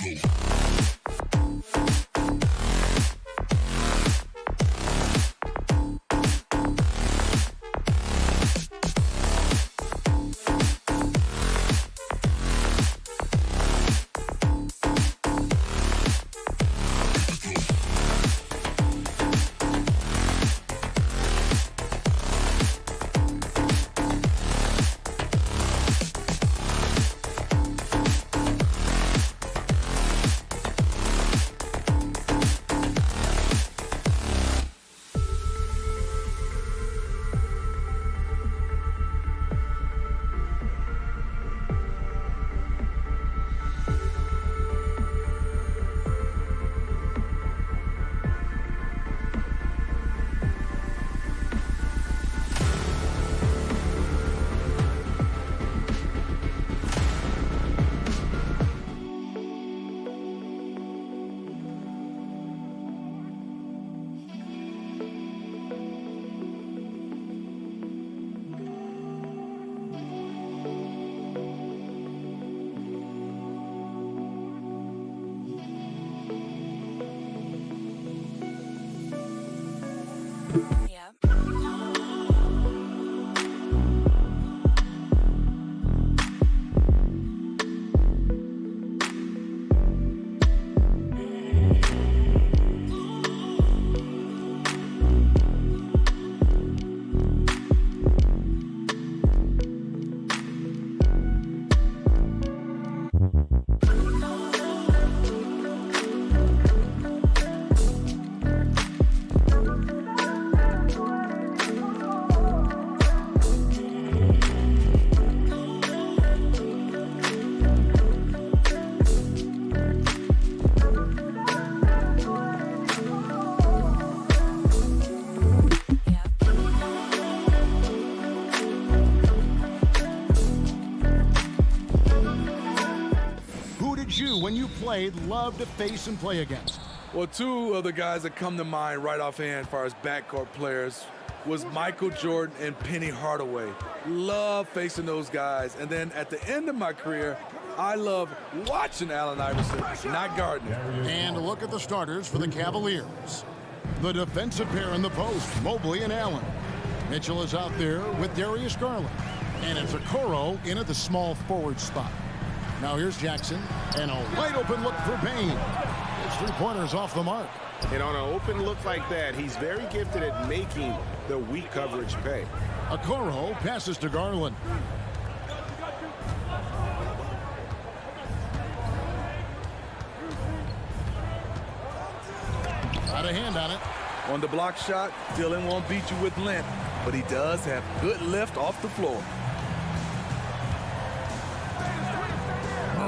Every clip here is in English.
Yeah. When you played, love to face and play against? Well, two of the guys that come to mind right offhand as far as backcourt players was Michael Jordan and Penny Hardaway. Love facing those guys. And then at the end of my career, I love watching Allen Iverson, not guarding him. And look at the starters for the Cavaliers. The defensive pair in the post, Mobley and Allen. Mitchell is out there with Darius Garland. And it's Okoro in at the small forward spot. Now here's Jackson, and a wide open look for Payne. His three-pointers off the mark. And on an open look like that, he's very gifted at making the weak coverage pay. Okoro passes to Garland. Got a hand on it. On the block shot, Dylan won't beat you with length, but he does have good lift off the floor.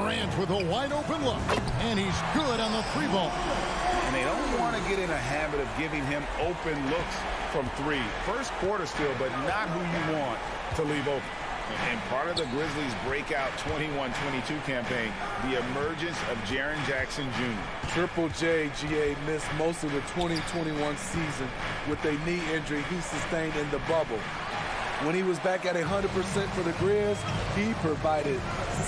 Morant with a wide open look, and he's good on the three ball. And they don't want to get in a habit of giving him open looks from three. First quarter still, but not who you want to leave open. And part of the Grizzlies' breakout 21-22 campaign, the emergence of Jaren Jackson Jr. Triple J, GA, missed most of the 2021 season with a knee injury he sustained in the bubble. When he was back at 100% for the Grizz, he provided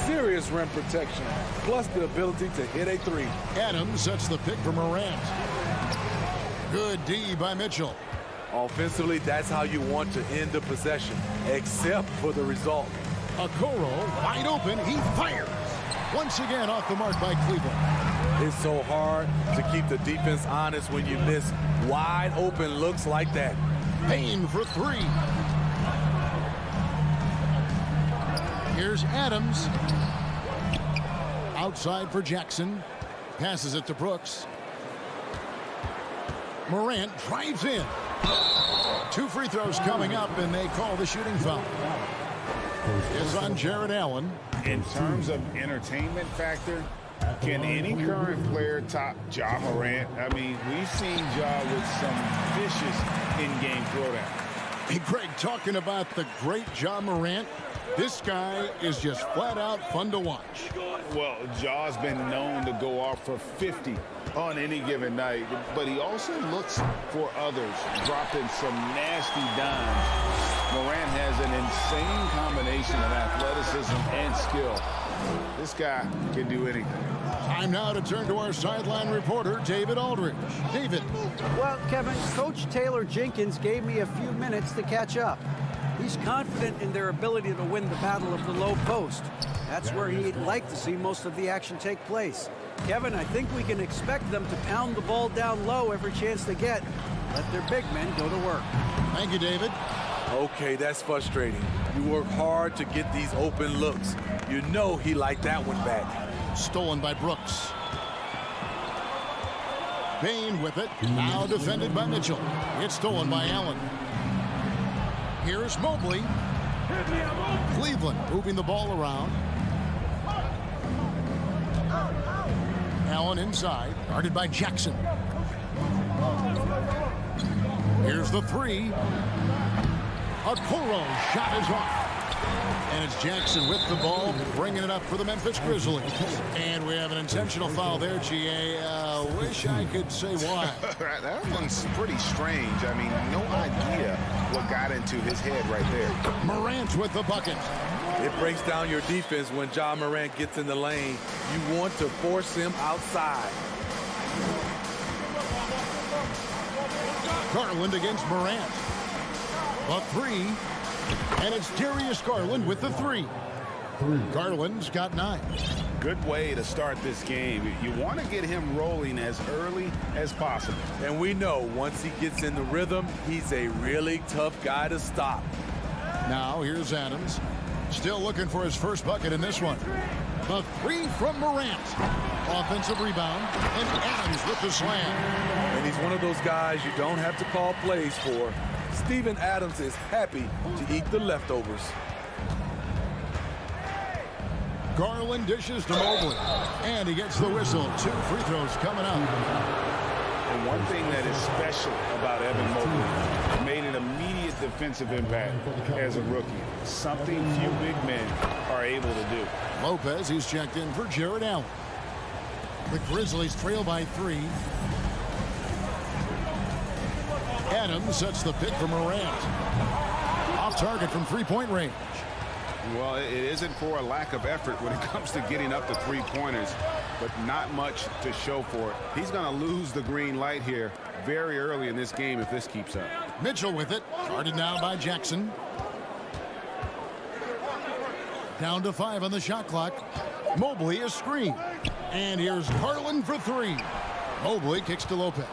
serious rim protection, plus the ability to hit a three. Adams sets the pick for Morant. Good D by Mitchell. Offensively, that's how you want to end the possession, except for the result. Okoro, wide open, he fires. Once again off the mark by Cleveland. It's so hard to keep the defense honest when you miss wide open looks like that. Payne for three. Here's Adams. Outside for Jackson. Passes it to Brooks. Morant drives in. Two free throws coming up, and they call the shooting foul. It's on Jared Allen. In terms of entertainment factor, can any current player top Ja Morant? I mean, we've seen Ja with some vicious in-game throwdown. Hey, Greg, talking about the great Ja Morant, this guy is just flat out fun to watch. Well, Ja's been known to go off for 50 on any given night, but he also looks for others, dropping some nasty dimes. Morant has an insane combination of athleticism and skill. This guy can do anything. Time now to turn to our sideline reporter, David Aldridge. David. Well, Kevin, Coach Taylor Jenkins gave me a few minutes to catch up. He's confident in their ability to win the battle of the low post. That's where he'd like to see most of the action take place. Kevin, I think we can expect them to pound the ball down low every chance they get. Let their big men go to work. Thank you, David. Okay, that's frustrating. You work hard to get these open looks. You know he liked that one back. Stolen by Brooks. Bain with it. Now defended by Mitchell. It's stolen by Allen. Here's Mobley. Cleveland moving the ball around. Allen inside. Guarded by Jackson. Here's the three. Okoro's shot is off. And it's Jackson with the ball, bringing it up for the Memphis Grizzlies. And we have an intentional foul there, GA. Wish I could say why. That one's pretty strange. I mean, no idea what got into his head right there. Morant with the bucket. It breaks down your defense when Ja Morant gets in the lane. You want to force him outside. Garland against Morant. A three. And it's Darius Garland with the three. Garland's got 9. Good way to start this game. You want to get him rolling as early as possible. And we know once he gets in the rhythm, he's a really tough guy to stop. Now here's Adams. Still looking for his first bucket in this one. The three from Morant. Offensive rebound. And Adams with the slam. And he's one of those guys you don't have to call plays for. Steven Adams is happy to eat the leftovers. Garland dishes to Mobley. And he gets the whistle. 2 free throws coming up. And one thing that is special about Evan Mobley, made an immediate defensive impact as a rookie. Something few big men are able to do. Lopez, he's checked in for Jared Allen. The Grizzlies trail by 3. Adams sets the pick for Morant. Off target from three-point range. Well, it isn't for a lack of effort when it comes to getting up the three-pointers, but not much to show for it. He's going to lose the green light here very early in this game if this keeps up. Mitchell with it. Guarded now by Jackson. Down to 5 on the shot clock. Mobley is screened. And here's Garland for 3. Mobley kicks to Lopez.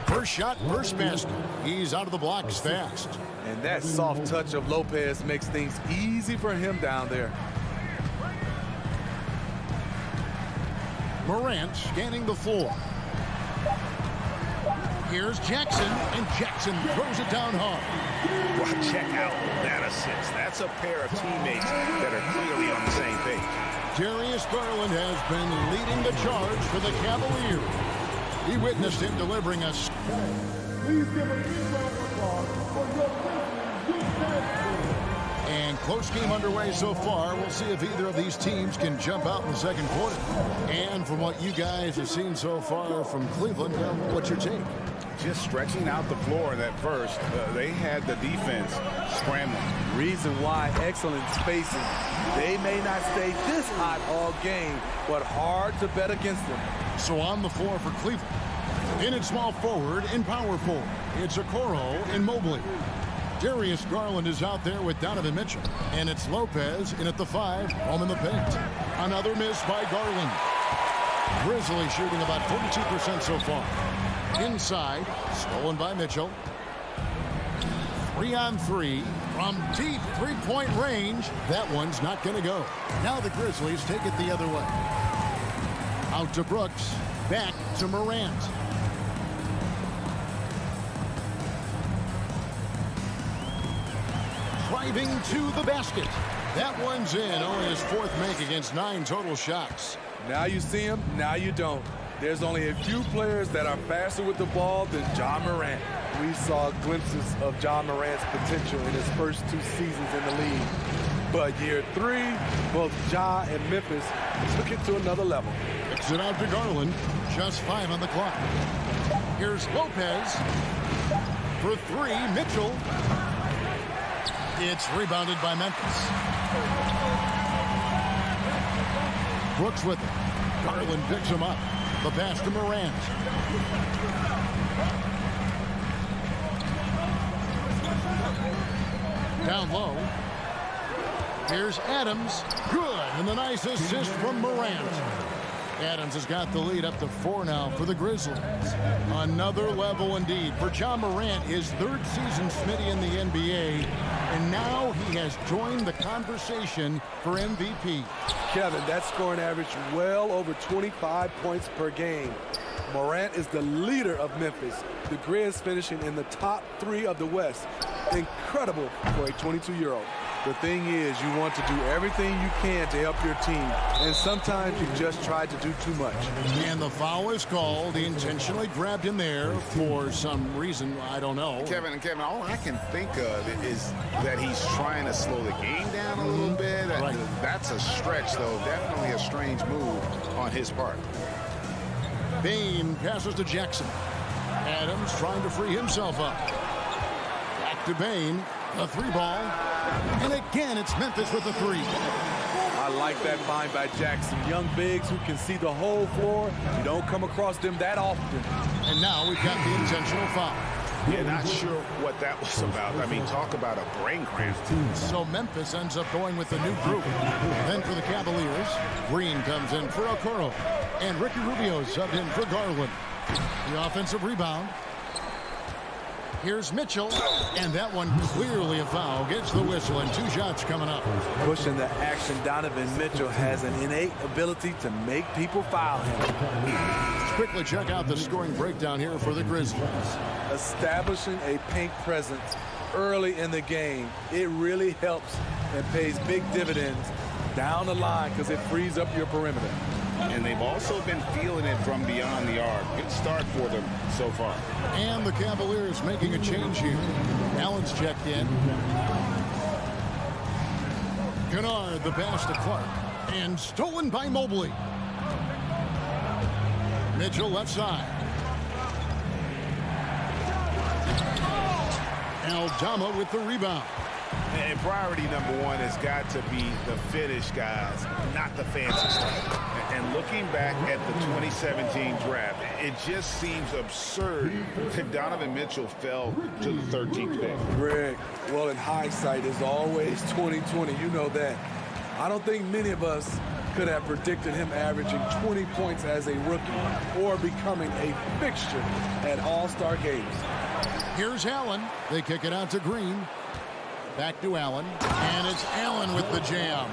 First shot, first basket. He's out of the blocks fast. And that soft touch of Lopez makes things easy for him down there. Morant scanning the floor. Here's Jackson, and Jackson throws it down hard. Well, check out that assist. That's a pair of teammates that are clearly on the same page. Darius Garland has been leading the charge for the Cavaliers. We witnessed him delivering a... Please give a big round of applause for your defense. And close game underway so far. We'll see if either of these teams can jump out in the second quarter. And from what you guys have seen so far from Cleveland, what's your take? Just stretching out the floor in that first. They had the defense scrambling. Reason why, excellent spacing. They may not stay this hot all game, but hard to bet against them. So on the floor for Cleveland. In at small forward and power forward. It's Okoro and Mobley. Darius Garland is out there with Donovan Mitchell. And it's Lopez in at the 5, home in the paint. Another miss by Garland. Grizzlies shooting about 42% so far. Inside, stolen by Mitchell. 3-on-3 from deep three-point range. That one's not going to go. Now the Grizzlies take it the other way. Out to Brooks. Back to Morant. Driving to the basket. That one's in. Only his 4th make against 9 total shots. Now you see him, now you don't. There's only a few players that are faster with the ball than Ja Morant. We saw glimpses of Ja Morant's potential in his first 2 seasons in the league. But year 3, both Ja and Memphis took it to another level. Kicks it out to Garland. Just 5 on the clock. Here's Lopez. For 3, Mitchell. It's rebounded by Memphis. Brooks with it. Garland picks him up. The pass to Morant. Down low. Here's Adams. Good. And the nice assist from Morant. Adams has got the lead up to 4 now for the Grizzlies. Another level indeed for John Morant, his 3rd season Smitty in the NBA. And now he has joined the conversation for MVP. Kevin, that scoring average well over 25 points per game. Morant is the leader of Memphis. The Grizz finishing in the top 3 of the West. Incredible for a 22-year-old. The thing is, you want to do everything you can to help your team, and sometimes you just try to do too much. And the foul is called. He intentionally grabbed him there for some reason, I don't know. Kevin, all I can think of is that he's trying to slow the game down a little bit. Right. That's a stretch, though. Definitely a strange move on his part. Bain passes to Jackson. Adams trying to free himself up. Back to Bain. A 3-ball. And again, it's Memphis with the 3. I like that find by Jackson. Young bigs who can see the whole floor. You don't come across them that often. And now we've got the intentional foul. Yeah, not sure what that was about. I mean, talk about a brain cramp. So Memphis ends up going with the new group. Then for the Cavaliers, Green comes in for Okoro. And Ricky Rubio subbed in for Garland. The offensive rebound. Here's Mitchell, and that one clearly a foul. Gets the whistle, and 2 shots coming up. Pushing the action, Donovan Mitchell has an innate ability to make people foul him. Let's quickly check out the scoring breakdown here for the Grizzlies. Establishing a paint presence early in the game, it really helps and pays big dividends down the line because it frees up your perimeter. And they've also been feeling it from beyond the arc. Good start for them so far. And the Cavaliers making a change here. Allen's checked in. Kennard, the pass to Clark. And stolen by Mobley. Mitchell left side. Aldama with the rebound. And priority number 1 has got to be the finish, guys, not the fancy stuff. And looking back at the 2017 draft, it just seems absurd that Donovan Mitchell fell to the 13th pick. Greg, well, in hindsight, is always 20/20. You know that. I don't think many of us could have predicted him averaging 20 points as a rookie or becoming a fixture at All-Star games. Here's Allen. They kick it out to Green. Back to Allen. And it's Allen with the jam.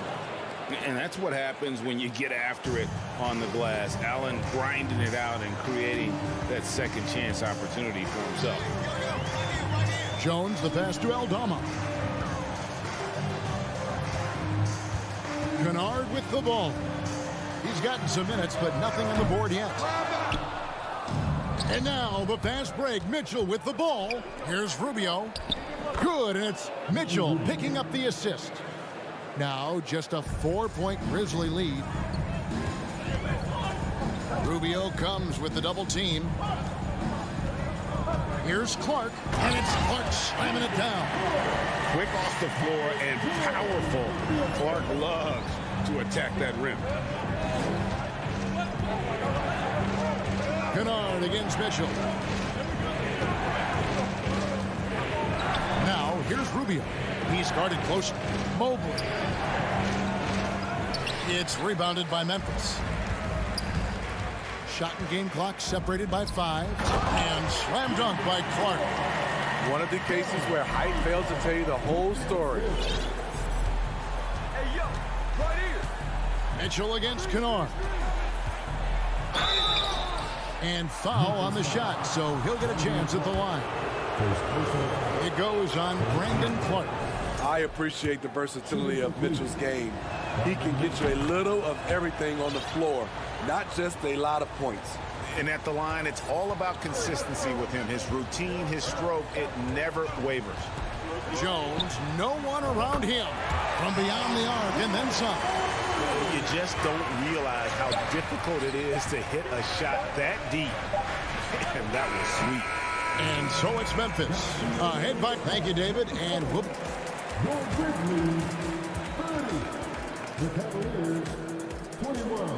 And that's what happens when you get after it on the glass. Allen grinding it out and creating that second chance opportunity for himself. Jones, the pass to Aldama. Kennard with the ball. He's gotten some minutes, but nothing on the board yet. And now the fast break. Mitchell with the ball. Here's Rubio. Good, and it's Mitchell picking up the assist. Now just a 4-point Grizzly lead. Rubio comes with the double team. Here's Clark, and it's Clark slamming it down. Quick off the floor and powerful. Clark loves to attack that rim. Kennard against Mitchell. Now, here's Rubio. He's guarded close. Mobley. It's rebounded by Memphis. Shot and game clock separated by 5. And slam dunk by Clark. One of the cases where height fails to tell you the whole story. Hey, yo, right here. Mitchell against Kennard. And foul on the shot, so he'll get a chance at the line. It goes on Brandon Clark. I appreciate the versatility of Mitchell's game. He can get you a little of everything on the floor, not just a lot of points. And at the line, it's all about consistency with him. His routine, his stroke, it never wavers. Jones, no one around him. From beyond the arc and then some. You just don't realize how difficult it is to hit a shot that deep. And that was sweet. And so it's Memphis. Ahead by, thank you, David, and whoop. Your Grizzlies 30. The Cavaliers 21.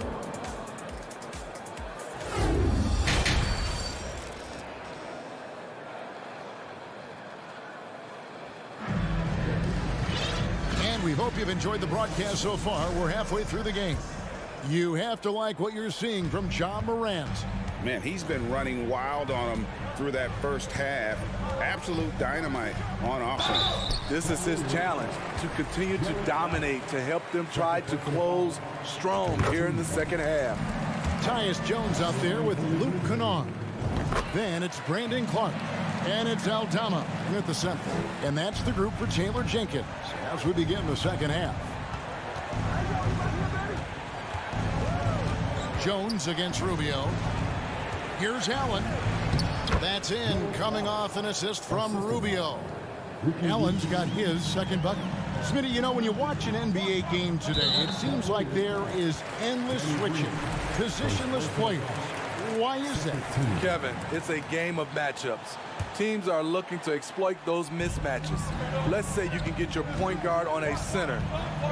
hope you've enjoyed the broadcast so far. We're halfway through the game. You have to like what you're seeing from Ja Morant. Man, he's been running wild on him through that first half. Absolute dynamite on offense. This is his challenge, to continue to dominate, to help them try to close strong here in the second half. Tyus Jones out there with Luke Kennard. Then it's Brandon Clark. And it's Aldama at the center. And that's the group for Taylor Jenkins as we begin the second half. Jones against Rubio. Here's Allen. That's in, coming off an assist from Rubio. Allen's got his second bucket. Smitty, you know, when you watch an NBA game today, it seems like there is endless switching, positionless players. Why is that? Kevin, it's a game of matchups. Teams are looking to exploit those mismatches. Let's say you can get your point guard on a center.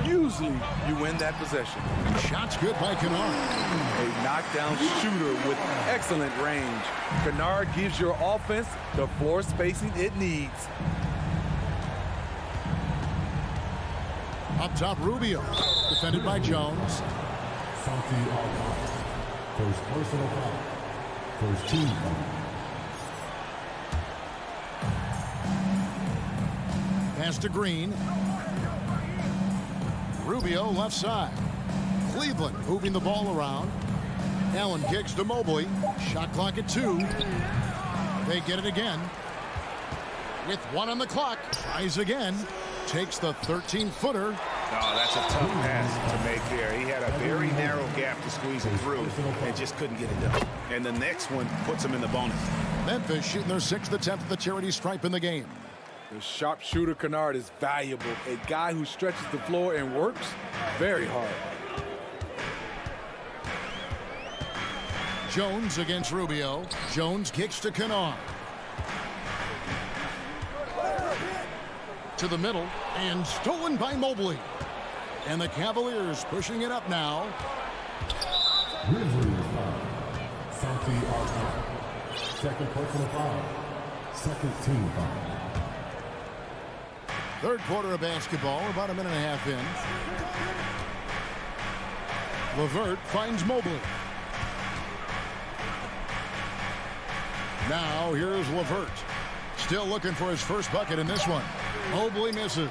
Usually, you win that possession. Shots good by Kennard. A knockdown shooter with excellent range. Kennard gives your offense the floor spacing it needs. Up top, Rubio. Defended by Jones. First personal foul. First team foul. Pass to Green. Rubio left side. Cleveland moving the ball around. Allen kicks to Mobley. Shot clock at 2. They get it again. With 1 on the clock. Tries again. Takes the 13-footer. Oh, that's a tough pass to make there. He had a very narrow gap to squeeze it through and just couldn't get it done. And the next one puts him in the bonus. Memphis shooting their 6th attempt at the charity stripe in the game. The sharpshooter Kennard is valuable. A guy who stretches the floor and works very hard. Jones against Rubio. Jones kicks to Kennard. To the middle and stolen by Mobley. And the Cavaliers pushing it up now. Grizzlies foul. Santi Aldama. Second personal foul. Second team foul. Third quarter of basketball, about a minute and a half in. LeVert finds Mobley. Now here's LeVert. Still looking for his first bucket in this one. Mobley misses.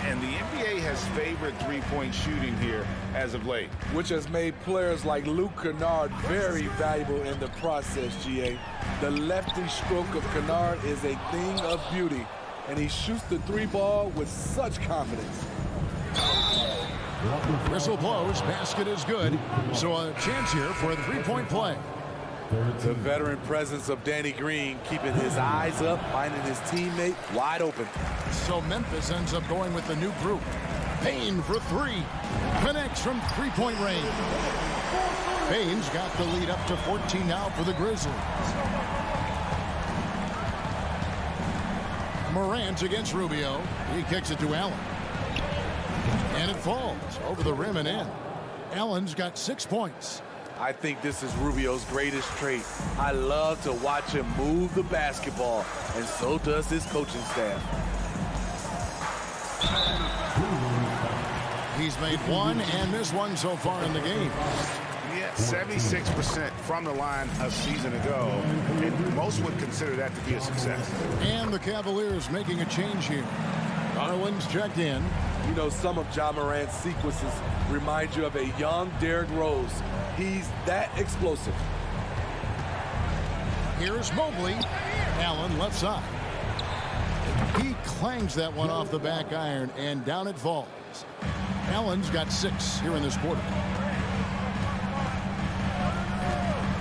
And the NBA has favored three-point shooting here as of late. Which has made players like Luke Kennard very valuable in the process, GA. The lefty stroke of Kennard is a thing of beauty, and he shoots the 3 ball with such confidence. Whistle blows, basket is good. So a chance here for a 3-point play. The veteran presence of Danny Green keeping his eyes up, finding his teammate wide open. So Memphis ends up going with the new group. Payne for 3. Connects from 3-point range. Payne's got the lead up to 14 now for the Grizzlies. Morant against Rubio. He kicks it to Allen. And it falls over the rim and in. Allen's got 6 points. I think this is Rubio's greatest trait. I love to watch him move the basketball, and so does his coaching staff. He's made 1 and missed 1 so far in the game. Yeah, 76% from the line a season ago. And most would consider that to be a success. And the Cavaliers making a change here. Garland's checked in. You know, some of Ja Morant's sequences remind you of a young Derrick Rose. He's that explosive. Here's Mobley. Allen left side. He clangs that one off the back iron, and down it falls. Allen's got 6 here in this quarter.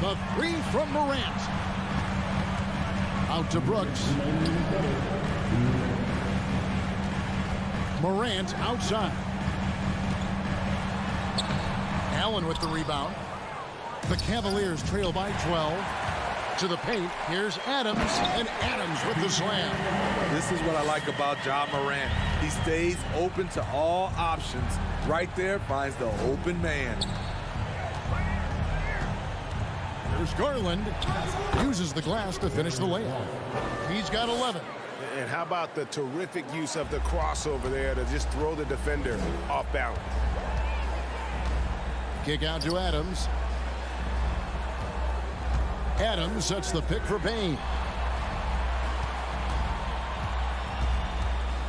The 3 from Morant. Out to Brooks. Morant outside. Allen with the rebound. The Cavaliers trail by 12. To the paint, here's Adams, and Adams with the slam. This is what I like about Ja Morant. He stays open to all options. Right there, finds the open man. There's Garland. Uses the glass to finish the layup. He's got 11. And how about the terrific use of the crossover there to just throw the defender off balance. Kick out to Adams. Adams sets the pick for Bain.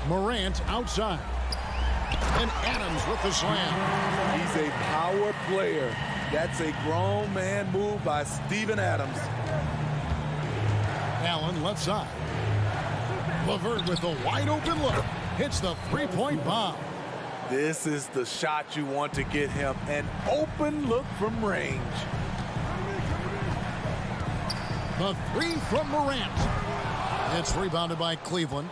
Morant outside. And Adams with the slam. He's a power player. That's a grown man move by Steven Adams. Allen left side. LeVert with the wide open look. Hits the three-point bomb. This is the shot you want to get him. An open look from range. The three from Morant. It's rebounded by Cleveland.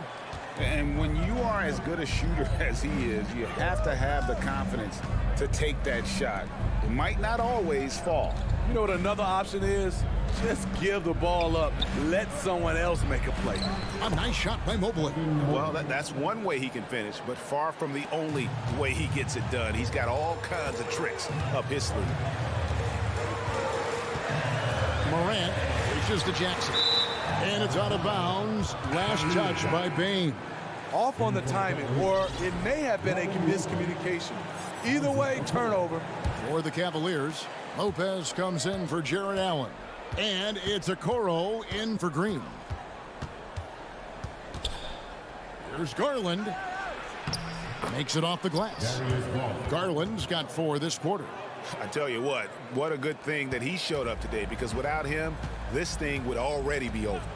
And when you are as good a shooter as he is, you have to have the confidence to take that shot. It might not always fall. You know what another option is? Just give the ball up. Let someone else make a play. A nice shot by Mobley. Well, that's one way he can finish, but far from the only way he gets it done. He's got all kinds of tricks up his sleeve. Morant reaches to Jackson. And it's out of bounds. Last touch by Bain. Off on the timing, or it may have been a miscommunication. Either way, turnover. For the Cavaliers, Lopez comes in for Jared Allen. And it's Okoro in for Green. Here's Garland. Makes it off the glass. Garland's got 4 this quarter. I tell you what a good thing that he showed up today, because without him, this thing would already be over.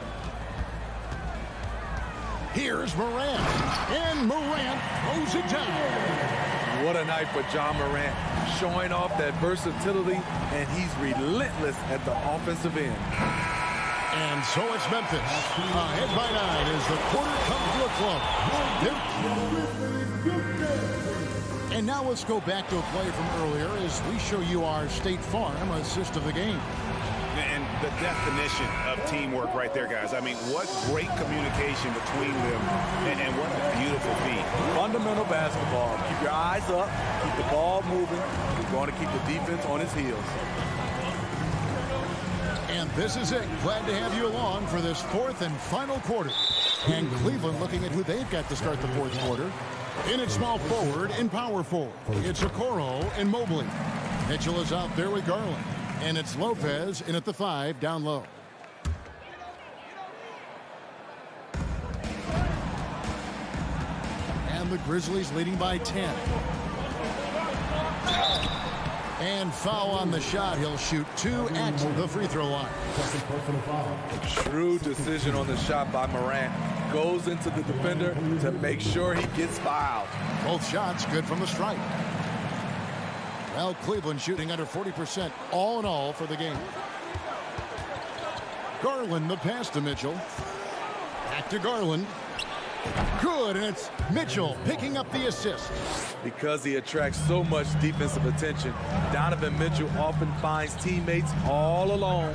Here's Morant. And Morant throws it down. What a night for John Morant, showing off that versatility, and he's relentless at the offensive end. And so it's Memphis. Ahead by 9 as the quarter comes to a close. And now let's go back to a play from earlier as we show you our State Farm assist of the game. And the definition of teamwork right there, guys. I mean, what great communication between them, and what a beautiful feat. Fundamental basketball. Keep your eyes up, keep the ball moving. You're going to keep the defense on its heels. And this is it. Glad to have you along for this 4th and final quarter. And Cleveland looking at who they've got to start the 4th quarter. In at small forward and power forward, it's Okoro and Mobley. Mitchell is out there with Garland. And it's Lopez in at the 5 down low. And the Grizzlies leading by 10. And foul on the shot. He'll shoot 2 at the free throw line. Shrewd decision on the shot by Morant. Goes into the defender to make sure he gets fouled. Both shots good from the stripe. Well, Cleveland shooting under 40% all in all for the game. Garland the pass to Mitchell. Back to Garland. Good, and it's Mitchell picking up the assist. Because he attracts so much defensive attention, Donovan Mitchell often finds teammates all alone.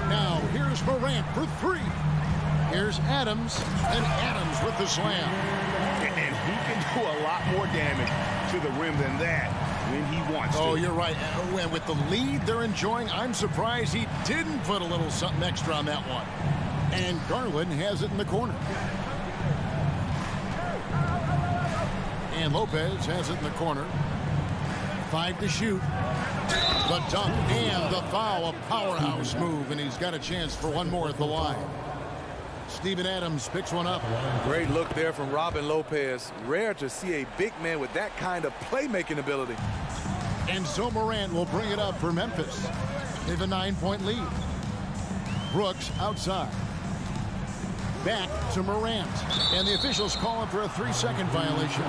Now, here's Morant for 3. Here's Adams, and Adams with the slam. And he can do a lot more damage to the rim than that when he wants to. Oh, you're right. And with the lead they're enjoying, I'm surprised he didn't put a little something extra on that one. And Garland has it in the corner. And Lopez has it in the corner. 5 to shoot. The dunk and the foul, a powerhouse move, and he's got a chance for one more at the line. Steven Adams picks one up. Great look there from Robin Lopez. Rare to see a big man with that kind of playmaking ability. And so Morant will bring it up for Memphis. They have a 9-point lead. Brooks outside. Back to Morant. And the officials call him for a 3-second violation.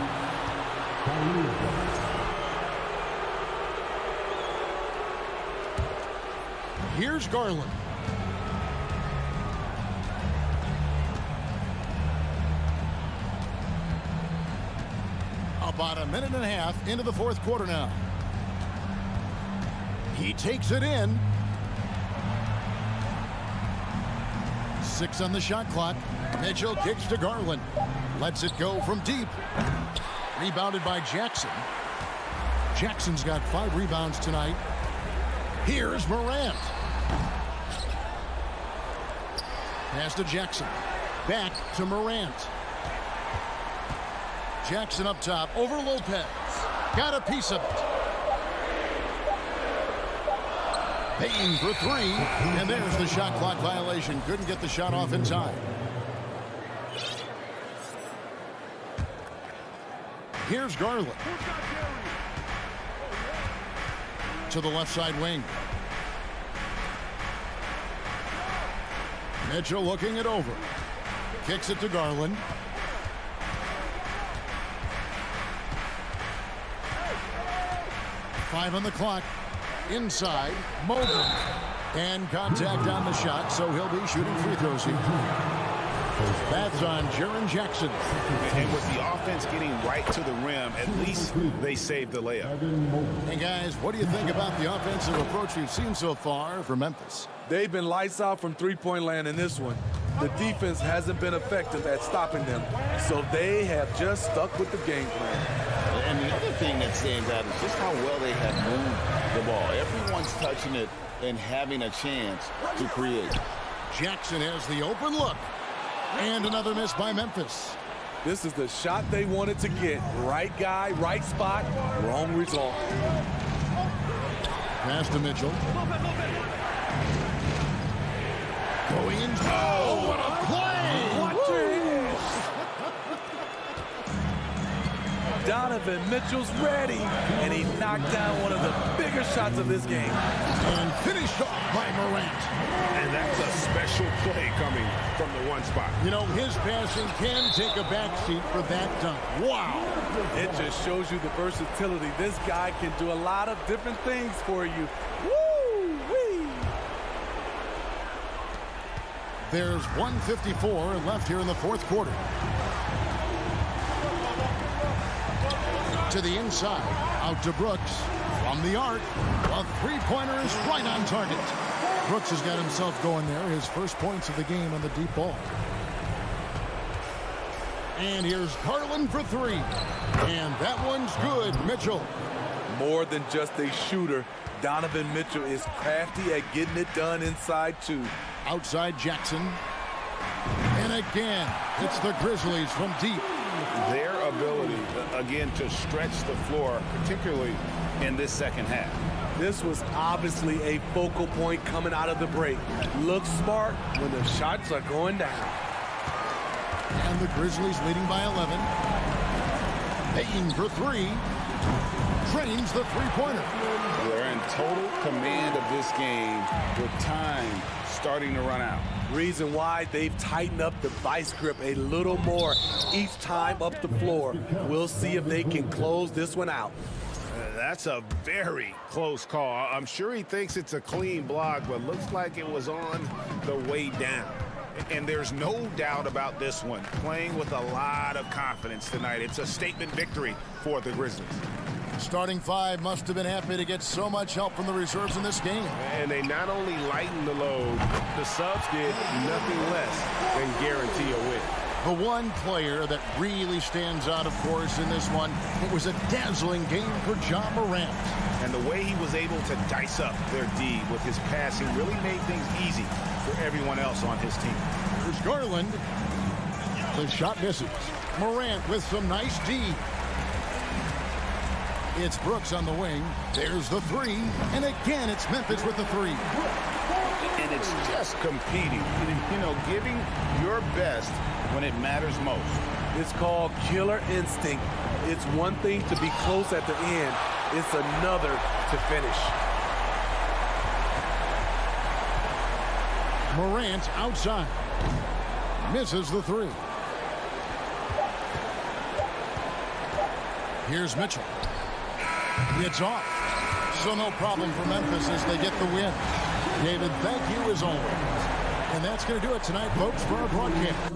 Here's Garland. About a minute and a half into the 4th quarter now. He takes it in. 6 on the shot clock. Mitchell kicks to Garland. Lets it go from deep. Rebounded by Jackson. Jackson's got 5 rebounds tonight. Here's Morant. Pass to Jackson. Back to Morant. Jackson up top over Lopez. Got a piece of it. Payton for three. And there's the shot clock violation. Couldn't get the shot off in time. Here's Garland. To the left side wing. Mitchell looking it over. Kicks it to Garland. Five on the clock. Inside. Mobley. And contact on the shot, so he'll be shooting free throws here. That's on Jaren Jackson. And with the offense getting right to the rim, at least they saved the layup. Hey, guys, what do you think about the offensive approach we've seen so far for Memphis? They've been lights out from three-point land in this one. The defense hasn't been effective at stopping them, so they have just stuck with the game plan. And the other thing that stands out is just how well they have moved the ball. Everyone's touching it and having a chance to create. Jackson has the open look. And another miss by Memphis. This is the shot they wanted to get. Right guy, right spot, wrong result. Pass to Mitchell. Going in. Oh, what a play! Watch it! Donovan Mitchell's ready, and he knocked down one of the bigger shots of this game. And finished off by Morant. And that's a special play coming from the one spot. You know, his passing can take a backseat for that dunk. Wow. It just shows you the versatility. This guy can do a lot of different things for you. Woo-wee! There's 1:54 left here in the fourth quarter. To the inside, out to Brooks. From the arc, a three-pointer is right on target. Brooks has got himself going there. His first points of the game on the deep ball. And here's Garland for three. And that one's good, Mitchell. More than just a shooter, Donovan Mitchell is crafty at getting it done inside too. Outside Jackson. And again, it's the Grizzlies from deep. Their ability, again, to stretch the floor, particularly in this second half. This was obviously a focal point coming out of the break. Looks smart when the shots are going down. And the Grizzlies leading by 11. Payton for three. Trains the three-pointer. They're in total command of this game with time starting to run out. Reason why they've tightened up the vice grip a little more each time up the floor. We'll see if they can close this one out. That's a very close call. I'm sure he thinks it's a clean block, but looks like it was on the way down. And there's no doubt about this one. Playing with a lot of confidence tonight. It's a statement victory for the Grizzlies. Starting five must have been happy to get so much help from the reserves in this game. And they not only lighten the load, the subs did nothing less than guarantee a win. The one player that really stands out, of course, in this one, it was a dazzling game for Ja Morant. And the way he was able to dice up their D with his passing really made things easy for everyone else on his team. Here's Garland. The shot misses. Morant with some nice D. It's Brooks on the wing. There's the three. And again, it's Memphis with the three. And it's just competing, you know, giving your best when it matters most. It's called killer instinct. It's one thing to be close at the end. It's another to finish. Morant outside. Misses the three. Here's Mitchell. It's off. So no problem for Memphis as they get the win. David, thank you as always. And that's going to do it tonight, folks, for our broadcast.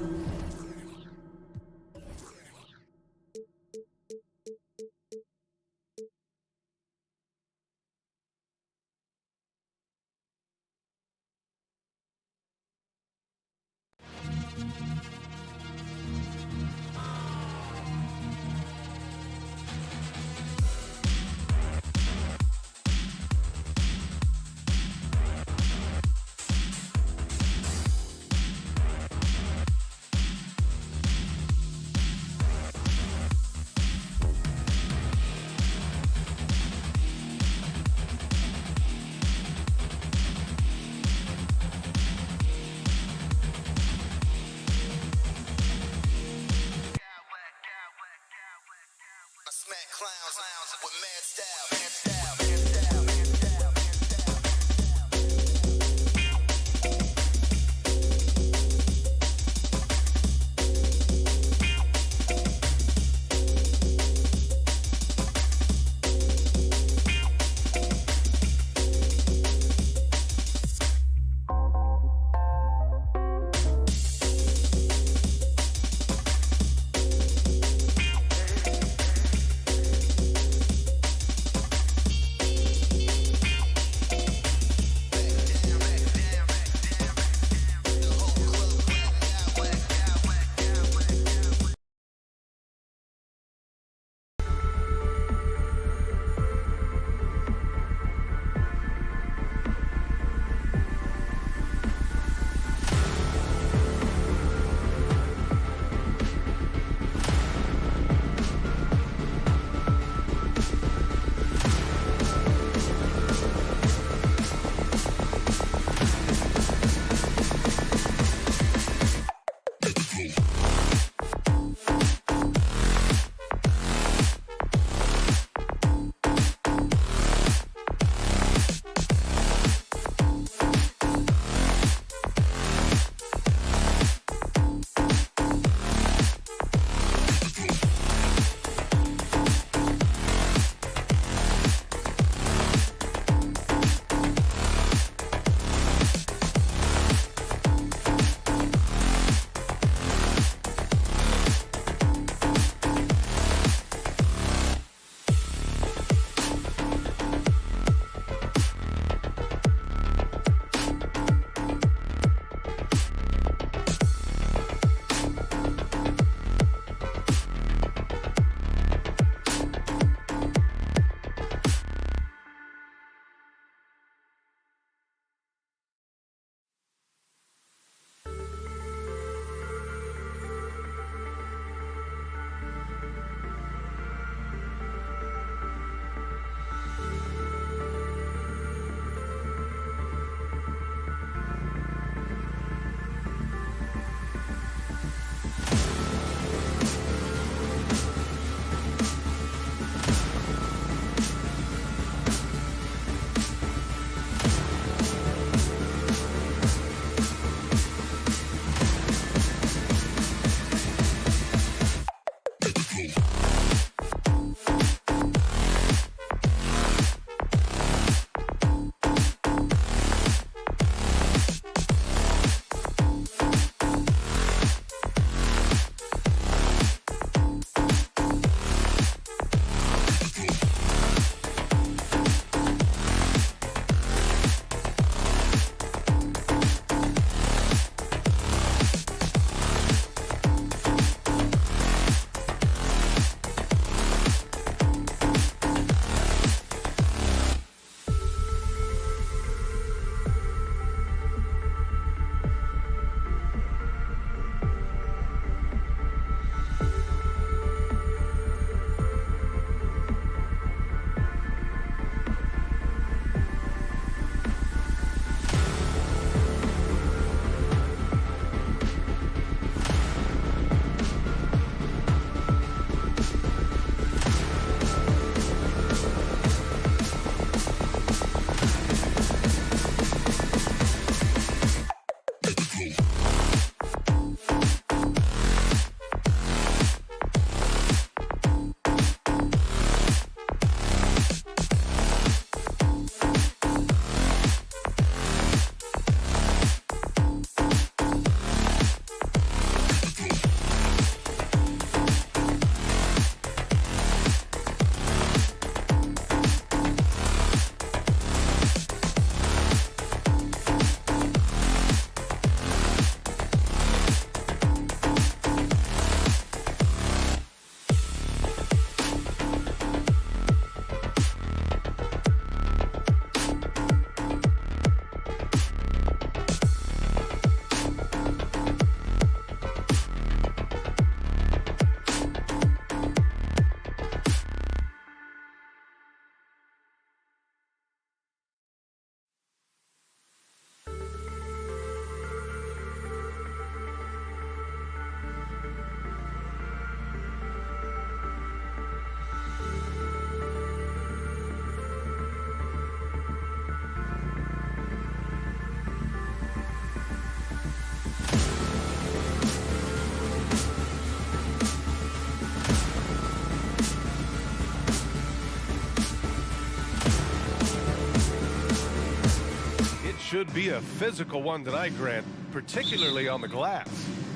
should be a physical one tonight, Grant, particularly on the glass.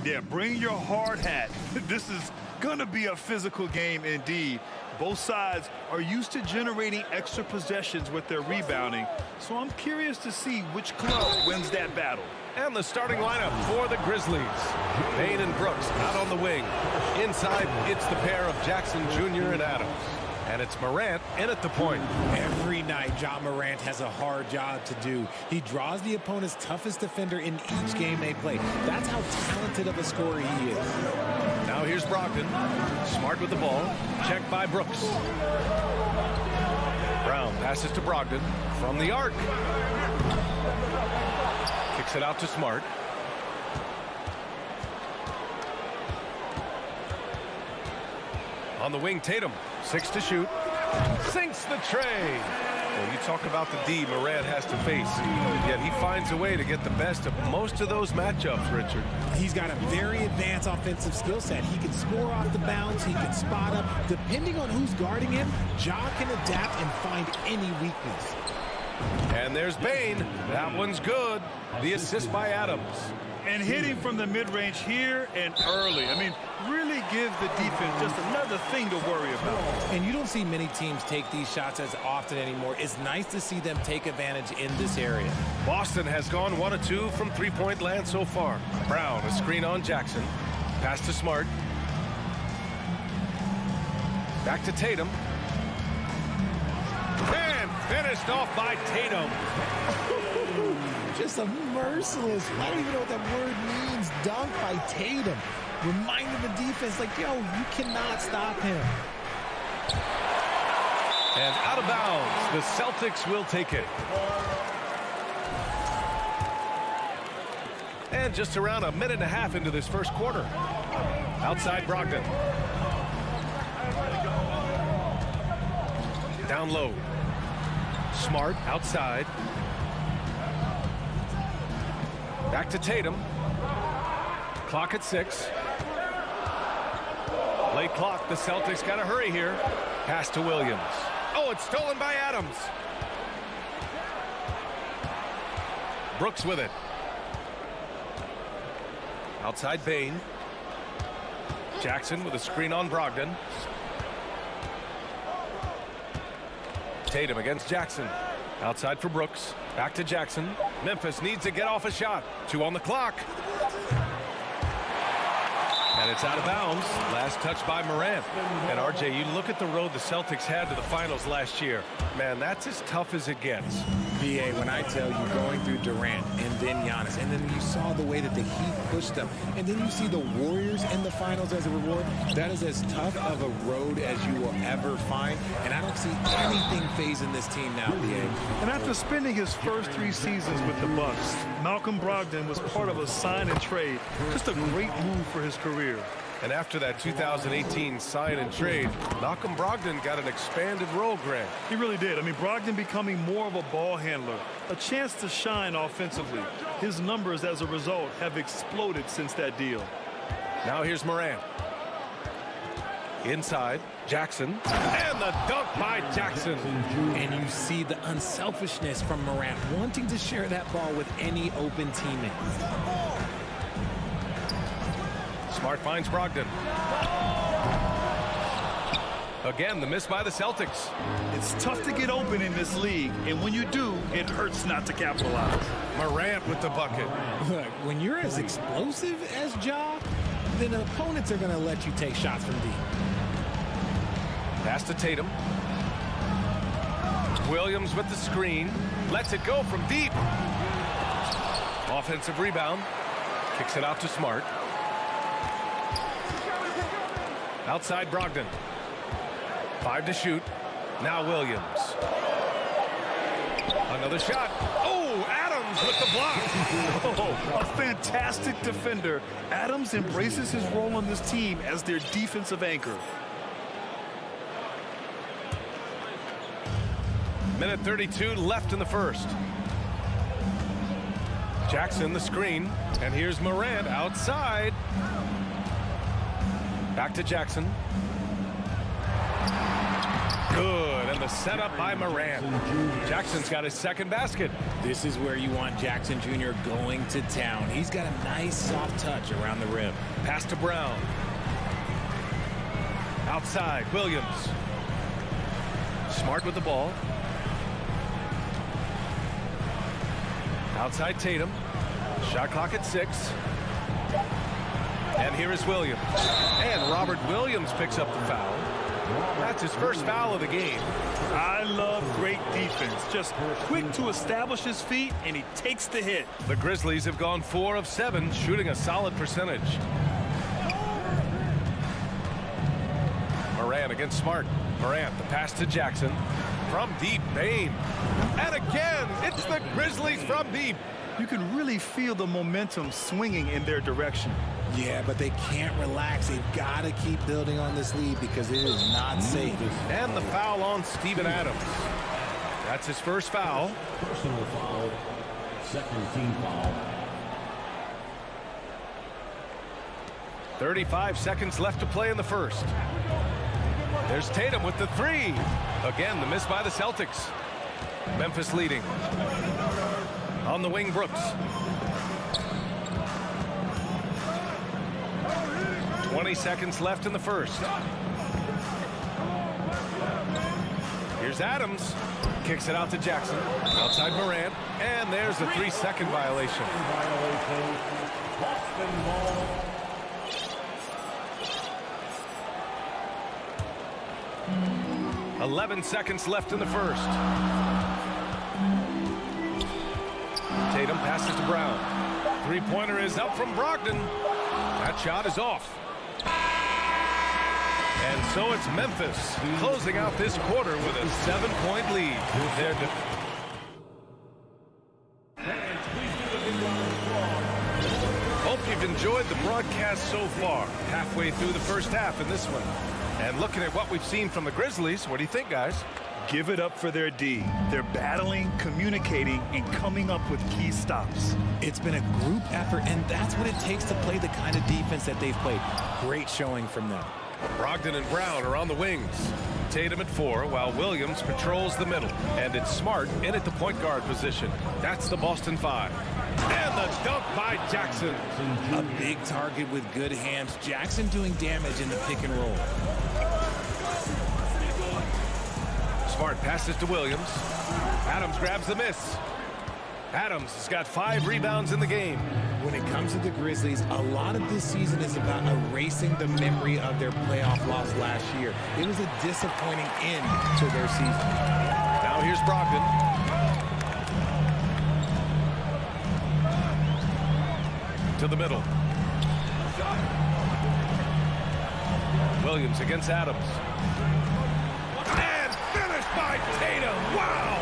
Yeah, bring your hard hat. This is going to be a physical game indeed. Both sides are used to generating extra possessions with their rebounding, so I'm curious to see which club wins that battle. And the starting lineup for the Grizzlies. Payne and Brooks out on the wing. Inside, it's the pair of Jackson Jr. and Adams. And it's Morant in at the point. Every night, Ja Morant has a hard job to do. He draws the opponent's toughest defender in each game they play. That's how talented of a scorer he is. Now here's Brogdon. Smart with the ball. Checked by Brooks. Brown passes to Brogdon from the arc. Kicks it out to Smart. On the wing, Tatum. 6 to shoot. Sinks the tray. Well, you talk about the D Morant has to face, yet he finds a way to get the best of most of those matchups, Richard. He's got a very advanced offensive skill set. He can score off the bounce. He can spot up. Depending on who's guarding him, Ja can adapt and find any weakness. And there's Payne. That one's good. The assist by Adams. And hitting from the mid-range here and early. I mean, really give the defense just another thing to worry about. And you don't see many teams take these shots as often anymore. It's nice to see them take advantage in this area. Boston has gone 1 of 2 from three-point land so far. Brown, a screen on Jackson. Pass to Smart. Back to Tatum. And finished off by Tatum. Just a merciless, I don't even know what that word means, dunk by Tatum. Reminding the defense, like, yo, you cannot stop him. And out of bounds, the Celtics will take it. And just around a minute and a half into this first quarter. Outside Brogdon. Down low. Smart outside. Back to Tatum. Clock at 6. Late clock. The Celtics got to hurry here. Pass to Williams. Oh, it's stolen by Adams. Brooks with it. Outside Payne. Jackson with a screen on Brogdon. Tatum against Jackson. Outside for Brooks. Back to Jackson. Memphis needs to get off a shot. 2 on the clock. And it's out of bounds. Last touch by Morant. And RJ, you look at the road the Celtics had to the finals last year. Man, that's as tough as it gets. BA, when I tell you, going through Durant and then Giannis, and then you saw the way that the Heat pushed them, and then you see the Warriors in the finals as a reward, that is as tough of a road as you will ever find. And I don't see anything phasing this team now, BA. And after spending his first 3 seasons with the Bucks, Malcolm Brogdon was part of a sign and trade. Just a great move for his career. And after that 2018 sign and trade, Malcolm Brogdon got an expanded role, Grant. He really did. I mean, Brogdon becoming more of a ball handler, a chance to shine offensively. His numbers as a result have exploded since that deal. Now here's Morant. Inside, Jackson. And the dunk by Jackson. And you see the unselfishness from Morant, wanting to share that ball with any open teammate. Smart finds Brogdon. Again, the miss by the Celtics. It's tough to get open in this league, and when you do, it hurts not to capitalize. Morant with the bucket. Look, when you're as explosive as Ja, then opponents are going to let you take shots from deep. Pass to Tatum. Williams with the screen. Lets it go from deep. Offensive rebound. Kicks it out to Smart. Outside Brogdon. 5 to shoot. Now Williams. Another shot. Oh, Adams with the block. Oh, a fantastic defender. Adams embraces his role on this team as their defensive anchor. Minute 32 left in the first. Jackson the screen. And here's Morant outside. Back to Jackson. Good. And the setup by Morant. Jackson's got his second basket. This is where you want Jackson Jr. going to town. He's got a nice soft touch around the rim. Pass to Brown. Outside, Williams. Smart with the ball. Outside Tatum. Shot clock at 6. And here is Williams. And Robert Williams picks up the foul. That's his first foul of the game. I love great defense. Just quick to establish his feet, and he takes the hit. The Grizzlies have gone 4 of 7, shooting a solid percentage. Morant against Smart. Morant, the pass to Jackson. From deep, Bain. And again, it's the Grizzlies from deep. You can really feel the momentum swinging in their direction. Yeah, but they can't relax. They've got to keep building on this lead because it is not safe. And the foul on Steven Adams. That's his first foul. Personal foul. Second team foul. 35 seconds left to play in the first. There's Tatum with the 3. Again, the miss by the Celtics. Memphis leading. On the wing, Brooks. 20 seconds left in the first. Here's Adams. Kicks it out to Jackson. Outside Morant. And there's a 3-second violation. Boston ball. 11 seconds left in the first. Tatum passes to Brown. Three-pointer is up from Brogdon. That shot is off. And so it's Memphis closing out this quarter with a 7-point lead. Hope you've enjoyed the broadcast so far. Halfway through the first half in this one. And looking at what we've seen from the Grizzlies, what do you think, guys? Give it up for their D. They're battling, communicating, and coming up with key stops. It's been a group effort, and that's what it takes to play the kind of defense that they've played. Great showing from them. Brogdon and Brown are on the wings. Tatum at 4, while Williams patrols the middle. And it's Smart in at the point guard position. That's the Boston 5. And the dunk by Jackson. A big target with good hands. Jackson doing damage in the pick and roll. Smart passes to Williams. Adams grabs the miss. Adams has got 5 rebounds in the game. When it comes to the Grizzlies, a lot of this season is about erasing the memory of their playoff loss last year. It was a disappointing end to their season. Now here's Brogdon. To the middle. Williams against Adams. And finished by Tatum. Wow!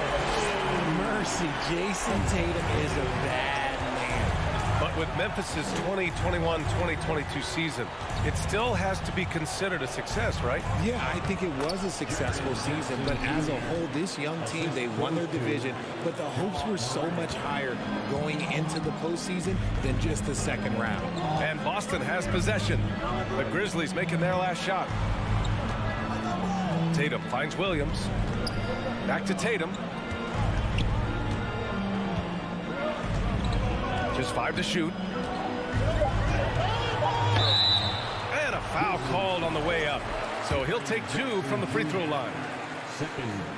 Mercy, Jason Tatum is a bad man. But with Memphis's 2021-2022 season, it still has to be considered a success, right? Yeah, I think it was a successful season, but as a whole, this young team, they won their division, but the hopes were so much higher going into the postseason than just the second round. And Boston has possession. The Grizzlies making their last shot. Tatum finds Williams. Back to Tatum. Just 5 to shoot. And a foul called on the way up. So he'll take 2 from the free throw line.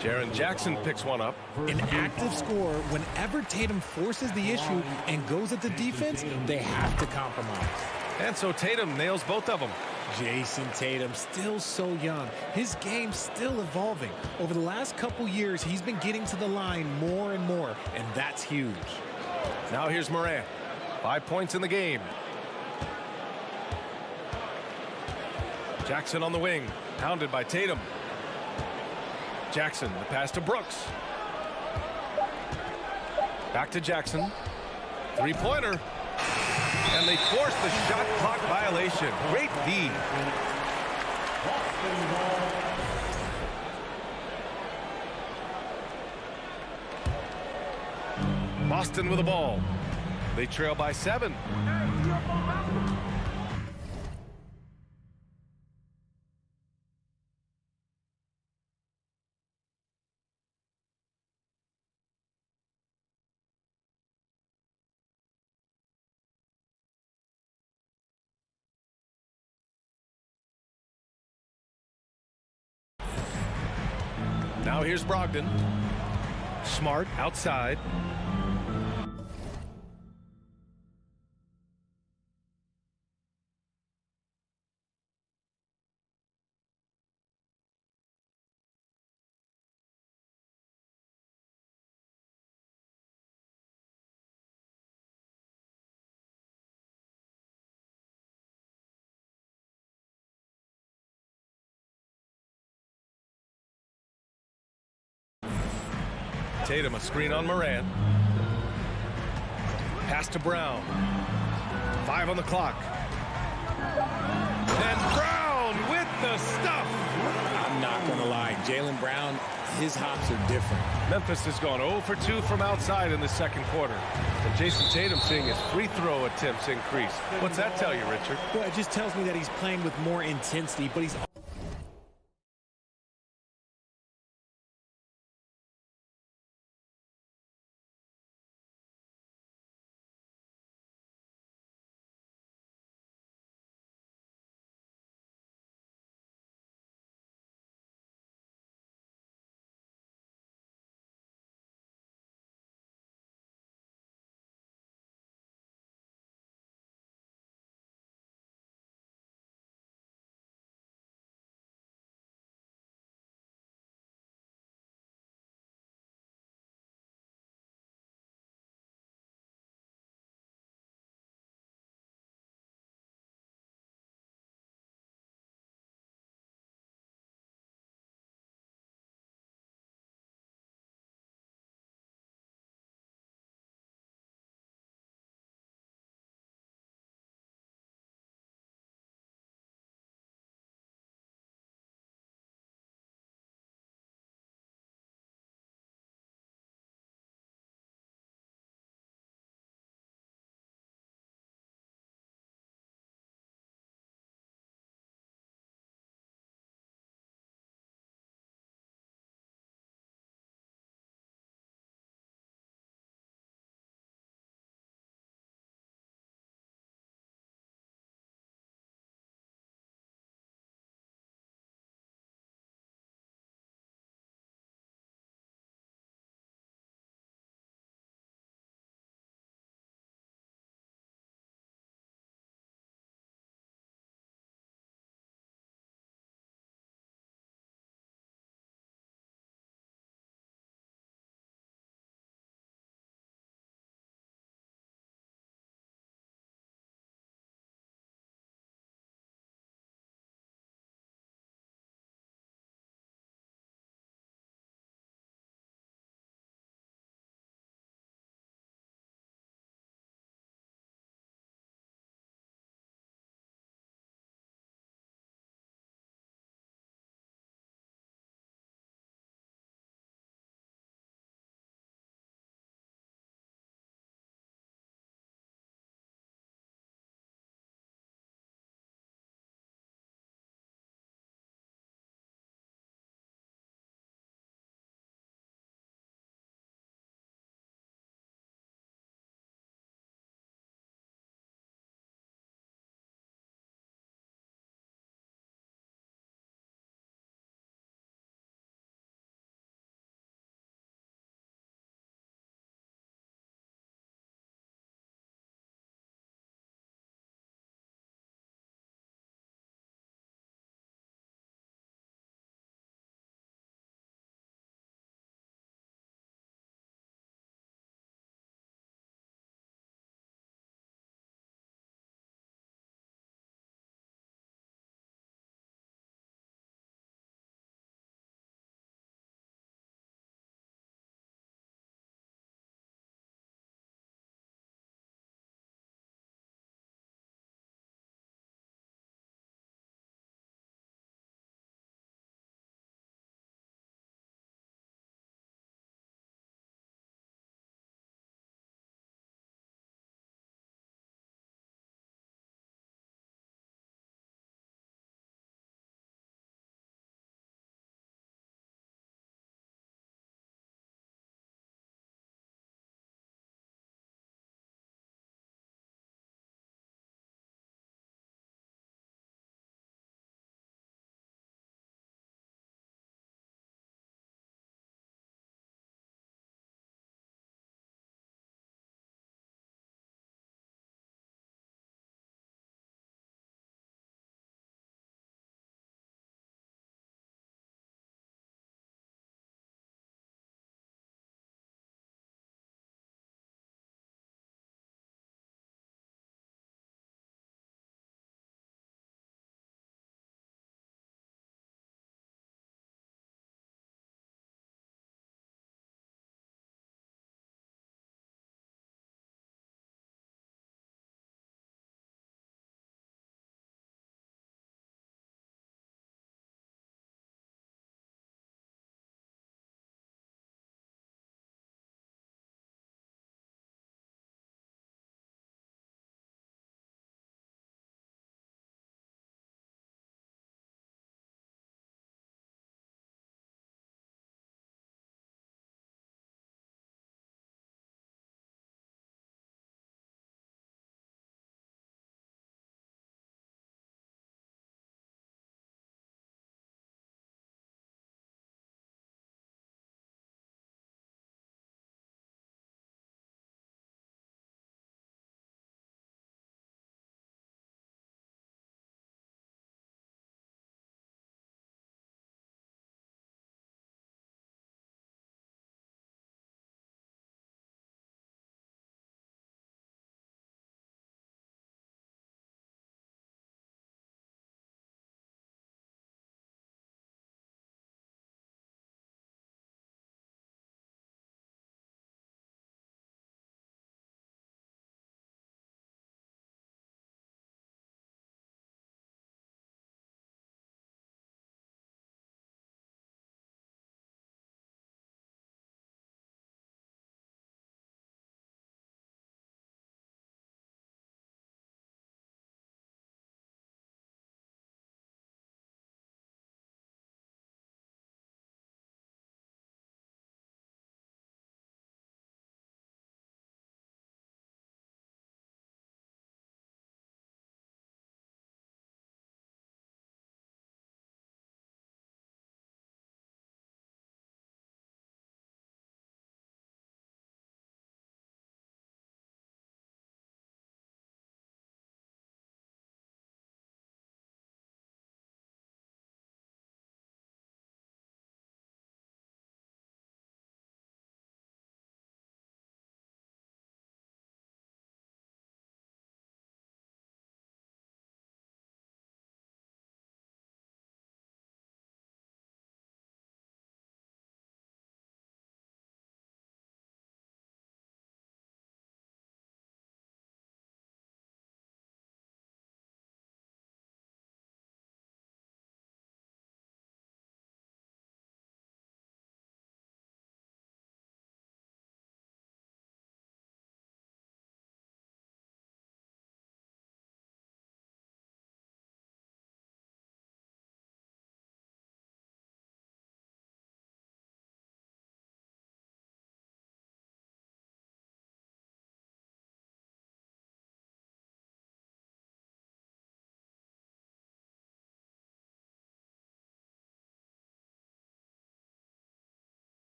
Jaren Jackson picks one up. An active scorer, whenever Tatum forces the issue and goes at the defense, they have to compromise. And so Tatum nails both of them. Jason Tatum, still so young. His game's still evolving. Over the last couple years, he's been getting to the line more and more, and that's huge. Now here's Morant. 5 points in the game. Jackson on the wing, pounded by Tatum. Jackson, the pass to Brooks. Back to Jackson. Three-pointer. And they force the shot clock violation. Great D. Boston with the ball. They trail by 7. Now here's Brogdon. Smart outside. Tatum, a screen on Moran. Pass to Brown. 5 on the clock. And Brown with the stuff. I'm not going to lie. Jaylen Brown, his hops are different. Memphis has gone 0 for 2 from outside in the second quarter. And Jason Tatum seeing his free throw attempts increase. What's that tell you, Richard? Well, it just tells me that he's playing with more intensity, but he's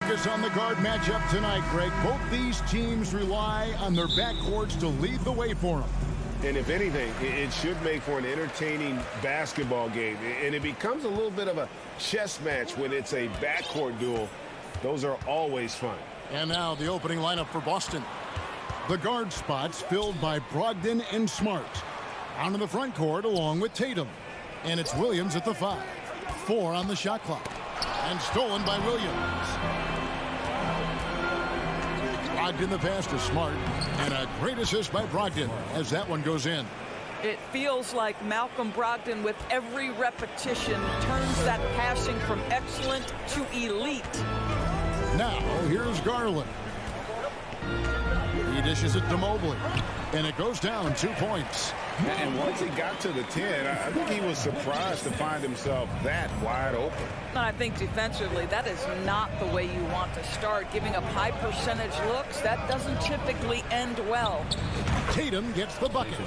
focus on the guard matchup tonight, Greg. Both these teams rely on their backcourts to lead the way for them. And if anything, it should make for an entertaining basketball game. And it becomes a little bit of a chess match when it's a backcourt duel. Those are always fun. And now the opening lineup for Boston. The guard spots filled by Brogdon and Smart. Onto the front court along with Tatum. And it's Williams at the 5. 4 on the shot clock. And stolen by Williams. Brogdon the pass to Smart. And a great assist by Brogdon as that one goes in. It feels like Malcolm Brogdon with every repetition turns that passing from excellent to elite. Now here's Garland. He dishes it to Mobley. And it goes down 2 points. And once he got to the 10, I think he was surprised to find himself that wide open. I think defensively, that is not the way you want to start. Giving up high percentage looks, that doesn't typically end well. Tatum gets the bucket.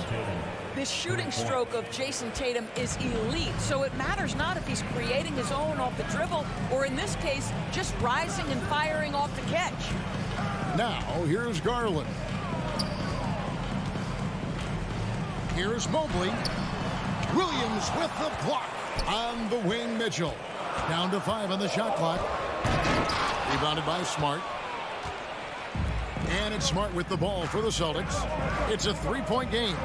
This shooting stroke of Jason Tatum is elite, so it matters not if he's creating his own off the dribble, or in this case, just rising and firing off the catch. Now, here's Garland. Here's Mobley. Williams with the block. On the wing, Mitchell. Down to 5 on the shot clock. Rebounded by Smart. And it's Smart with the ball for the Celtics. It's a 3-point game.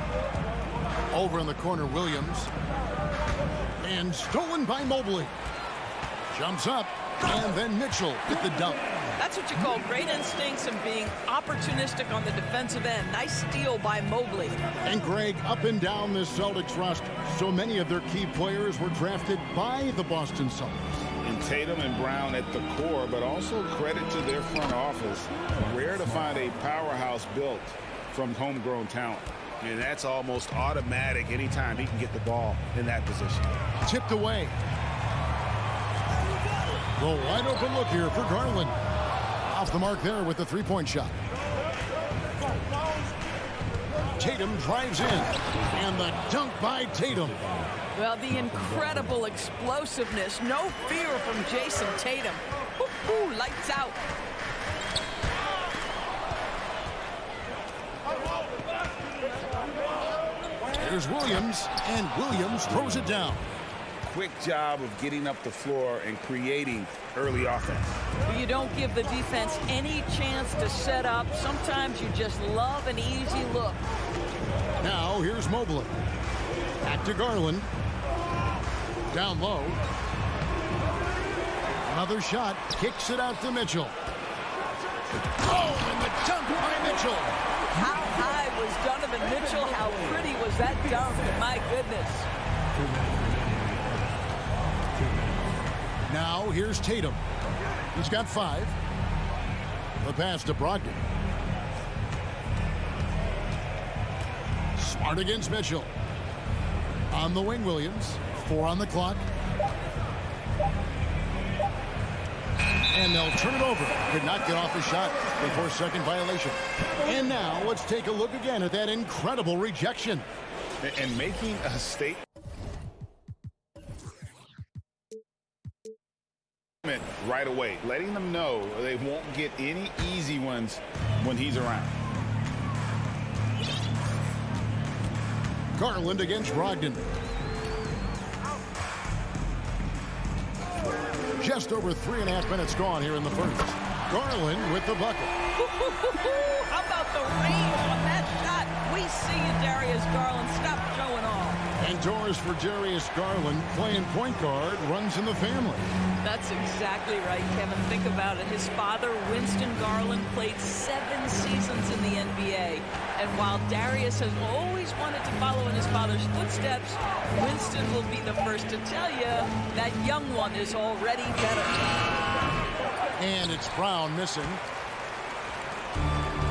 Over in the corner, Williams. And stolen by Mobley. Jumps up. And then Mitchell with the dunk. That's what you call great instincts and being opportunistic on the defensive end. Nice steal by Mobley. And Greg, up and down this Celtics roster, so many of their key players were drafted by the Boston Celtics. And Tatum and Brown at the core, but also credit to their front office. Rare to find a powerhouse built from homegrown talent. And that's almost automatic anytime he can get the ball in that position. Tipped away. The wide open look here for Garland. Off the mark there with the 3-point shot. Tatum drives in. And the dunk by Tatum. Well, the incredible explosiveness. No fear from Jason Tatum. Woo-hoo, lights out. Here's Williams. And Williams throws it down. Quick job of getting up the floor and creating early offense. You don't give the defense any chance to set up. Sometimes you just love an easy look. Now here's Mobley. Back to Garland. Down low. Another shot. Kicks it out to Mitchell. Oh, and the dunk by Mitchell. How high was Donovan Mitchell? How pretty was that dunk? My goodness. Now here's Tatum. He's got 5. The pass to Brogdon. Smart against Mitchell. On the wing, Williams. 4 on the clock. And they'll turn it over. Could not get off the shot before second violation. And now let's take a look again at that incredible rejection. And making a statement right away, letting them know they won't get any easy ones when he's around. Garland against Brogdon. Just over 3.5 minutes gone here in the first. Garland with the bucket. How about the range on that shot? We see you, Darius Garland. Stop showing off. And doors for Darius Garland, playing point guard, runs in the family. That's exactly right, Kevin. Think about it. His father, Winston Garland, played 7 seasons in the NBA. And while Darius has always wanted to follow in his father's footsteps, Winston will be the first to tell you that young one is already better. And it's Brown missing.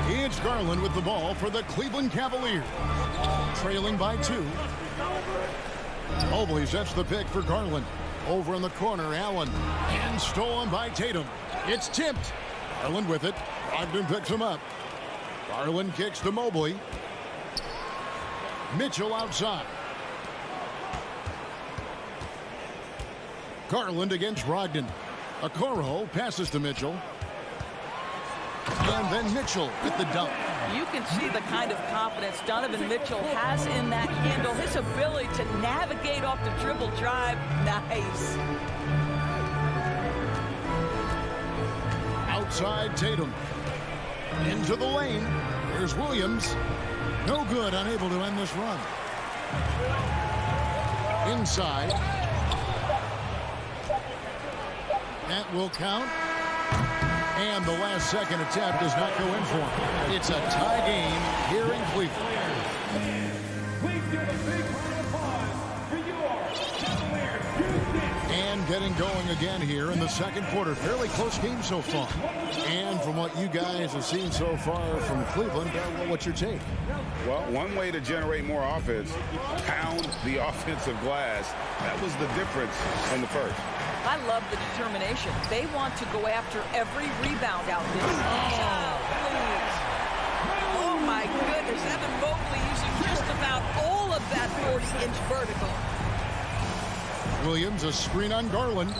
It's Garland with the ball for the Cleveland Cavaliers. Trailing by 2. Mobley sets the pick for Garland. Over in the corner, Allen. And stolen by Tatum. It's tipped. Garland with it. Brogdon picks him up. Garland kicks to Mobley. Mitchell outside. Garland against Brogdon. Okoro passes to Mitchell. And then Mitchell with the dunk. You can see the kind of confidence Donovan Mitchell has in that handle. His ability to navigate off the dribble drive. Nice. Outside Tatum. Into the lane. Here's Williams. No good, unable to end this run. Inside. That will count. And the last second attempt does not go in for him. It's a tie game here in Cleveland. And getting going again here in the second quarter. Fairly close game so far. And from what you guys have seen so far from Cleveland, what's your take? Well, one way to generate more offense, pound the offensive glass. That was the difference in the first. I love the determination. They want to go after every rebound out there. Oh, my goodness. Evan Mobley using just about all of that 40-inch vertical. Williams, a screen on Garland.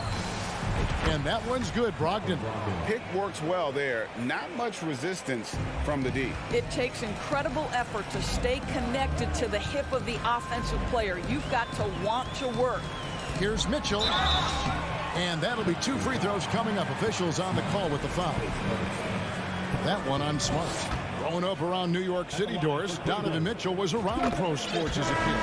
And that one's good, Brogdon. Pick works well there. Not much resistance from the D. It takes incredible effort to stay connected to the hip of the offensive player. You've got to want to work. Here's Mitchell. And that'll be 2 free throws coming up. Officials on the call with the foul. That one on Smart. Growing up around New York City, Doris, Donovan Mitchell was around pro sports as a kid.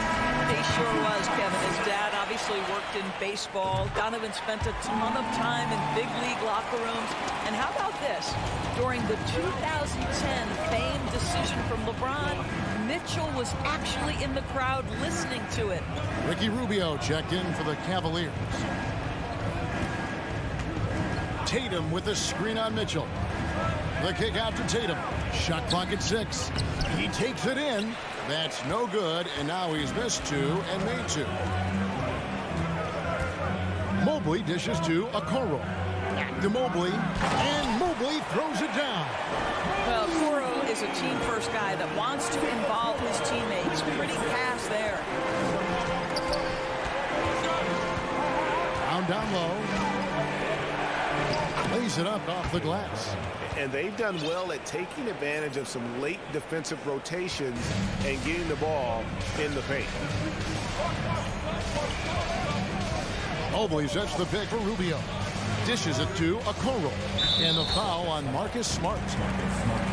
He sure was, Kevin. His dad obviously worked in baseball. Donovan spent a ton of time in big league locker rooms. And how about this? During the 2010 famed decision from LeBron, Mitchell was actually in the crowd listening to it. Ricky Rubio checked in for the Cavaliers. Tatum with a screen on Mitchell. The kick out to Tatum. Shot clock at 6. He takes it in. That's no good, and now he's missed 2 and made 2. Mobley dishes to Okoro. Back to Mobley, and Mobley throws it down. Well, Okoro is a team-first guy that wants to involve his teammates. Pretty pass there. Down low. Lays it up off the glass. And they've done well at taking advantage of some late defensive rotations and getting the ball in the paint. Mobley sets the pick for Rubio. Dishes it to Okoro. And the foul on Marcus Smart.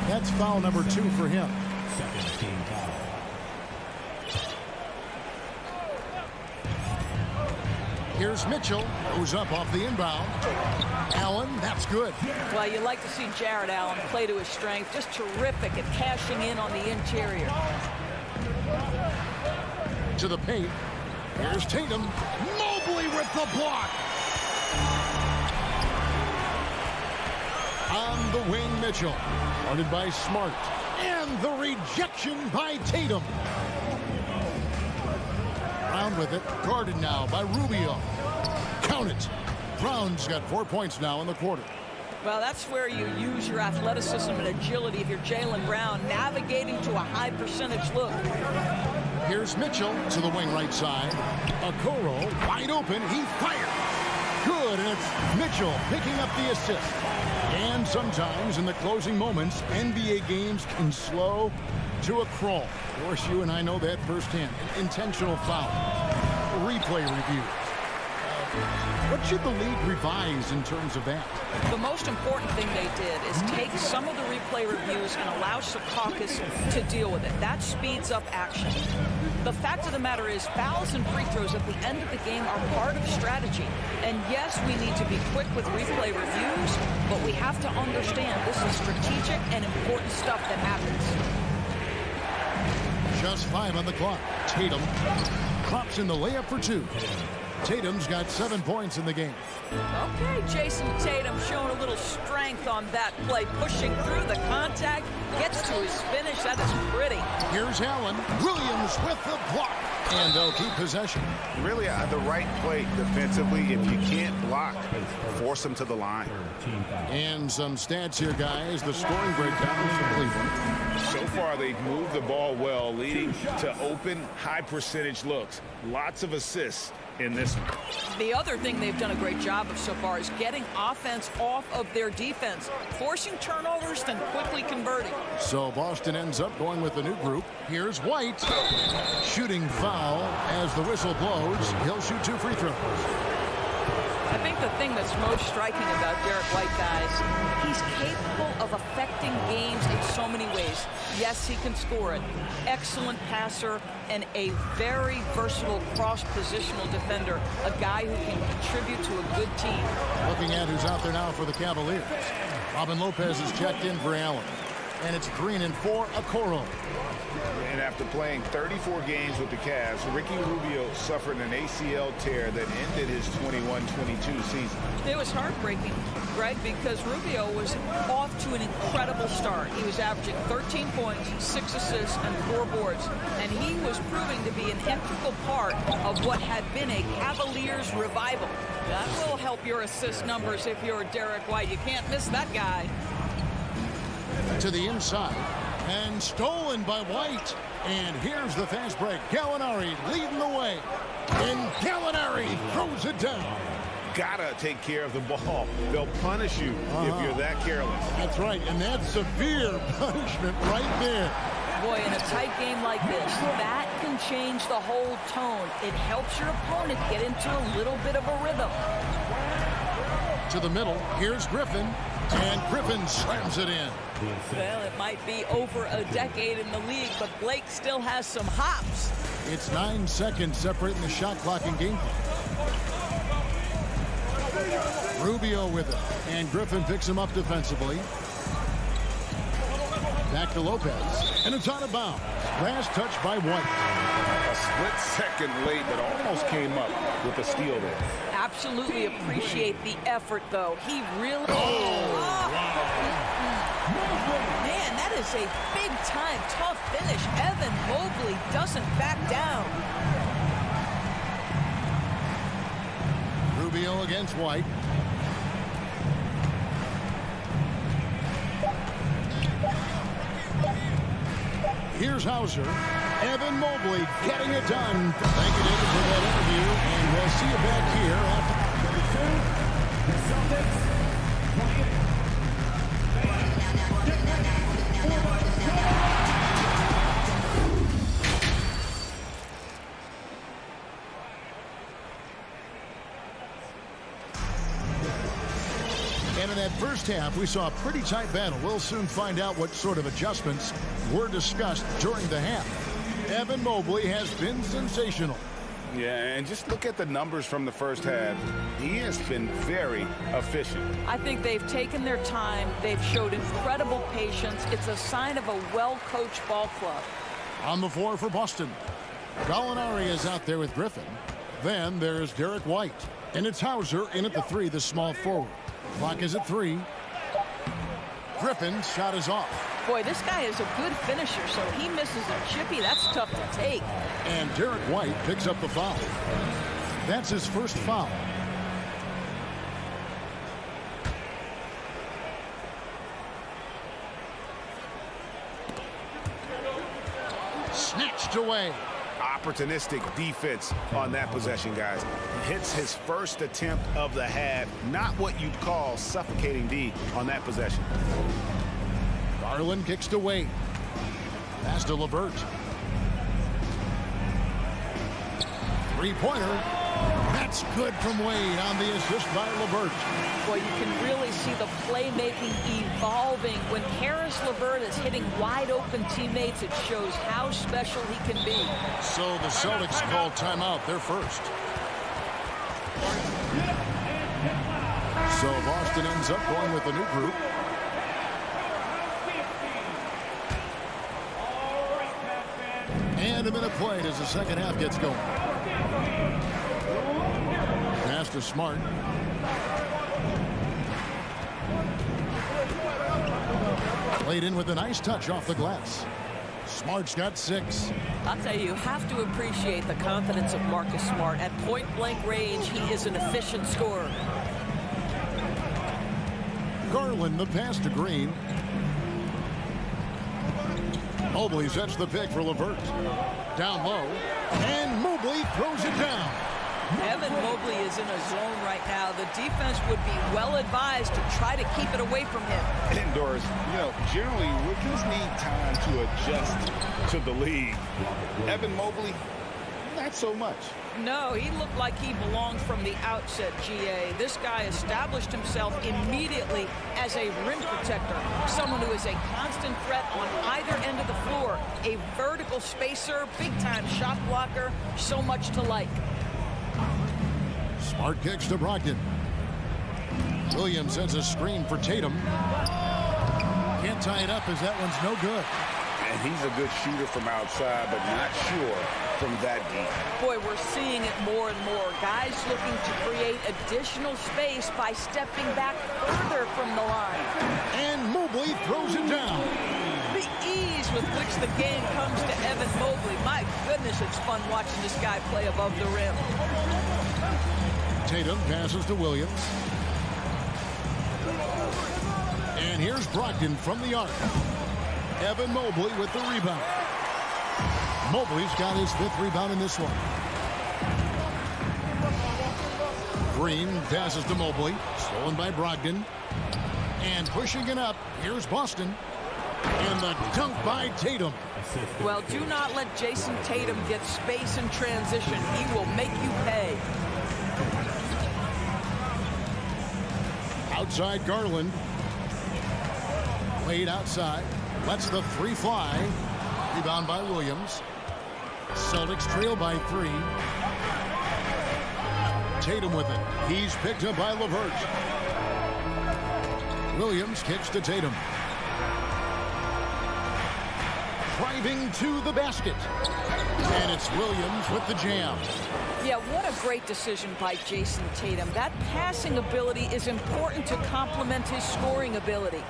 That's foul number 2 for him. Second team foul. Here's Mitchell. Goes up off the inbound. Allen, that's good. Well, you like to see Jared Allen play to his strength. Just terrific at cashing in on the interior. To the paint. Here's Tatum. Mobley with the block. On the wing, Mitchell. Guarded by Smart. And the rejection by Tatum. Brown with it. Guarded now by Rubio. Count it. Brown's got 4 points now in the quarter. Well, that's where you use your athleticism and agility if you're Jaylen Brown, navigating to a high percentage look. Here's Mitchell to the wing right side. Okoro wide open. He fired. Good, and it's Mitchell picking up the assist. And sometimes in the closing moments, NBA games can slow to a crawl. Of course, you and I know that firsthand. An intentional foul. Replay review. What should the league revise in terms of that? The most important thing they did is take some of the replay reviews and allow Secaucus to deal with it. That speeds up action. The fact of the matter is fouls and free throws at the end of the game are part of strategy. And yes, we need to be quick with replay reviews, but we have to understand this is strategic and important stuff that happens. Just 5 on the clock. Tatum drops in the layup for 2. Tatum's got 7 points in the game. Okay, Jason Tatum showing a little strength on that play, pushing through the contact, gets to his finish. That is pretty. Here's Allen. Williams with the block. And they'll keep possession. Really the right play defensively. If you can't block, force them to the line. And some stats here, guys. The scoring breakdown for Cleveland. So far, they've moved the ball well, leading to open, high percentage looks. Lots of assists in this one. The other thing they've done a great job of so far is getting offense off of their defense, forcing turnovers, then quickly converting. So Boston ends up going with a new group. Here's White. Shooting foul as the whistle blows. He'll shoot 2 free throws. I think the thing that's most striking about Derek White, guys, he's capable of affecting games in so many ways. Yes, he can score it. Excellent passer and a very versatile cross-positional defender, a guy who can contribute to a good team. Looking at who's out there now for the Cavaliers. Robin Lopez is checked in for Allen. And it's Green and for Okoro. And after playing 34 games with the Cavs, Ricky Rubio suffered an ACL tear that ended his 21-22 season. It was heartbreaking, Greg, because Rubio was off to an incredible start. He was averaging 13 points, 6 assists, and 4 boards. And he was proving to be an integral part of what had been a Cavaliers revival. That will help your assist numbers if you're Derek White. You can't miss that guy. To the inside. And stolen by White. And here's the fast break. Gallinari leading the way. And Gallinari throws it down. Gotta take care of the ball. They'll punish you if you're that careless. That's right, and that's severe punishment right there. Boy, in a tight game like this, that can change the whole tone. It helps your opponent get into a little bit of a rhythm. To the middle, here's Griffin. And Griffin slams it in. Well, it might be over a decade in the league, but Blake still has some hops. It's 9 seconds separating the shot clock and game clock. Rubio with it. And Griffin picks him up defensively. Back to Lopez. And it's out of bounds. Last touch by White. A split second late, but almost came up with a steal there. Absolutely appreciate the effort, though. He really... Man, that is a big-time, tough finish. Evan Mobley doesn't back down. Rubio against White. Here's Hauser. Evan Mobley getting it done. Thank you, David, for that interview. And we'll see you back here after The Celtics playing. And in that first half, we saw a pretty tight battle. We'll soon find out what sort of adjustments were discussed during the half. Evan Mobley has been sensational. Yeah, and just look at the numbers from the first half. He has been very efficient. I think they've taken their time. They've showed incredible patience. It's a sign of a well-coached ball club. On the floor for Boston. Gallinari is out there with Griffin. Then there's Derek White. And it's Hauser in at the 3, the small forward. Clock is at 3. Griffin's shot is off. Boy, this guy is a good finisher, so he misses a chippy. That's tough to take. And Derek White picks up the foul. That's his first foul. Snatched away. Opportunistic defense on that possession, guys. Hits his first attempt of the half. Not what you'd call suffocating D on that possession. Garland kicks to Wade. Pass to LeVert. Three-pointer. That's good from Wade on the assist by LeVert. Boy, you can really see the playmaking evolving. When Karis LeVert is hitting wide-open teammates, it shows how special he can be. So the Celtics call timeout, their first. So Boston ends up going with a new group. And a minute played as the second half gets going. Pass to Smart. Played in with a nice touch off the glass. Smart's got 6. I'll tell you, you have to appreciate the confidence of Marcus Smart. At point-blank range, he is an efficient scorer. Garland, the pass to Green. Mobley sets the pick for LeVert. Down low. And Mobley throws it down. Evan Mobley is in a zone right now. The defense would be well advised to try to keep it away from him. Indoors, generally rookies need time to adjust to the league. Evan Mobley, not so much. No, he looked like he belonged from the outset, GA. This guy established himself immediately as a rim protector, someone who is a constant threat on either end of the floor, a vertical spacer, big-time shot blocker, so much to like. Smart kicks to Brogdon. Williams sends a screen for Tatum. Can't tie it up as that one's no good. And he's a good shooter from outside, but not sure from that deep. Boy, we're seeing it more and more. Guys looking to create additional space by stepping back further from the line. And Mobley throws it down. The ease with which the game comes to Evan Mobley. My goodness, it's fun watching this guy play above the rim. Tatum passes to Williams. And here's Brogdon from the arc. Evan Mobley with the rebound. Mobley's got his 5th rebound in this one. Green passes to Mobley. Stolen by Brogdon. And pushing it up, here's Boston. And the dunk by Tatum. Well, do not let Jason Tatum get space in transition. He will make you pay. Outside Garland. Wade outside. Lets the 3 fly. Rebound by Williams. Celtics trail by 3. Tatum with it. He's picked up by LeVert. Williams kicks to Tatum. Driving to the basket. And it's Williams with the jam. Yeah, what a great decision by Jason Tatum. That passing ability is important to complement his scoring ability.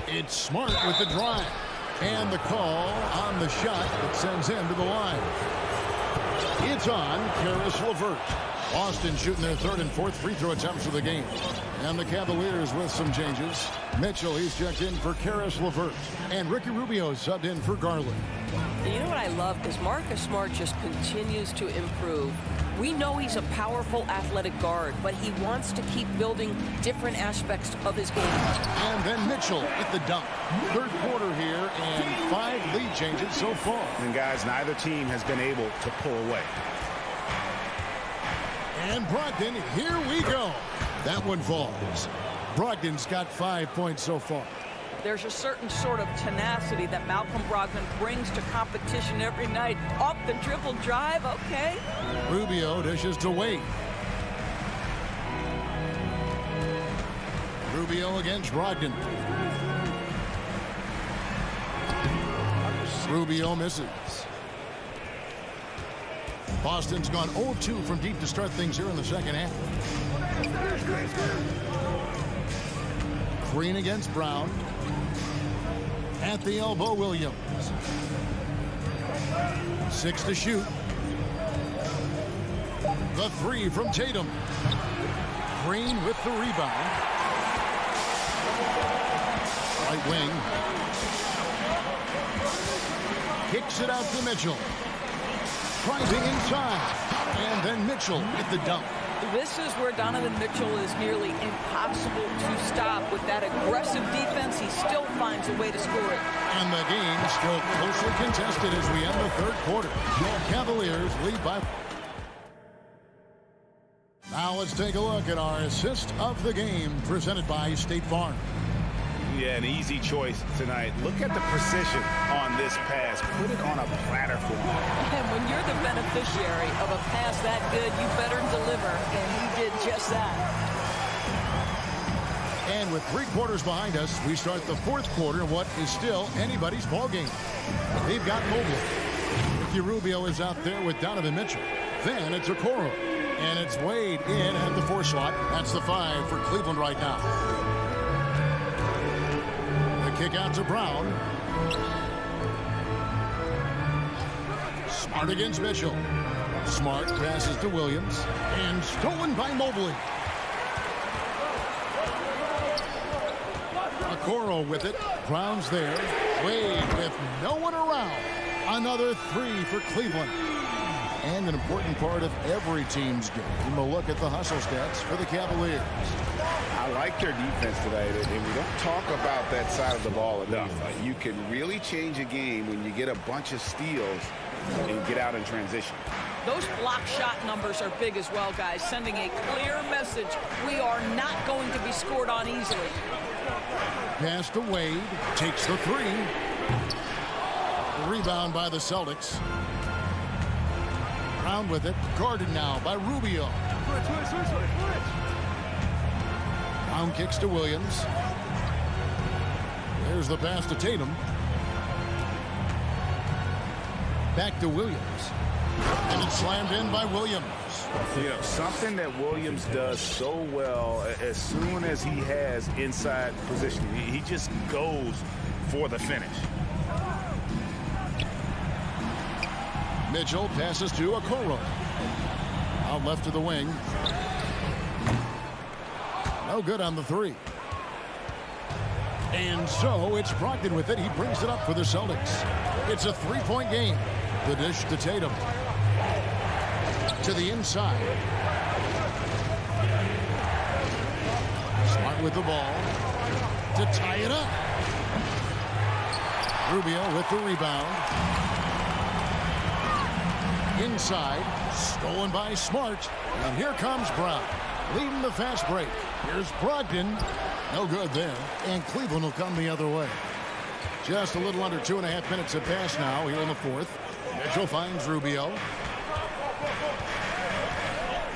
It's Smart with the drive. And the call on the shot that sends him to the line. It's on Karis LeVert. Boston shooting their 3rd and 4th free throw attempts of the game. And the Cavaliers with some changes. Mitchell, he's checked in for Karis LeVert. And Ricky Rubio subbed in for Garland. You know what I love is Marcus Smart just continues to improve. We know he's a powerful athletic guard, but he wants to keep building different aspects of his game. And then Mitchell with the dunk. 3rd quarter here and 5 lead changes so far. And guys, neither team has been able to pull away. And Brogdon, here we go. That one falls. Brogdon's got 5 points so far. There's a certain sort of tenacity that Malcolm Brogdon brings to competition every night. Off the dribble drive, okay. Rubio dishes to Wade. Rubio against Brogdon. Rubio misses. Boston's gone 0-2 from deep to start things here in the second half. Green against Brown. At the elbow, Williams. 6 to shoot. The 3 from Tatum. Green with the rebound. Right wing. Kicks it out to Mitchell. Driving inside. And then Mitchell with the dunk. This is where Donovan Mitchell is nearly impossible to stop. With that aggressive defense, he still finds a way to score it. And the game still closely contested as we end the 3rd quarter. Your Cavaliers lead by. Now let's take a look at our assist of the game presented by State Farm. Yeah, an easy choice tonight. Look at the precision on this pass. Put it on a platter for him. And when you're the beneficiary of a pass that good, you better deliver. And he did just that. And with 3 quarters behind us, we start the 4th quarter in what is still anybody's ball game. They've got Mobley. Ricky Rubio is out there with Donovan Mitchell. Then it's Okoro. And it's Wade in at the 4 slot. That's the 5 for Cleveland right now. Kick out to Brown. Smart against Mitchell. Smart passes to Williams. And stolen by Mobley. Okoro with it. Brown's there. Wade with no one around. Another 3 for Cleveland. And an important part of every team's game. A look at the hustle stats for the Cavaliers. I like their defense today, and we don't talk about that side of the ball enough. You can really change a game when you get a bunch of steals and get out in transition. Those block shot numbers are big as well, guys, sending a clear message. We are not going to be scored on easily. Pass to Wade, takes the three. Rebound by the Celtics. Brown with it, guarded now by Rubio. Brown kicks to Williams. There's the pass to Tatum. Back to Williams. And it's slammed in by Williams. You know, something that Williams does so well as soon as he has inside positioning, he just goes for the finish. Mitchell passes to Okoro. Out left to the wing. No good on the three. And so it's Brogdon with it. He brings it up for the Celtics. It's a three-point game. The dish to Tatum. To the inside. Smart with the ball. To tie it up. Rubio with the rebound. Inside, stolen by Smart, and here comes Brown, leading the fast break. Here's Brogdon, no good there, and Cleveland will come the other way. Just a little under 2.5 minutes have passed now here in the fourth. Mitchell finds Rubio.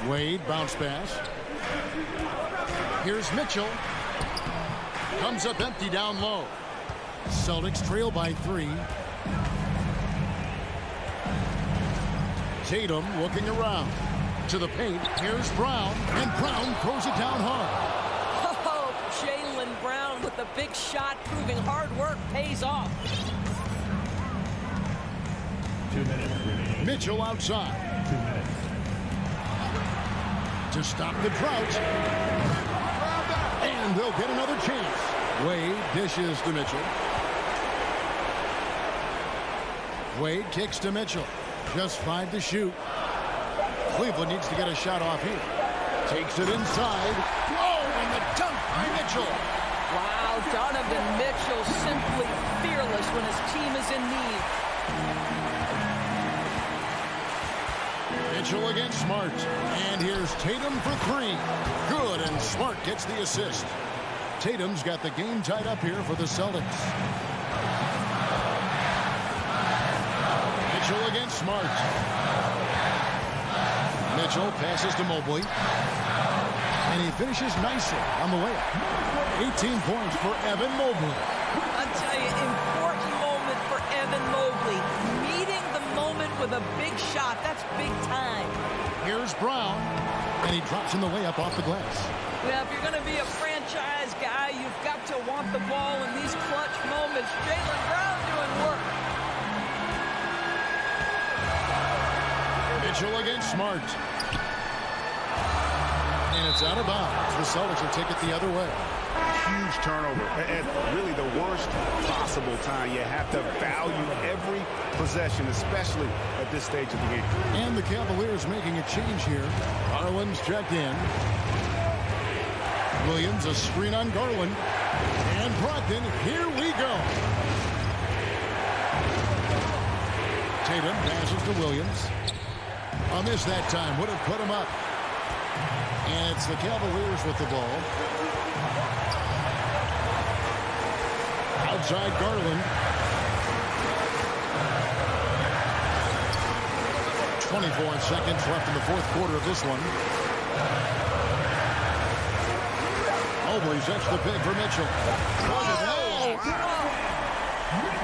Wade, bounce pass. Here's Mitchell. Comes up empty down low. Celtics trail by 3. Tatum looking around to the paint. Here's Brown, and Brown throws it down hard. Oh, Jaylen Brown with the big shot, proving hard work pays off. 2 minutes remaining. Mitchell outside. 2 minutes. To stop the drought. And they'll get another chance. Wade dishes to Mitchell. Wade kicks to Mitchell. Just 5 to shoot. Cleveland needs to get a shot off here. Takes it inside. Oh, and the dunk by Mitchell. Wow, Donovan Mitchell simply fearless when his team is in need. Mitchell against Smart. And here's Tatum for 3. Good, and Smart gets the assist. Tatum's got the game tied up here for the Celtics. Mitchell against Smart. Mitchell passes to Mobley. And he finishes nicely on the way up. 18 points for Evan Mobley. I'll tell you, important moment for Evan Mobley. Meeting the moment with a big shot. That's big time. Here's Brown. And he drops in the way up off the glass. Well, if you're going to be a franchise guy, you've got to want the ball in these clutch moments. Jaylen Brown doing work. Mitchell against Smart. And it's out of bounds. The Celtics will take it the other way. Huge turnover at really the worst possible time. You have to value every possession, especially at this stage of the game. And the Cavaliers making a change here. Garland's checked in. Williams, a screen on Garland. And Brogdon, here we go. Tatum passes to Williams. A miss that time, would have put him up. And it's the Cavaliers with the ball. Outside Garland. 24 seconds left in the fourth quarter of this one. Mobley's extra pick for Mitchell. Oh, wow.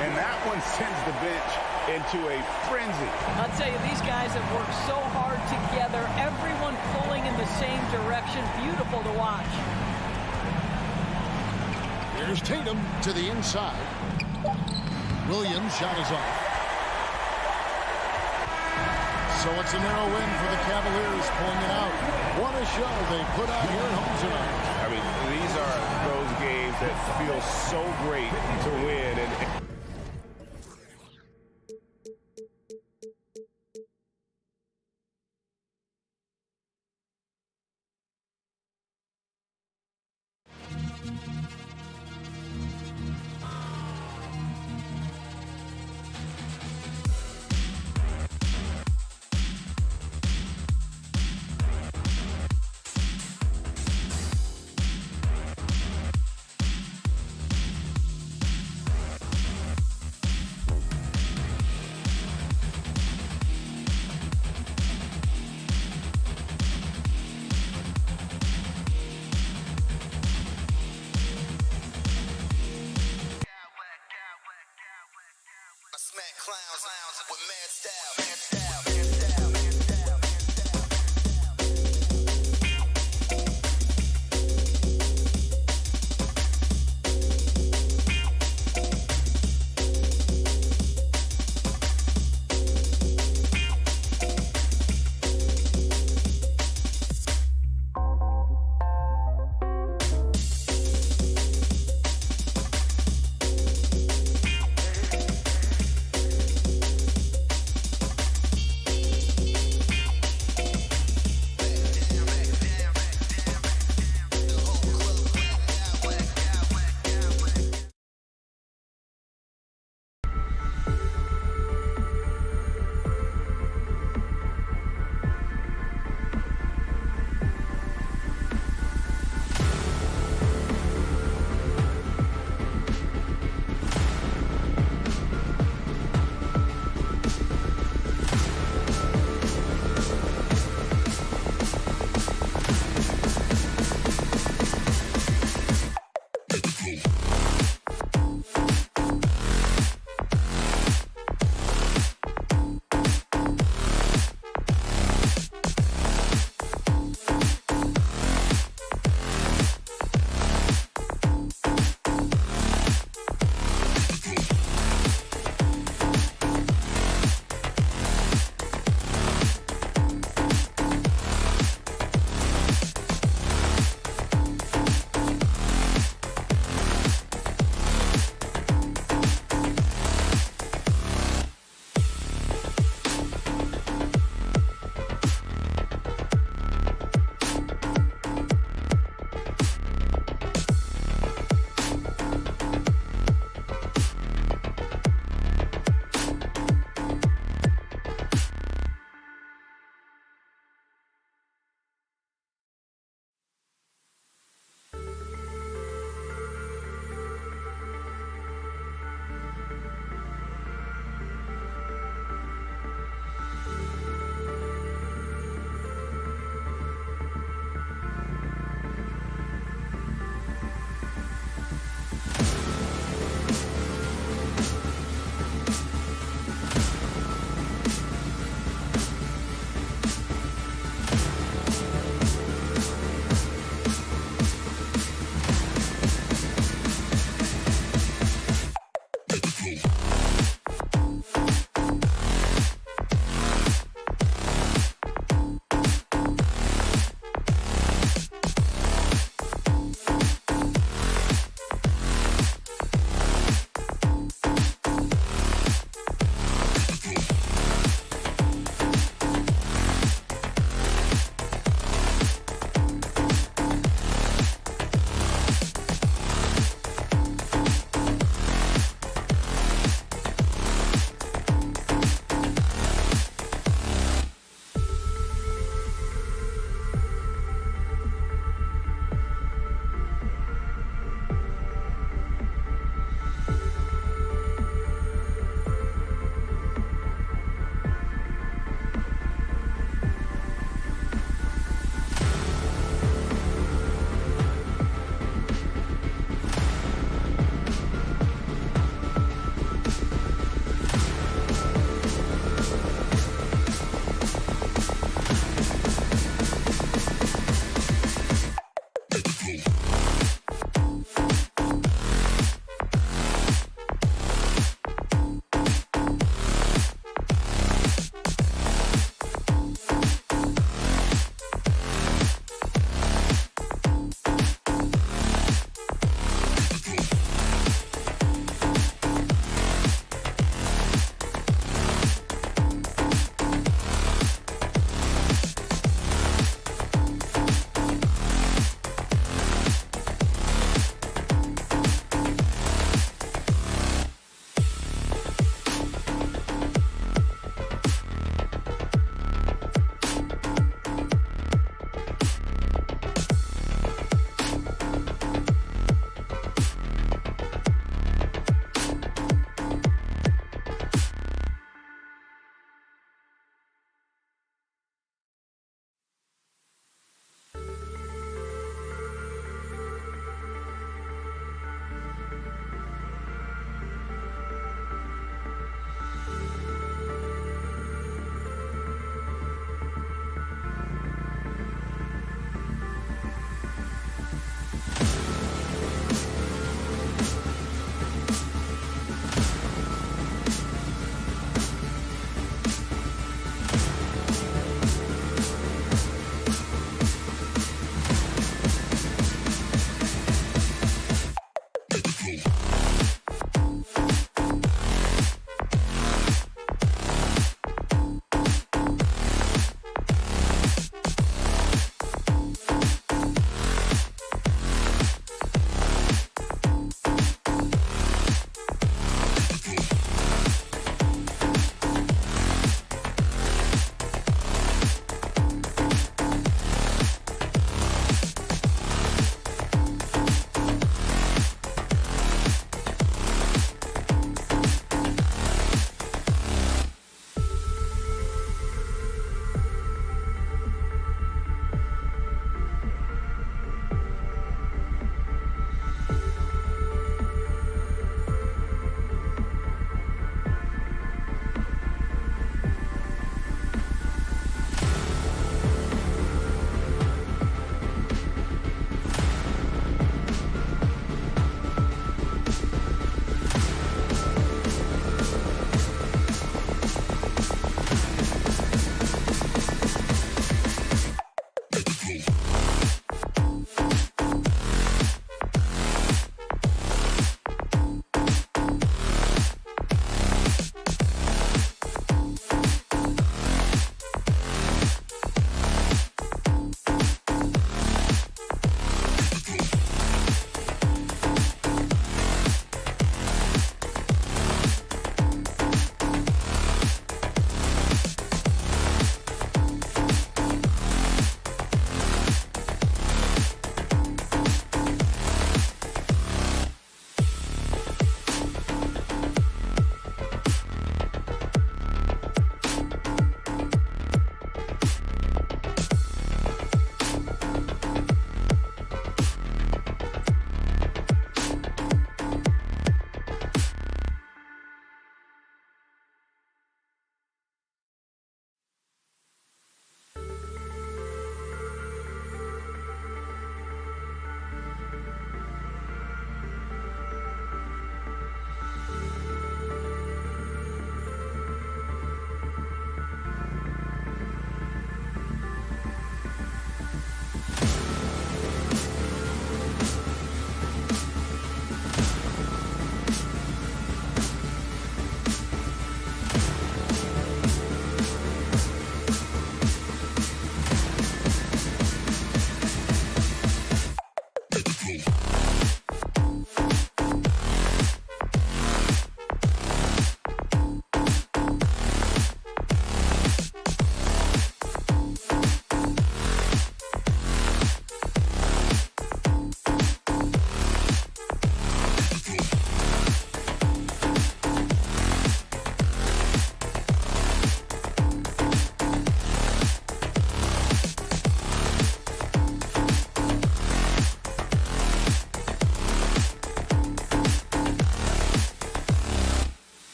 And that one sends the bench into a frenzy. I'll tell you, these guys have worked so hard together. Everyone pulling in the same direction. Beautiful to watch. Here's Tatum to the inside. Williams' shot is off. So it's a narrow win for the Cavaliers, pulling it out. What a show they put out here at home tonight. I mean, these are those games that feel so great to win. And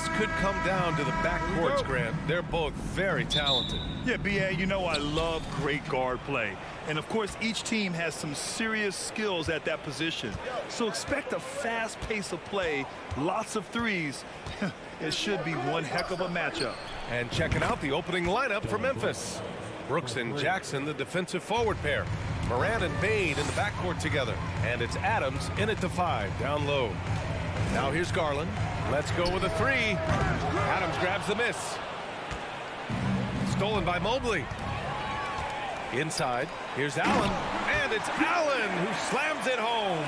This could come down to the backcourts, Grant. They're both very talented. Yeah, B.A., you know I love great guard play. And, of course, each team has some serious skills at that position. So expect a fast pace of play, lots of threes. It should be one heck of a matchup. And checking out the opening lineup for Memphis. Brooks and Jackson, the defensive forward pair. Morant and Bade in the backcourt together. And it's Adams in at the 5, down low. Now here's Garland. Let's go with a 3. Adams grabs the miss. Stolen by Mobley. Inside, here's Allen. And it's Allen who slams it home.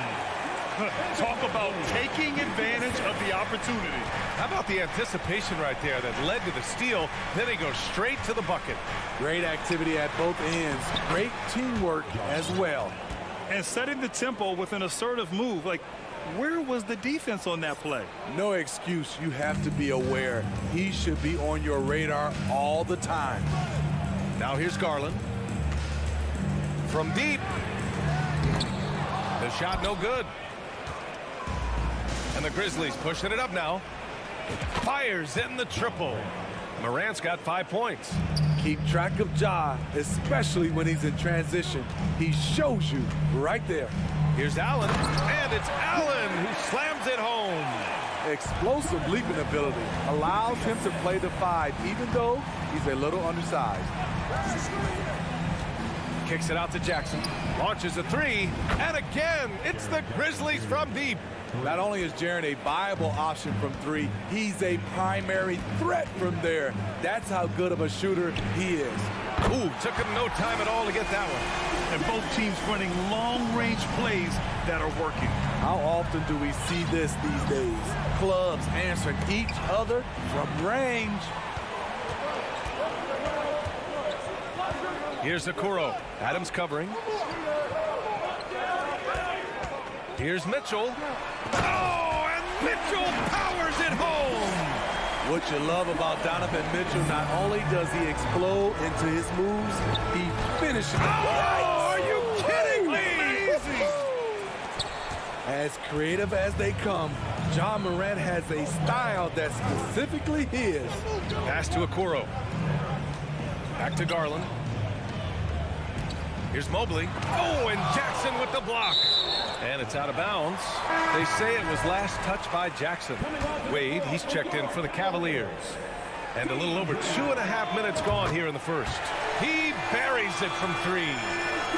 Talk about taking advantage of the opportunity. How about the anticipation right there that led to the steal? Then he goes straight to the bucket. Great activity at both ends. Great teamwork as well. And setting the tempo with an assertive move. Like, where was the defense on that play? No excuse. You have to be aware. He should be on your radar all the time. Now here's Garland. From deep. The shot no good. And the Grizzlies pushing it up now. Fires in the triple. Morant's got 5 points. Keep track of Ja, especially when he's in transition. He shows you right there. Here's Allen, and it's Allen who slams it home. Explosive leaping ability allows him to play the 5, even though he's a little undersized. Kicks it out to Jackson. Launches a 3, and again, it's the Grizzlies from deep. Not only is Jaren a viable option from 3, he's a primary threat from there. That's how good of a shooter he is. Ooh, took him no time at all to get that one. And both teams running long-range plays that are working. How often do we see this these days? Clubs answering each other from range. Here's Okoro. Adams covering. Here's Mitchell. Oh, and Mitchell powers it home. What you love about Donovan Mitchell, not only does he explode into his moves, he finishes it. Oh, are you kidding me? Amazing. As creative as they come, Ja Morant has a style that's specifically his. Pass to Okoro. Back to Garland. Here's Mobley. Oh, and Jackson with the block. And it's out of bounds. They say it was last touched by Jackson. Wade, he's checked in for the Cavaliers. And a little over 2.5 minutes gone here in the first. He buries it from 3.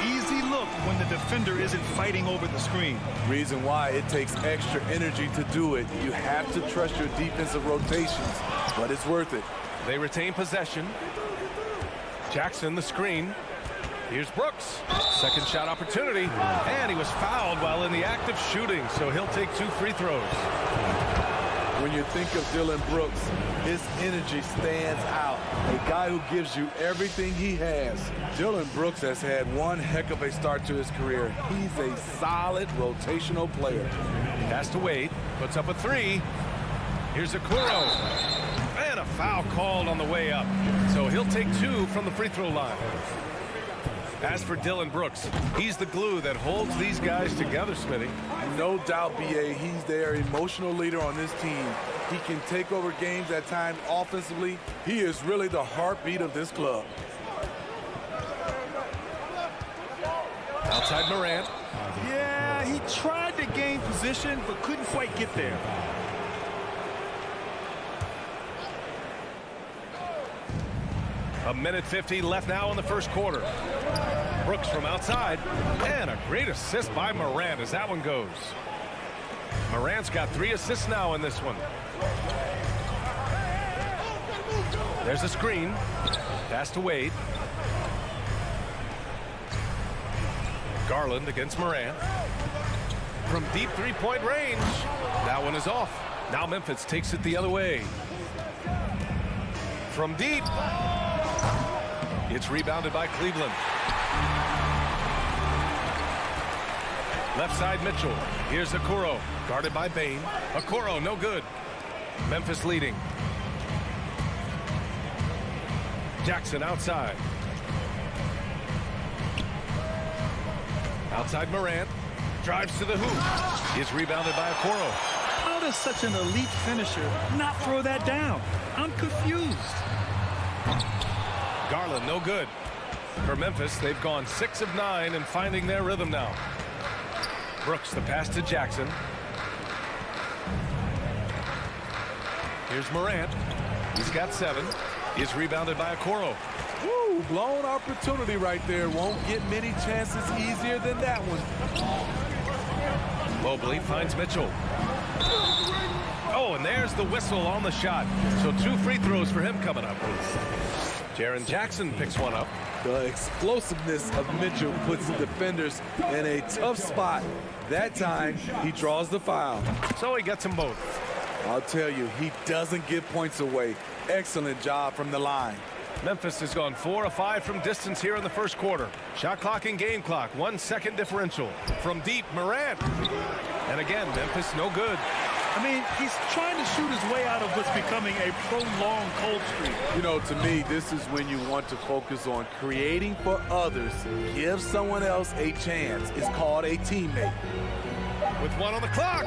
Easy look when the defender isn't fighting over the screen. Reason why it takes extra energy to do it. You have to trust your defensive rotations, but it's worth it. They retain possession. Jackson, the screen. Here's Brooks. Second shot opportunity. And he was fouled while in the act of shooting, so he'll take 2 free throws. When you think of Dillon Brooks, his energy stands out. A guy who gives you everything he has. Dillon Brooks has had one heck of a start to his career. He's a solid rotational player. Pass to Wade. Puts up a 3. Here's Okoro. And a foul called on the way up. So he'll take 2 from the free throw line. As for Dillon Brooks, he's the glue that holds these guys together, Smitty. No doubt, B.A., he's their emotional leader on this team. He can take over games at times offensively. He is really the heartbeat of this club. Outside Morant. Yeah, he tried to gain position, but couldn't quite get there. A minute 50 left now in the first quarter. Brooks from outside. And a great assist by Morant as that one goes. Morant's got 3 assists now in this one. There's a screen. Pass to Wade. Garland against Morant. From deep 3-point range. That one is off. Now Memphis takes it the other way. From deep. It's rebounded by Cleveland. Left side Mitchell. Here's Okoro. Guarded by Bane. Okoro, no good. Memphis leading. Jackson outside. Outside Morant. Drives to the hoop. Is rebounded by Okoro. does such an elite finisher not throw that down? I'm confused. Garland, no good. For Memphis, they've gone 6 of 9 and finding their rhythm now. Brooks, the pass to Jackson. Here's Morant. He's got 7. He's rebounded by Okoro. Woo, blown opportunity right there. Won't get many chances easier than that one. Mobley finds Mitchell. Oh, and there's the whistle on the shot. So 2 free throws for him coming up. Jaren Jackson picks one up. The explosiveness of Mitchell puts the defenders in a tough spot. That time, he draws the foul. So he gets them both. I'll tell you, he doesn't give points away. Excellent job from the line. Memphis has gone 4 of 5 from distance here in the first quarter. Shot clock and game clock, 1 second differential. From deep, Morant. And again, Memphis no good. I mean, he's trying to shoot his way out of what's becoming a prolonged cold streak. You know, to me, this is when you want to focus on creating for others. Give someone else a chance. It's called a teammate. With 1 on the clock.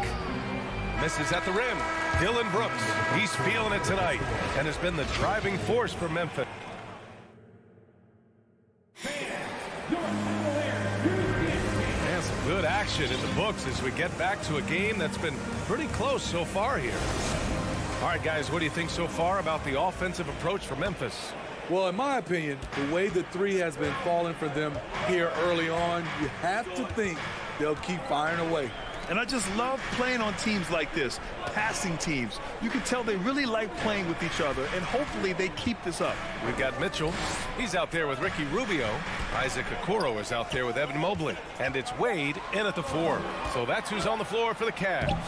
Misses at the rim. Dylan Brooks, he's feeling it tonight and has been the driving force for Memphis. And some good action in the books as we get back to a game that's been pretty close so far here. All right, guys, what do you think so far about the offensive approach for Memphis? Well, in my opinion, the way the 3 has been falling for them here early on, you have to think they'll keep firing away. And I just love playing on teams like this, passing teams. You can tell they really like playing with each other, and hopefully they keep this up. We've got Mitchell. He's out there with Ricky Rubio. Isaac Okoro is out there with Evan Mobley. And it's Wade in at the 4. So that's who's on the floor for the Cavs.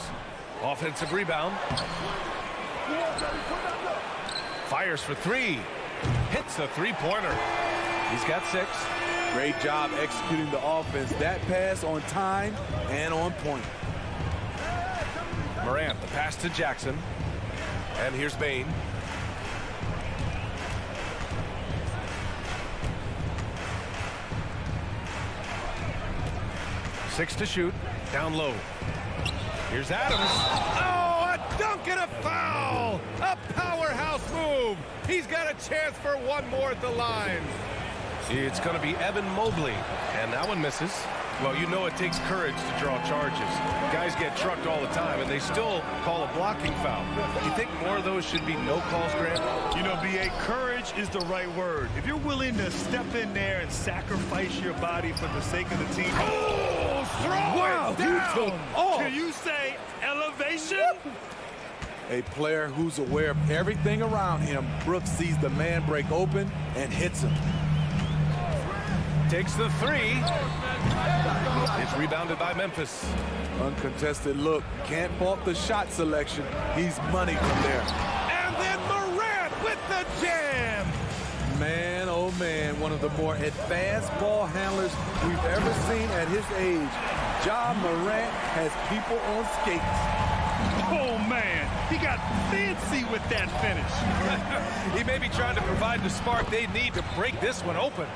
Offensive rebound. Fires for 3. Hits the 3-pointer. He's got 6. Great job executing the offense. That pass on time and on point. Morant, the pass to Jackson. And here's Bane. Six to shoot. Down low. Here's Adams. Oh, a dunk and a foul! A powerhouse move. He's got a chance for one more at the line. It's going to be Evan Mobley, and that one misses. Well, you know it takes courage to draw charges. Guys get trucked all the time, and they still call a blocking foul. Do you think more of those should be no calls, Grant? You know, B.A., courage is the right word. If you're willing to step in there and sacrifice your body for the sake of the team. Oh, throw it down! Can you say elevation? A player who's aware of everything around him. Brooks sees the man break open and hits him. Takes the 3. It's rebounded by Memphis. Uncontested look. Can't fault the shot selection. He's money from there. And then Morant with the jam. Man, oh man, one of the more advanced ball handlers we've ever seen at his age. Ja Morant has people on skates. Oh man, he got fancy with that finish. He may be trying to provide the spark they need to break this one open.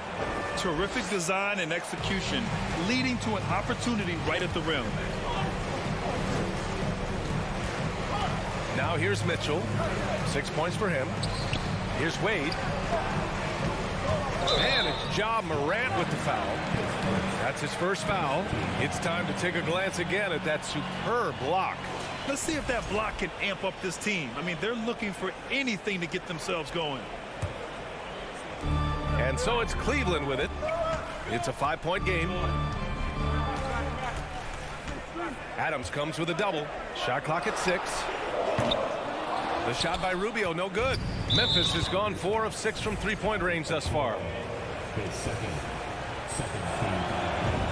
Terrific design and execution, leading to an opportunity right at the rim. Now here's Mitchell. 6 points for him. Here's Wade. And it's Ja Morant with the foul. That's his first foul. It's time to take a glance again at that superb block. Let's see if that block can amp up this team. I mean, they're looking for anything to get themselves going. And so it's Cleveland with it. It's a 5-point game. Adams comes with a double. Shot clock at 6. The shot by Rubio, no good. Memphis has gone 4 of 6 from 3-point range thus far.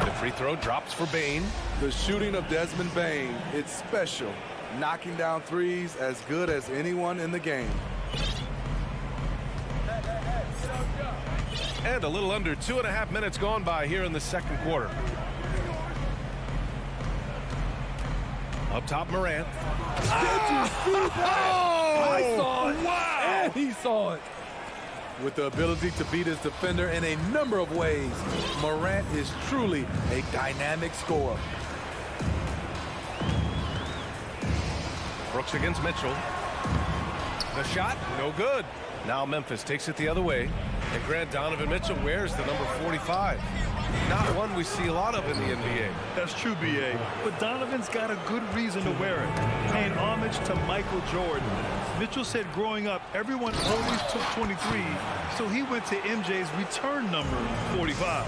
The free throw drops for Bane. The shooting of Desmond Bane, it's special. Knocking down threes as good as anyone in the game. And a little under 2.5 minutes gone by here in the second quarter. Up top, Morant. I saw it. Wow! And he saw it. With the ability to beat his defender in a number of ways, Morant is truly a dynamic scorer. Brooks against Mitchell. The shot, no good. Now Memphis takes it the other way. And Grant Donovan Mitchell wears the number 45. Not one we see a lot of in the NBA. That's true, B.A. But Donovan's got a good reason to wear it. Paying homage to Michael Jordan. Mitchell said growing up, everyone always took 23, so he went to MJ's return number, 45.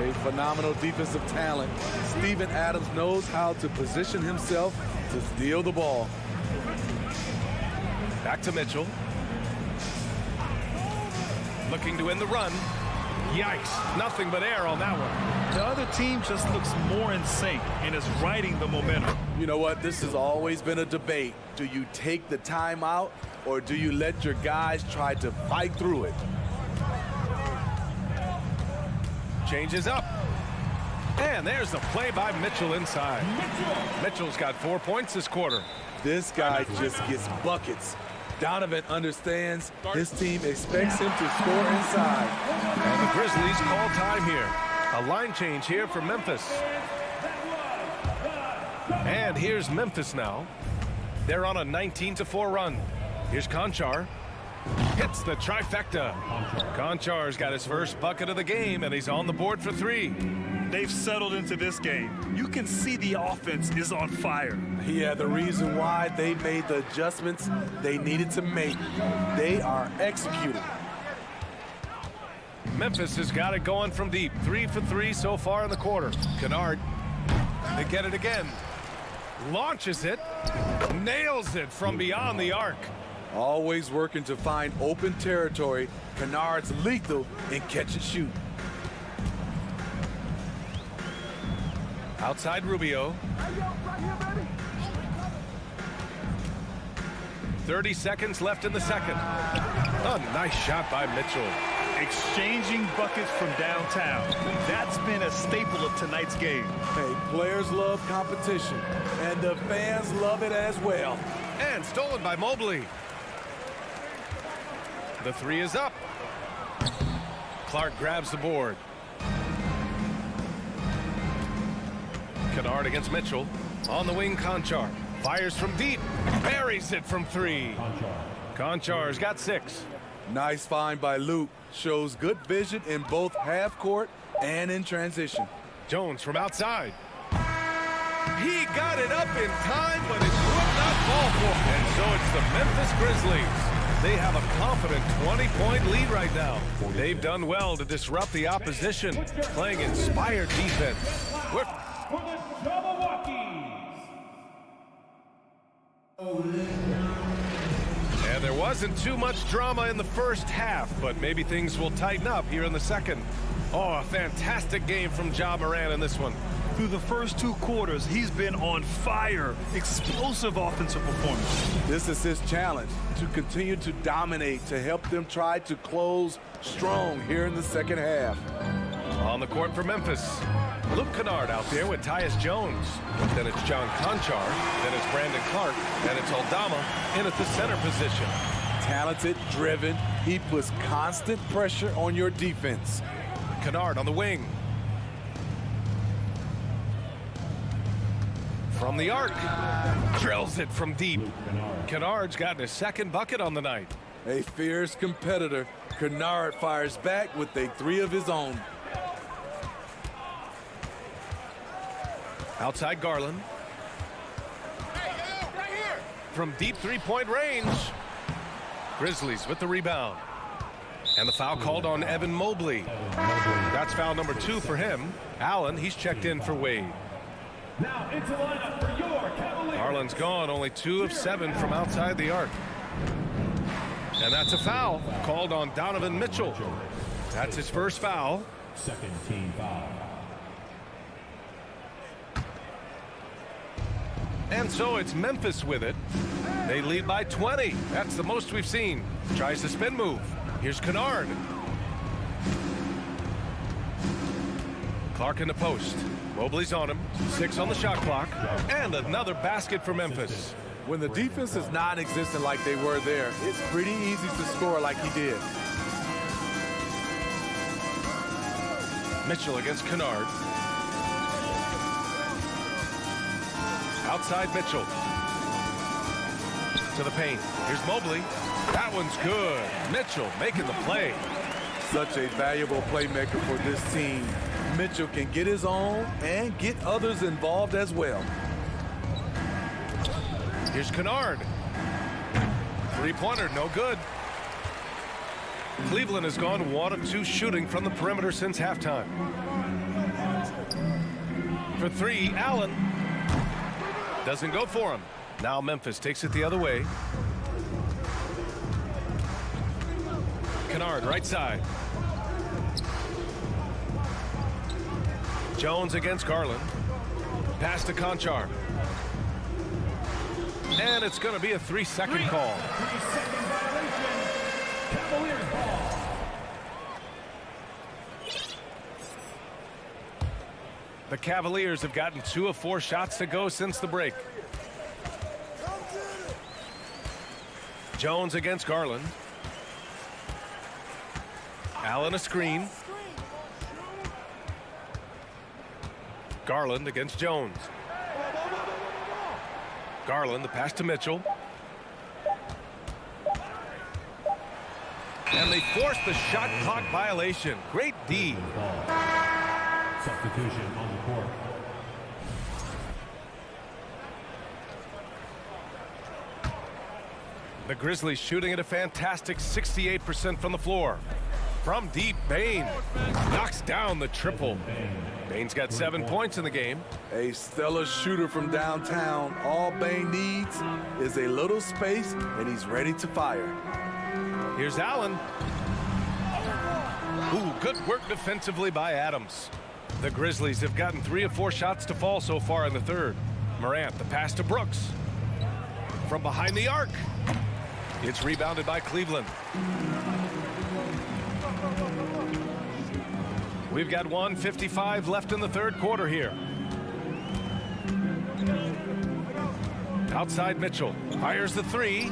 A phenomenal defensive talent. Steven Adams knows how to position himself to steal the ball. Back to Mitchell. Looking to win the run. Yikes, nothing but air on that one. The other team just looks more in sync and is riding the momentum. You know what? This has always been a debate. Do you take the timeout or do you let your guys try to fight through it? Changes up. And there's the play by Mitchell inside. Mitchell's got 4 points this quarter. This guy just gets buckets. Donovan understands his team expects him to score inside. And the Grizzlies call time here. A line change here for Memphis. And here's Memphis now. They're on a 19-4 run. Here's Conchar. Hits the trifecta. Conchar's got his first bucket of the game, and he's on the board for 3. They've settled into this game. You can see the offense is on fire. Yeah, the reason why they made the adjustments they needed to make. They are executing. Memphis has got it going from deep. 3 for 3 so far in the quarter. Kennard, they get it again. Launches it. Nails it from beyond the arc. Always working to find open territory. Kennard's lethal in catch and shoot. Outside Rubio. 30 seconds left in the second. A nice shot by Mitchell. Exchanging buckets from downtown. That's been a staple of tonight's game. Hey, players love competition, and the fans love it as well. And stolen by Mobley. The 3 is up. Clark grabs the board. Kennard against Mitchell. On the wing, Conchar. Fires from deep. Buries it from 3. Conchar's got 6. Nice find by Luke. Shows good vision in both half court and in transition. Jones from outside. He got it up in time, but it could not fall for him. And so it's the Memphis Grizzlies. They have a confident 20-point lead right now. They've done well to disrupt the opposition, playing inspired defense. And there wasn't too much drama in the first half, but maybe things will tighten up here in the second. Oh, a fantastic game from Ja Morant in this one. Through the first 2 quarters, he's been on fire. Explosive offensive performance. This is his challenge, to continue to dominate, to help them try to close strong here in the second half. On the court for Memphis, Luke Kennard out there with Tyus Jones. Then it's John Conchar, then it's Brandon Clark, then it's Aldama in at the center position. Talented, driven, he puts constant pressure on your defense. Kennard on the wing. From the arc, drills it from deep. Kennard's gotten his second bucket on the night. A fierce competitor, Kennard fires back with a 3 of his own. Outside Garland. From deep 3-point range. Grizzlies with the rebound. And the foul called on Evan Mobley. That's foul number 2 for him. Allen, he's checked in for Wade. Now into lineup for your Cavaliers. Garland's gone, only 2 of 7 from outside the arc. And that's a foul called on Donovan Mitchell. That's his first foul. Second team foul. And so it's Memphis with it. They lead by 20. That's the most we've seen. Tries the spin move. Here's Kennard. Clark in the post. Mobley's on him. 6 on the shot clock. And another basket for Memphis. When the defense is non-existent like they were there, it's pretty easy to score like he did. Mitchell against Kennard. Outside Mitchell. to the paint. Here's Mobley. That one's good. Mitchell making the play. Such a valuable playmaker for this team. Mitchell can get his own and get others involved as well. Here's Kennard. Three-pointer, no good. Cleveland has gone 1 of 2 shooting from the perimeter since halftime. For 3, Allen. Doesn't go for him. Now Memphis takes it the other way. Kennard, right side. Jones against Garland. Pass to Conchar. And it's going to be a 3-second call. Cavaliers ball. The Cavaliers have gotten 2 of 4 shots to go since the break. Jones against Garland. Allen a screen. Garland against Jones. Garland, the pass to Mitchell. And they force the shot clock violation. Great D. Substitution on the court. The Grizzlies shooting at a fantastic 68% from the floor. From deep, Bane knocks down the triple. Bane's got 7 points in the game. A stellar shooter from downtown. All Bane needs is a little space, and he's ready to fire. Here's Allen. Ooh, good work defensively by Adams. The Grizzlies have gotten 3 of 4 shots to fall so far in the third. Morant, the pass to Brooks. From behind the arc. It's rebounded by Cleveland. We've got 1:55 left in the third quarter here. Outside Mitchell. Fires the 3.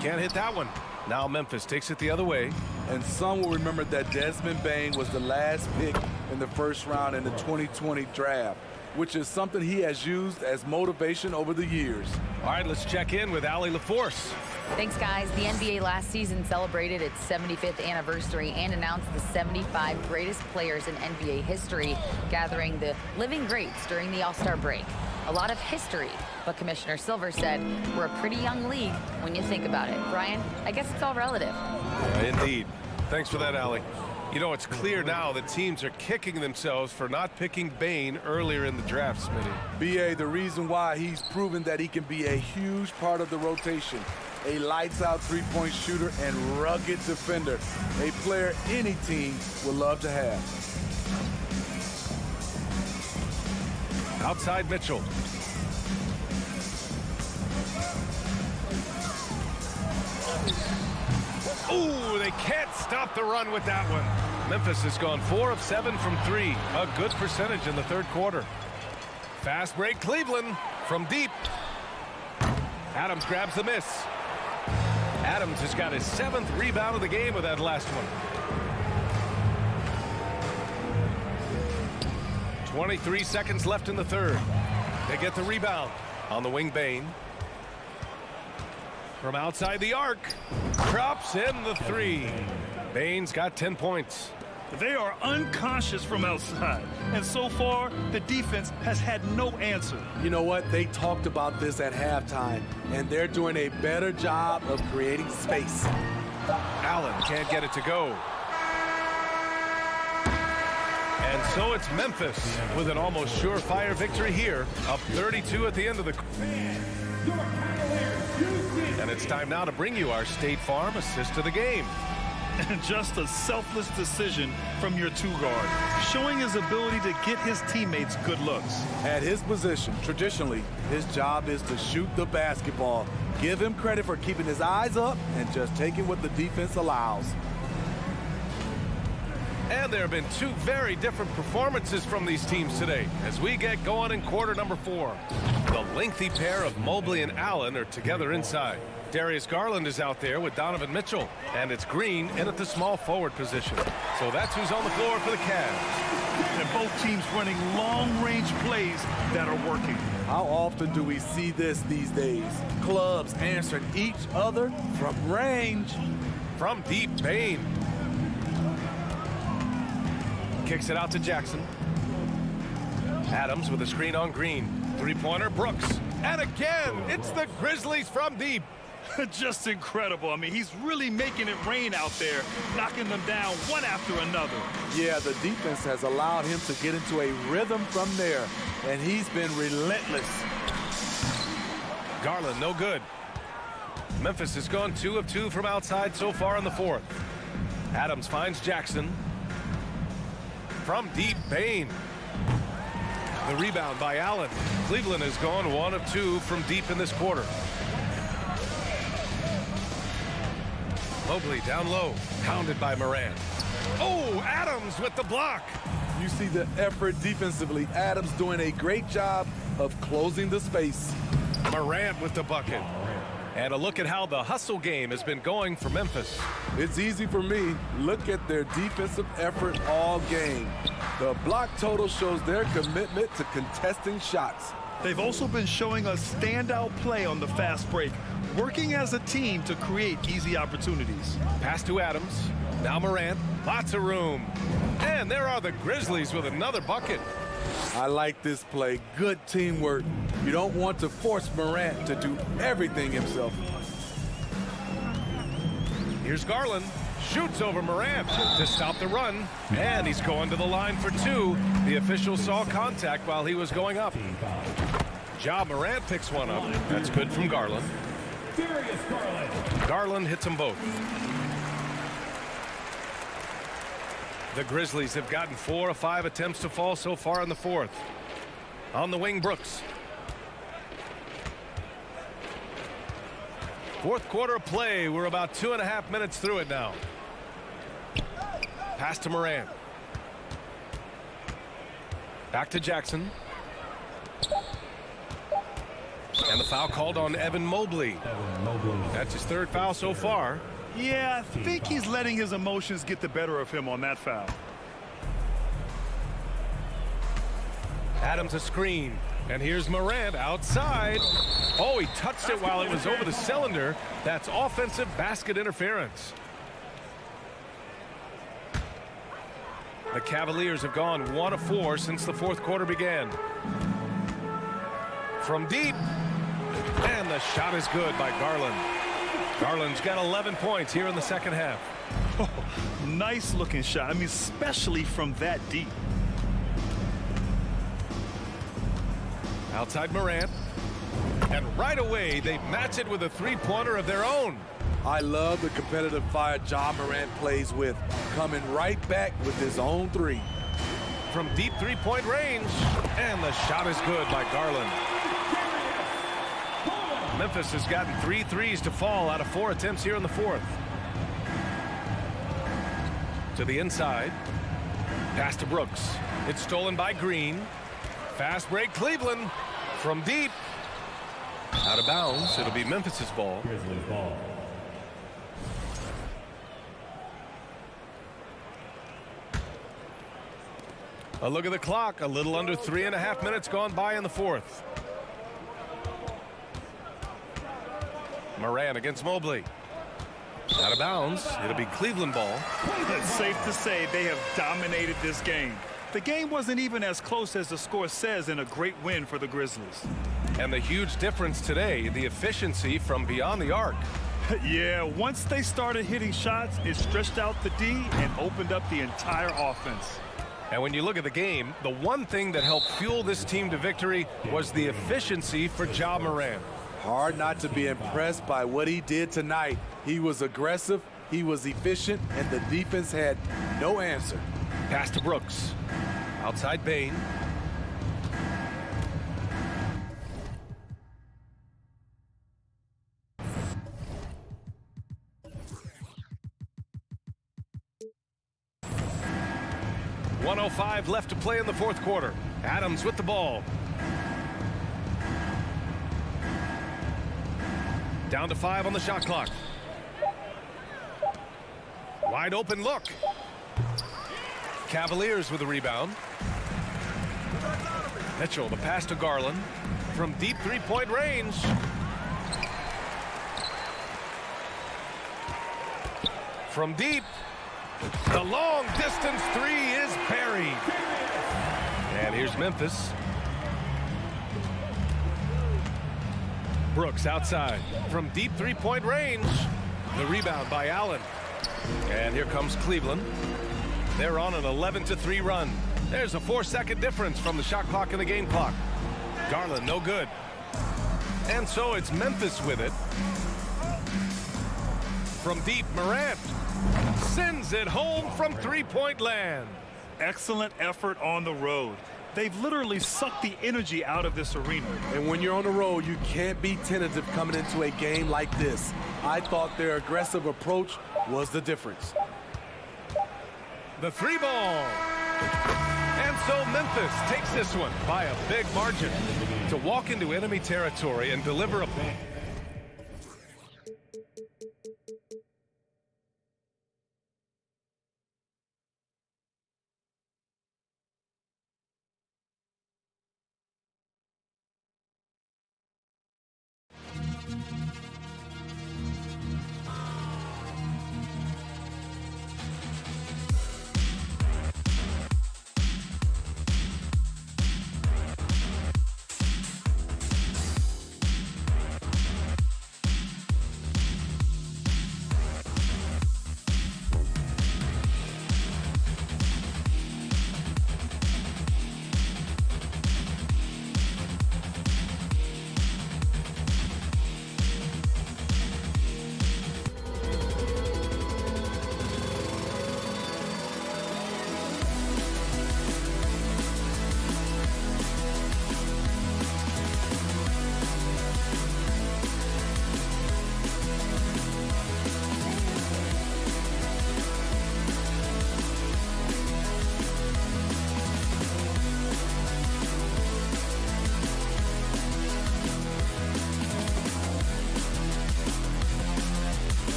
Can't hit that one. Now Memphis takes it the other way. And some will remember that Desmond Bane was the last pick in the first round in the 2020 draft, which is something he has used as motivation over the years. All right, let's check in with Allie LaForce. Thanks, guys. The NBA last season celebrated its 75th anniversary and announced the 75 greatest players in NBA history, gathering the living greats during the All-Star break. A lot of history, but Commissioner Silver said we're a pretty young league when you think about it. Brian, I guess it's all relative. Indeed. Thanks for that, Allie. You know, it's clear now that teams are kicking themselves for not picking Bane earlier in the draft, Smitty. B.A., the reason why he's proven that he can be a huge part of the rotation. A lights-out three-point shooter and rugged defender. A player any team would love to have. Outside Mitchell. Ooh, they can't stop the run with that one. Memphis has gone 4 of 7 from 3. A good percentage in the third quarter. Fast break Cleveland from deep. Adams grabs the miss. Adams has got his 7th rebound of the game with that last one. 23 seconds left in the third. They get the rebound. On the wing, Bane. From outside the arc. Drops in the 3. Bane's got 10 points. They are unconscious from outside, and so far the defense has had no answer. You know what? They talked about this at halftime, and they're doing a better job of creating space. Allen can't get it to go. And so it's Memphis with an almost surefire victory here, up 32 at the end of the. And it's time now to bring you our State Farm assist of the game. And just a selfless decision from your 2-guard, showing his ability to get his teammates good looks. At his position, traditionally, his job is to shoot the basketball. Give him credit for keeping his eyes up and just taking what the defense allows. And there have been 2 very different performances from these teams today as we get going in quarter number 4. The lengthy pair of Mobley and Allen are together inside. Darius Garland is out there with Donovan Mitchell, and it's Green in at the small forward position. So that's who's on the floor for the Cavs. And both teams running long-range plays that are working. How often do we see this these days? Clubs answering each other from range. From deep, Bain kicks it out to Jackson. Adams with a screen on Green. Three-pointer, Brooks. And again, it's the Grizzlies from deep. Just incredible. I mean, he's really making it rain out there, knocking them down one after another. Yeah, the defense has allowed him to get into a rhythm from there, and he's been relentless. Garland, no good. Memphis has gone 2 of 2 from outside so far in the fourth. Adams finds Jackson. From deep, Bain. The rebound by Allen. Cleveland has gone 1 of 2 from deep in this quarter. Mobley down low, pounded by Morant. Oh, Adams with the block. You see the effort defensively. Adams doing a great job of closing the space. Morant with the bucket. And a look at how the hustle game has been going for Memphis. It's easy for me. Look at their defensive effort all game. The block total shows their commitment to contesting shots. They've also been showing a standout play on the fast break, working as a team to create easy opportunities. Pass to Adams. Now Morant. Lots of room. And there are the Grizzlies with another bucket. I like this play. Good teamwork. You don't want to force Morant to do everything himself. Here's Garland. Shoots over Morant to stop the run. And he's going to the line for 2. The official saw contact while he was going up. Ja Morant picks one up. That's good from Garland. Garland hits them both. The Grizzlies have gotten 4 of 5 attempts to fall so far in the fourth. On the wing, Brooks. Fourth quarter of play. We're about 2.5 minutes through it now. Pass to Morant. Back to Jackson. And the foul called on Evan Mobley. That's his 3rd foul so far. Yeah, I think he's letting his emotions get the better of him on that foul. Adams a screen. And here's Morant outside. Oh, he touched it while it was over the cylinder. That's offensive basket interference. The Cavaliers have gone 1 of 4 since the fourth quarter began. From deep. And the shot is good by Garland. Garland's got 11 points here in the second half. Oh, nice looking shot. I mean, especially from that deep. Outside Morant. And right away, they match it with a three-pointer of their own. I love the competitive fire Ja Morant plays with, coming right back with his own 3. From deep three-point range. And the shot is good by Garland. Memphis has gotten 3 threes to fall out of 4 attempts here in the fourth. To the inside. Pass to Brooks. It's stolen by Green. Fast break, Cleveland. From deep. Out of bounds. It'll be Memphis's ball. Grizzlies ball. A look at the clock. A little under 3.5 minutes gone by in the fourth. Morant against Mobley. Out of bounds. It'll be Cleveland ball. It's safe to say they have dominated this game. The game wasn't even as close as the score says in a great win for the Grizzlies. And the huge difference today, the efficiency from beyond the arc. Yeah, once they started hitting shots, it stretched out the D and opened up the entire offense. And when you look at the game, the one thing that helped fuel this team to victory was the efficiency for Ja Morant. Hard not to be impressed by what he did tonight. He was aggressive, he was efficient, and the defense had no answer. Pass to Brooks. Outside Bain. .105 left to play in the fourth quarter. Adams with the ball. Down to 5 on the shot clock. Wide open look. Cavaliers with a rebound. Mitchell, the pass to Garland. from deep three-point range. From deep, the long distance three is buried. And here's Memphis. Brooks outside from deep three-point range. The rebound by Allen. And here comes Cleveland. They're on an 11-3 run. There's a 4-second difference from the shot clock and the game clock. Garland, no good. And so it's Memphis with it. From deep, Morant sends it home from three-point land. Excellent effort on the road. They've literally sucked the energy out of this arena. And when you're on the road, you can't be tentative coming into a game like this. I thought their aggressive approach was the difference. The three ball. And so Memphis takes this one by a big margin to walk into enemy territory and deliver a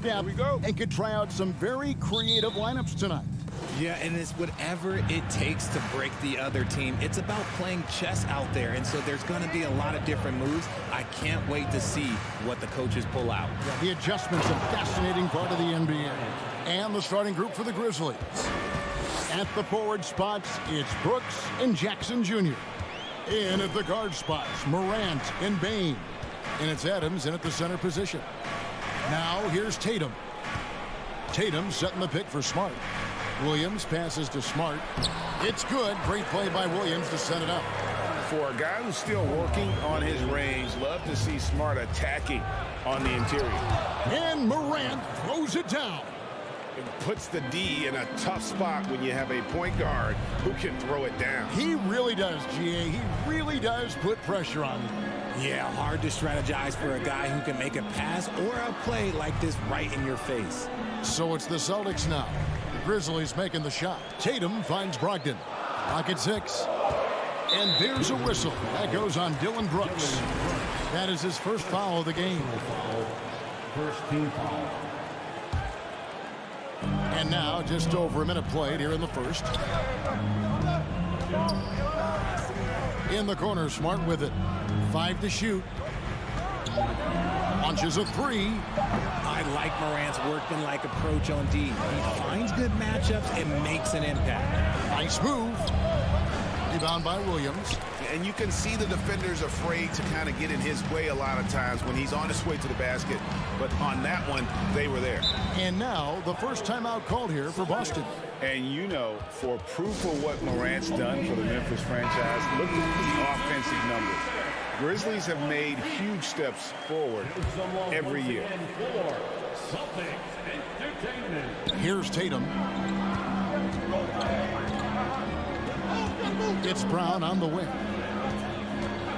depth and could try out some very creative lineups tonight. Yeah, and it's whatever it takes to break the other team. It's about playing chess out there, and so there's going to be a lot of different moves. I can't wait to see what the coaches pull out. Yeah, the adjustment's a fascinating part of the NBA. And the starting group for the Grizzlies. At the forward spots, it's Brooks and Jackson Jr. In at the guard spots, Morant and Bane. And it's Adams in at the center position. Now here's Tatum. Tatum setting the pick for Smart. Williams passes to Smart. It's good. Great play by Williams to set it up. For a guy who's still working on his range, love to see Smart attacking on the interior. And Morant throws it down. It puts the D in a tough spot when you have a point guard who can throw it down. He really does, GA. He really does put pressure on him. Yeah, hard to strategize for a guy who can make a pass or a play like this right in your face. So it's the Celtics now. The Grizzlies making the shot. Tatum finds Brogdon. Pocket 6. And there's a whistle. That goes on Dylan Brooks. That is his first foul of the game. First team foul. And now just over a minute played here in the first. In the corner, Smart with it. 5 to shoot. Launches a 3. I like Morant's workmanlike approach on D. He finds good matchups and makes an impact. Nice move. Rebound by Williams. And you can see the defenders afraid to kind of get in his way a lot of times when he's on his way to the basket. But on that one, they were there. And now the first timeout called here for Boston. And you know, for proof of what Morant's done for the Memphis franchise, look at the offensive numbers. Grizzlies have made huge steps forward every year. Here's Tatum. It's Brown on the wing.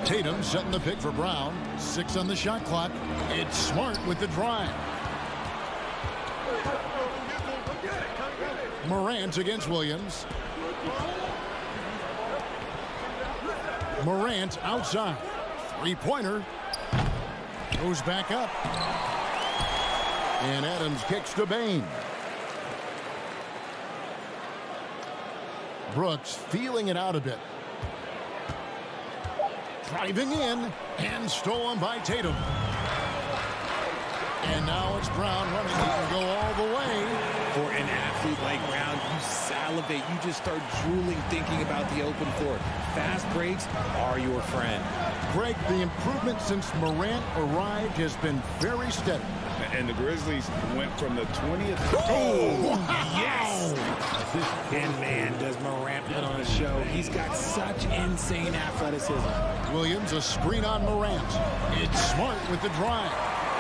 Tatum setting the pick for Brown. 6 on the shot clock. It's Smart with the drive. Morant against Williams. Morant outside. Three-pointer. Goes back up. And Adams kicks to Bane. Brooks feeling it out a bit. Driving in and stolen by Tatum. And now it's Brown running. He can go all the way. For an athlete like Brown, you salivate. You just start drooling thinking about the open floor. Fast breaks are your friend. Greg, the improvement since Morant arrived has been very steady. And the Grizzlies went from the 20th. Oh, wow. Yes! And man, does Morant put on a show. He's got such insane athleticism. Williams, a screen on Morant. It's Smart with the drive.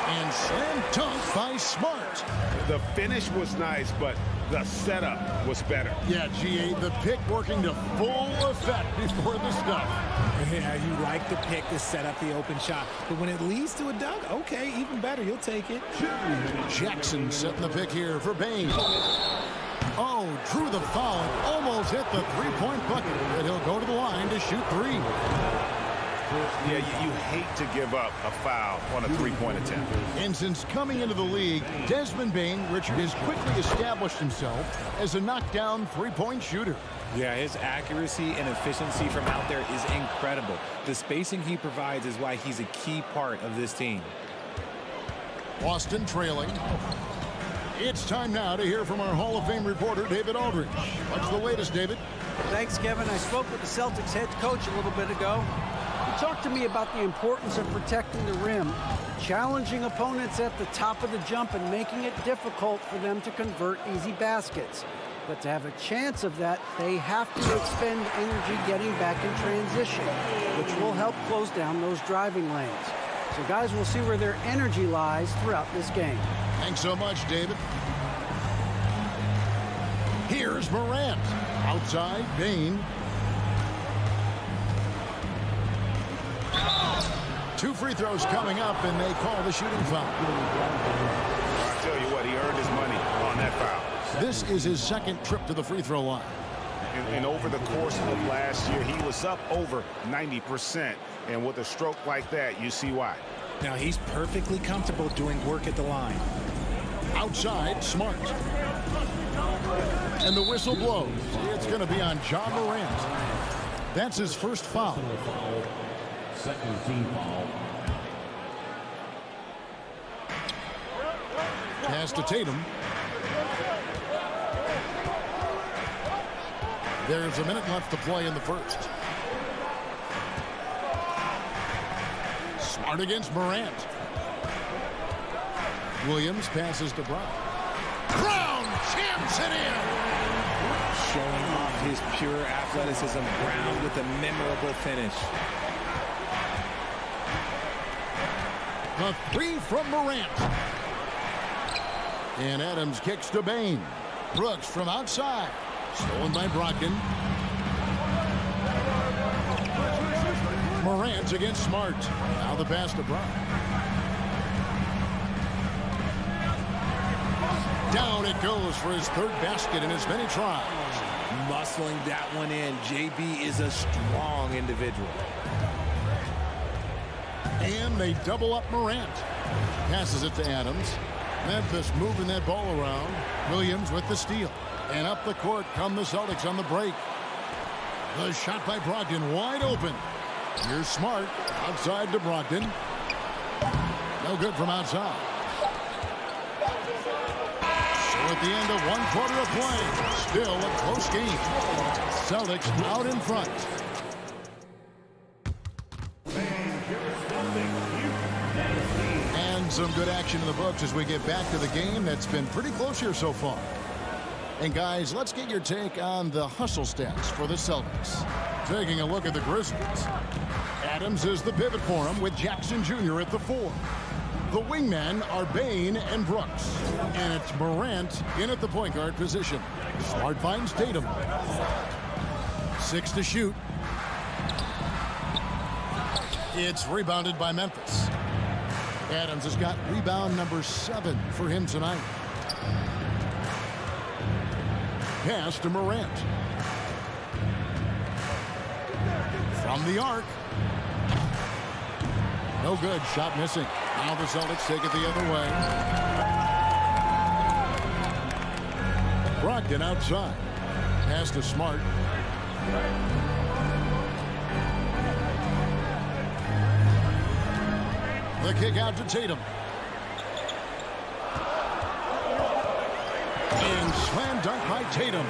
And slam dunk by Smart. The finish was nice, but the setup was better. Yeah, GA, the pick working to full effect before the stuff. Yeah, you like the pick to set up the open shot. But when it leads to a dunk, okay, even better. You'll take it. Jackson setting the pick here for Bane. Oh, drew the foul. Almost hit the three-point bucket. And he'll go to the line to shoot 3. Yeah, you hate to give up a foul on a three-point attempt. And since coming into the league, Desmond Bane, Richard, has quickly established himself as a knockdown three-point shooter. Yeah, his accuracy and efficiency from out there is incredible. The spacing he provides is why he's a key part of this team. Boston trailing. It's time now to hear from our Hall of Fame reporter, David Aldridge. What's the latest, David? Thanks, Kevin. I spoke with the Celtics head coach a little bit ago. He talked to me about the importance of protecting the rim, challenging opponents at the top of the jump and making it difficult for them to convert easy baskets. But to have a chance of that, they have to expend energy getting back in transition, which will help close down those driving lanes. So guys, we'll see where their energy lies throughout this game. Thanks so much, David. Here's Morant. Outside, Bane. 2 free throws coming up, and they call the shooting foul. I tell you what, he earned his money on that foul. This is his second trip to the free throw line. And over the course of last year, he was up over 90%. And with a stroke like that, you see why. Now, he's perfectly comfortable doing work at the line. Outside, Smart. And the whistle blows. It's going to be on John Morant. That's his first foul. Second team foul. Pass to Tatum. There's a minute left to play in the first. Smart against Morant. Williams passes to Brown. Brown jams it in. Showing off his pure athleticism. Brown with a memorable finish. The three from Morant. And Adams kicks to Bain. Brooks from outside. Stolen by Brogdon. Morant against Smart. Now the pass to Brown. Down it goes for his third basket in as many tries. Muscling that one in. JB is a strong individual. And they double up Morant. Passes it to Adams. Memphis moving that ball around. Williams with the steal. And up the court come the Celtics on the break. The shot by Brogdon wide open. Here's Smart. Outside to Brogdon. No good from outside. So at the end of one quarter of play, still a close game. Celtics out in front. And some good action in the books as we get back to the game that's been pretty close here so far. And guys, let's get your take on the hustle stats for the Celtics. Taking a look at the Grizzlies. Adams is the pivot for him with Jackson Jr. at the 4. The wingmen are Bain and Brooks. And it's Morant in at the point guard position. Smart finds Tatum. 6 to shoot. It's rebounded by Memphis. Adams has got rebound number 7 for him tonight. Pass to Morant. From the arc. No good. Shot missing. Now the Celtics take it the other way. Brogdon outside. Pass to Smart. The kick out to Tatum. And slam dunk by Tatum.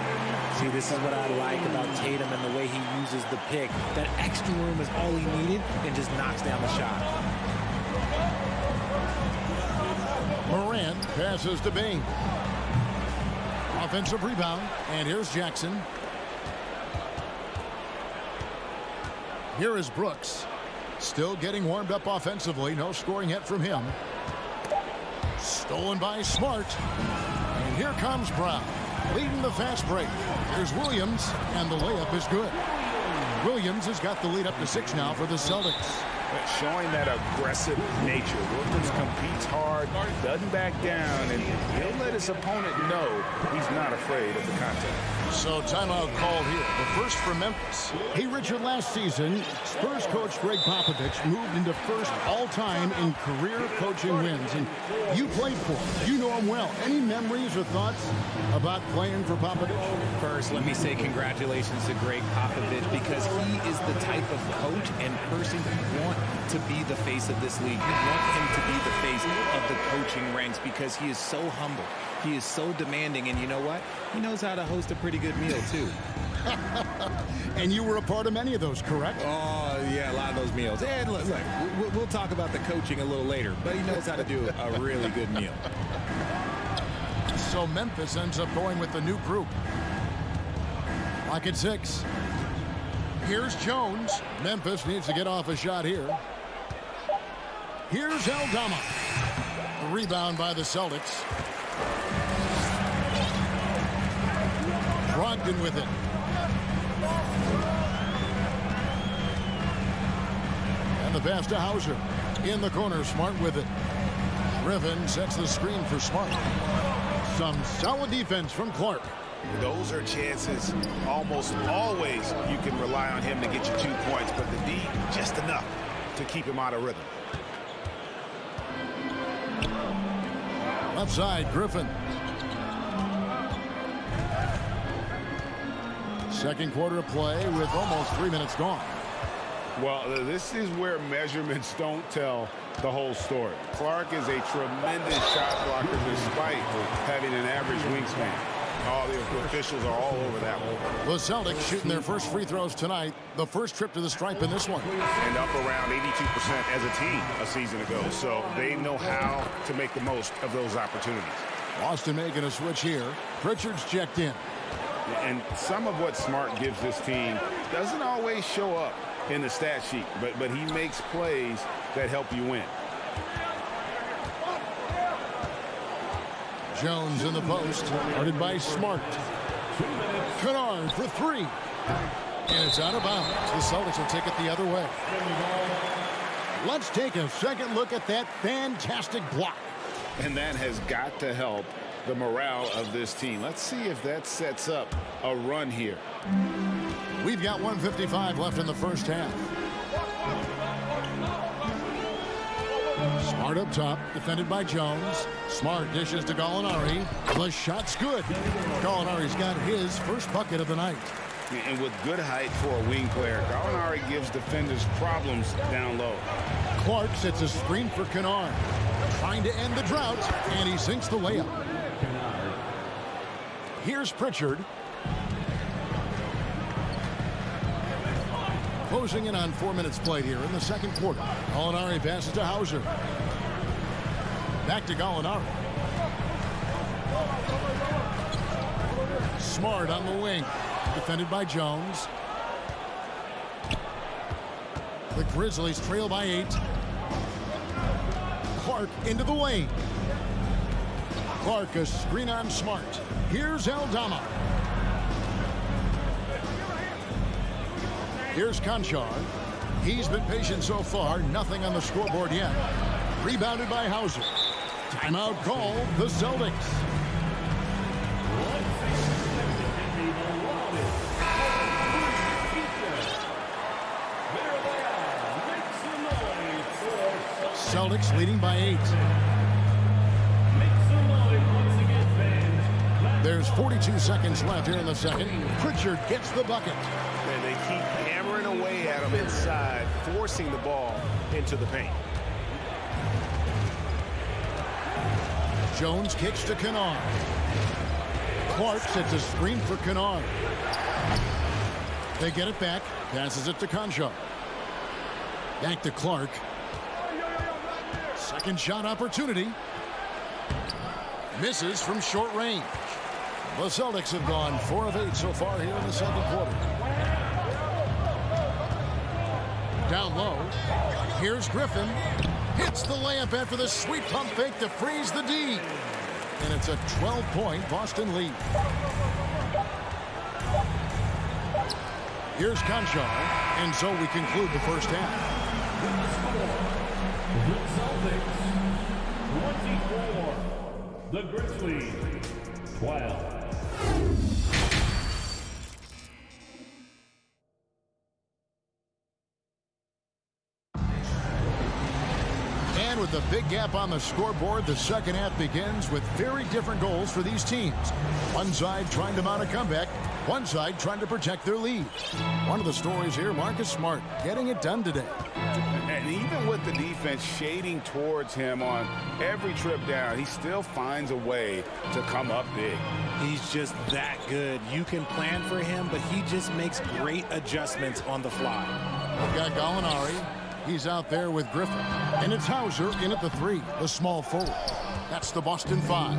See, this is what I like about Tatum and the way he uses the pick. That extra room is all he needed and just knocks down the shot. Morant passes to Bain. Offensive rebound. And here's Jackson. Here is Brooks. Still getting warmed up offensively. No scoring yet from him. Stolen by Smart. And here comes Brown. Leading the fast break. Here's Williams. And the layup is good. Williams has got the lead up to 6 now for the Celtics. Showing that aggressive nature. Williams competes hard, doesn't back down, and he'll let his opponent know he's not afraid of the contact. So timeout called here. The first for Memphis. Hey, Richard, last season, Spurs coach Greg Popovich moved into first all-time in career coaching wins. And you played for him. You know him well. Any memories or thoughts about playing for Popovich? First, let me say congratulations to Greg Popovich because he is the type of coach and person you want to be the face of this league. You want him to be the face of the coaching ranks because he is so humble. He is so demanding, and you know what? He knows how to host a pretty good meal, too. And you were a part of many of those, correct? Oh, yeah, a lot of those meals. And look, we'll talk about the coaching a little later, but he knows how to do a really good meal. So Memphis ends up going with the new group. Lock at 6. Here's Jones. Memphis needs to get off a shot here. Here's Eldorado. The rebound by the Celtics. Brogdon with it. And the pass to Hauser. In the corner, Smart with it. Griffin sets the screen for Smart. Some solid defense from Clark. Those are chances almost always you can rely on him to get you 2 points, but the D, just enough to keep him out of rhythm. outside, Griffin. Second quarter of play with almost 3 minutes gone. Well, this is where measurements don't tell the whole story. Clark is a tremendous shot blocker despite having an average wingspan. All the officials are all over that one. The Celtics shooting their first free throws tonight. The first trip to the stripe in this one. And up around 82% as a team a season ago. So they know how to make the most of those opportunities. Boston making a switch here. Pritchard's checked in. And some of what Smart gives this team doesn't always show up in the stat sheet, but he makes plays that help you win. Jones in the post, guarded by Smart. Kennard for three. And it's out of bounds. The Celtics will take it the other way. Let's take a second look at that fantastic block. And that has got to help the morale of this team. Let's see if that sets up a run here. We've got 1:55 left in the first half. Smart up top, defended by Jones. Smart dishes to Gallinari. The shot's good. Gallinari's got his first bucket of the night. And with good height for a wing player, Gallinari gives defenders problems down low. Clark sets a screen for Kennard. Trying to end the drought, and he sinks the layup. Here's Pritchard. Closing in on 4 minutes played here in the second quarter. Gallinari passes to Hauser. Back to Gallinari. Smart on the wing. Defended by Jones. The Grizzlies trail by 8. Clark into the lane. Clark a screen on Smart. Here's Eldorado. Here's Conchar. He's been patient so far. Nothing on the scoreboard yet. Rebounded by Hauser. Timeout call, the Celtics. Celtics leading by 8. There's 42 seconds left here in the second. Pritchard gets the bucket. And they keep hammering away at him inside, forcing the ball into the paint. Jones kicks to Kennard. Clark sets a screen for Kennard. They get it back. Passes it to Conchar. Back to Clark. Second shot opportunity. Misses from short range. The Celtics have gone 4 of 8 so far here in the second quarter. Down low. Here's Griffin. Hits the layup after the sweet pump fake to freeze the D. And it's a 12-point Boston lead. Here's Conchar. And so we conclude the first half. The Celtics 24. The Grizzlies 12. And with the big gap on the scoreboard, the second half begins with very different goals for these teams. One side trying to mount a comeback, one side trying to protect their lead. One of the stories here, Marcus Smart getting it done today. And even with the defense shading towards him on every trip down, he still finds a way to come up big. He's just that good. You can plan for him, but he just makes great adjustments on the fly. We've got Gallinari. He's out there with Griffin. And it's Hauser in at the 3, the small forward. That's the Boston 5.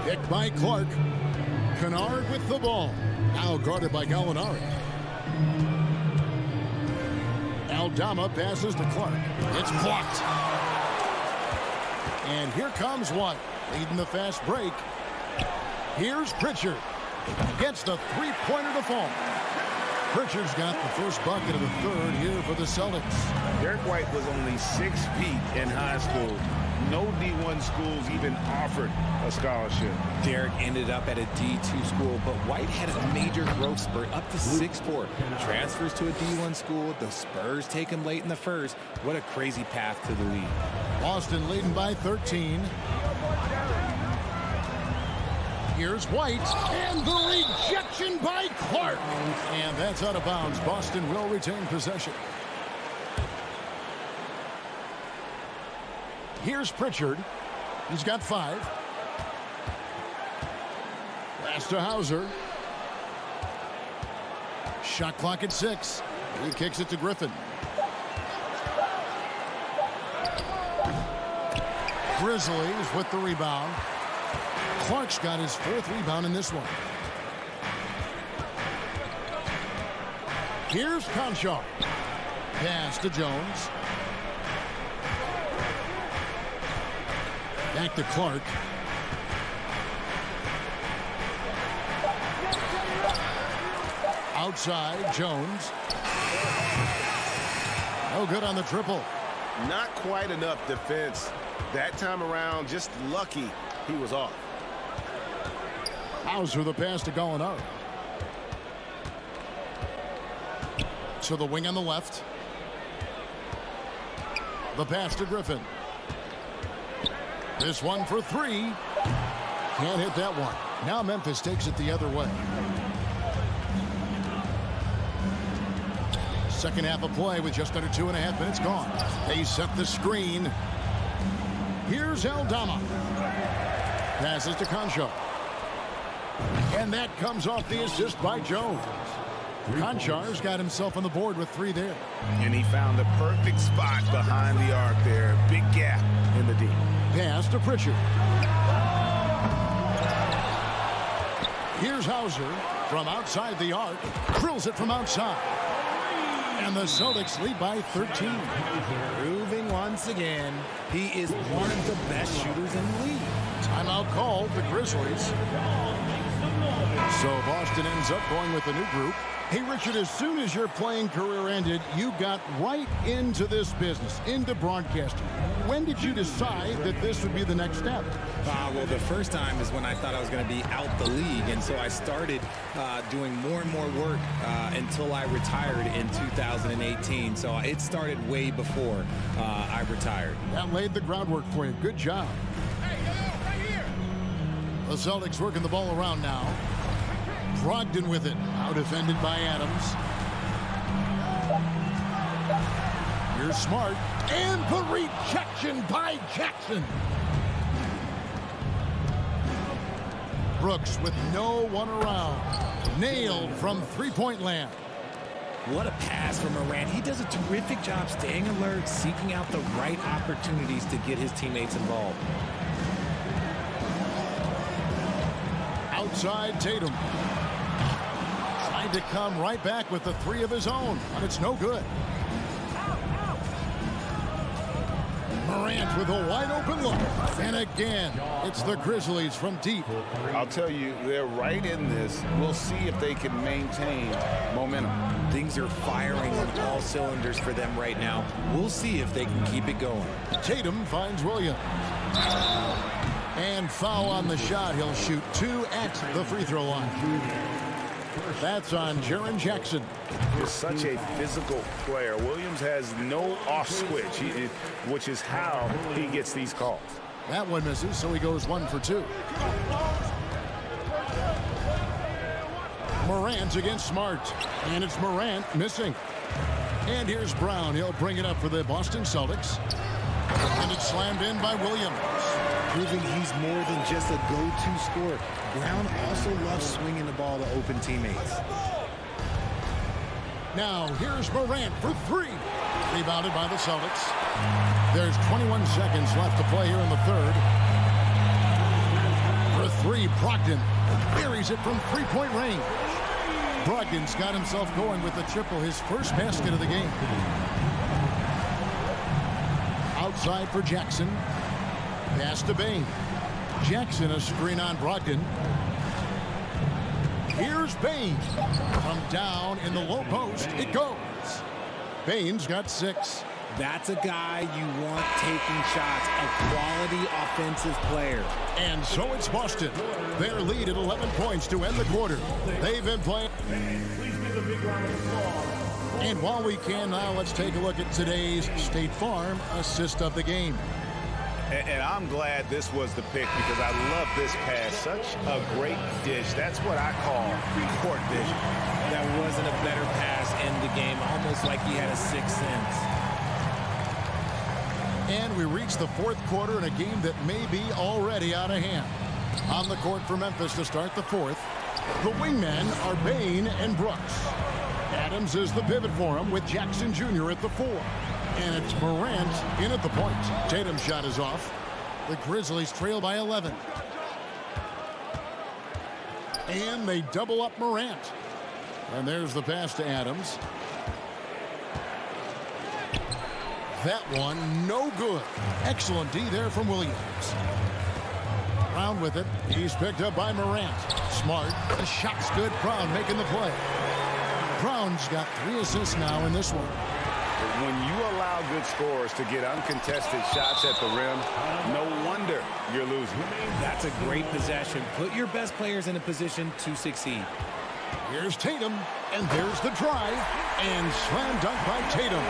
Picked by Clark. Kennard with the ball. Now guarded by Gallinari. Aldama passes to Clark. It's blocked. And here comes one. Leading the fast break. Here's Pritchard. Gets the three-pointer to fall. Pritchard's got the first bucket of the third here for the Celtics. Derek White was only 6 feet in high school. no D1 schools even offered a scholarship. Derek ended up at a D2 school, but White had a major growth spurt up to 6'4". Transfers to a D1 school. The Spurs take him late in the first. What a crazy path to the league. Boston leading by 13. Here's White, and the rejection by Clark. And that's out of bounds. Boston will retain possession. Here's Pritchard. He's got 5. Pass to Hauser. Shot clock at 6. He kicks it to Griffin. Grizzlies with the rebound. Clark's got his 4th rebound in this one. Here's Conchaw. Pass to Jones. Back to Clark. Outside, Jones. No good on the triple. Not quite enough defense. That time around, just lucky he was off. Hauser the pass to Gallinari. To the wing on the left. The pass to Griffin. This one for 3. Can't hit that one. Now Memphis takes it the other way. Second half of play with just under 2.5 minutes gone. They set the screen. Here's Eldorado. Passes to Conchaw. And that comes off the assist by Jones. Conchar's got himself on the board with 3 there. And he found the perfect spot behind the arc there. Big gap in the D. Pass to Pritchard. Here's Hauser from outside the arc. Drills it from outside. And the Celtics lead by 13. Proving once again, he is one of the best shooters in the league. Timeout called, the Grizzlies. So Boston ends up going with a new group. Hey, Richard, as soon as your playing career ended, you got right into this business, into broadcasting. When did you decide that this would be the next step? Well, the first time is when I thought I was going to be out the league, and so I started doing more and more work until I retired in 2018. So it started way before I retired. That laid the groundwork for you. Good job. The Celtics working the ball around now. Brogdon with it. Now defended by Adams. Here's Smart. And the rejection by Jackson. Brooks with no one around. Nailed from three-point land. What a pass from Morant. He does a terrific job staying alert, seeking out the right opportunities to get his teammates involved. Outside Tatum. Trying to come right back with the 3 of his own, but it's no good. Morant with a wide open look. And again, it's the Grizzlies from deep. I'll tell you, they're right in this. We'll see if they can maintain momentum. Things are firing on all cylinders for them right now. We'll see if they can keep it going. Tatum finds Williams. And foul on the shot. He'll shoot 2 at the free throw line. That's on Jaren Jackson. He's such a physical player. Williams has no off switch, which is how he gets these calls. That one misses, so he goes 1 for 2. Morant against Smart. And it's Morant missing. And here's Brown. He'll bring it up for the Boston Celtics. And it's slammed in by Williams. Proving he's more than just a go-to scorer. Brown also loves swinging the ball to open teammates. Now here's Morant for 3. Rebounded by the Celtics. There's 21 seconds left to play here in the third. For 3, Brogdon buries it from three-point range. Brogdon's got himself going with the triple, his first basket of the game. Outside for Jackson. Pass to Bain. Jackson a screen on Brogdon. Here's Bain. From down in the low post, it goes. Bain's got 6. That's a guy you want taking shots, a quality offensive player. And so it's Boston. Their lead at 11 points to end the quarter. They've been playing. And while we can now, let's take a look at today's State Farm assist of the game. And I'm glad this was the pick because I love this pass. Such a great dish. That's what I call court vision. That wasn't a better pass in the game, almost like he had a sixth sense. And we reach the fourth quarter in a game that may be already out of hand. On the court for Memphis to start the fourth, the wingmen are Bain and Brooks. Adams is the pivot for him with Jackson Jr. at the 4. And it's Morant in at the point. Tatum's shot is off. The Grizzlies trail by 11. And they double up Morant. And there's the pass to Adams. That one, no good. Excellent D there from Williams. Brown with it. He's picked up by Morant. Smart. The shot's good. Brown making the play. Brown's got 3 assists now in this one. When you allow good scorers to get uncontested shots at the rim, no wonder you're losing. That's a great possession. Put your best players in a position to succeed. Here's Tatum, and there's the drive, and slam dunk by Tatum.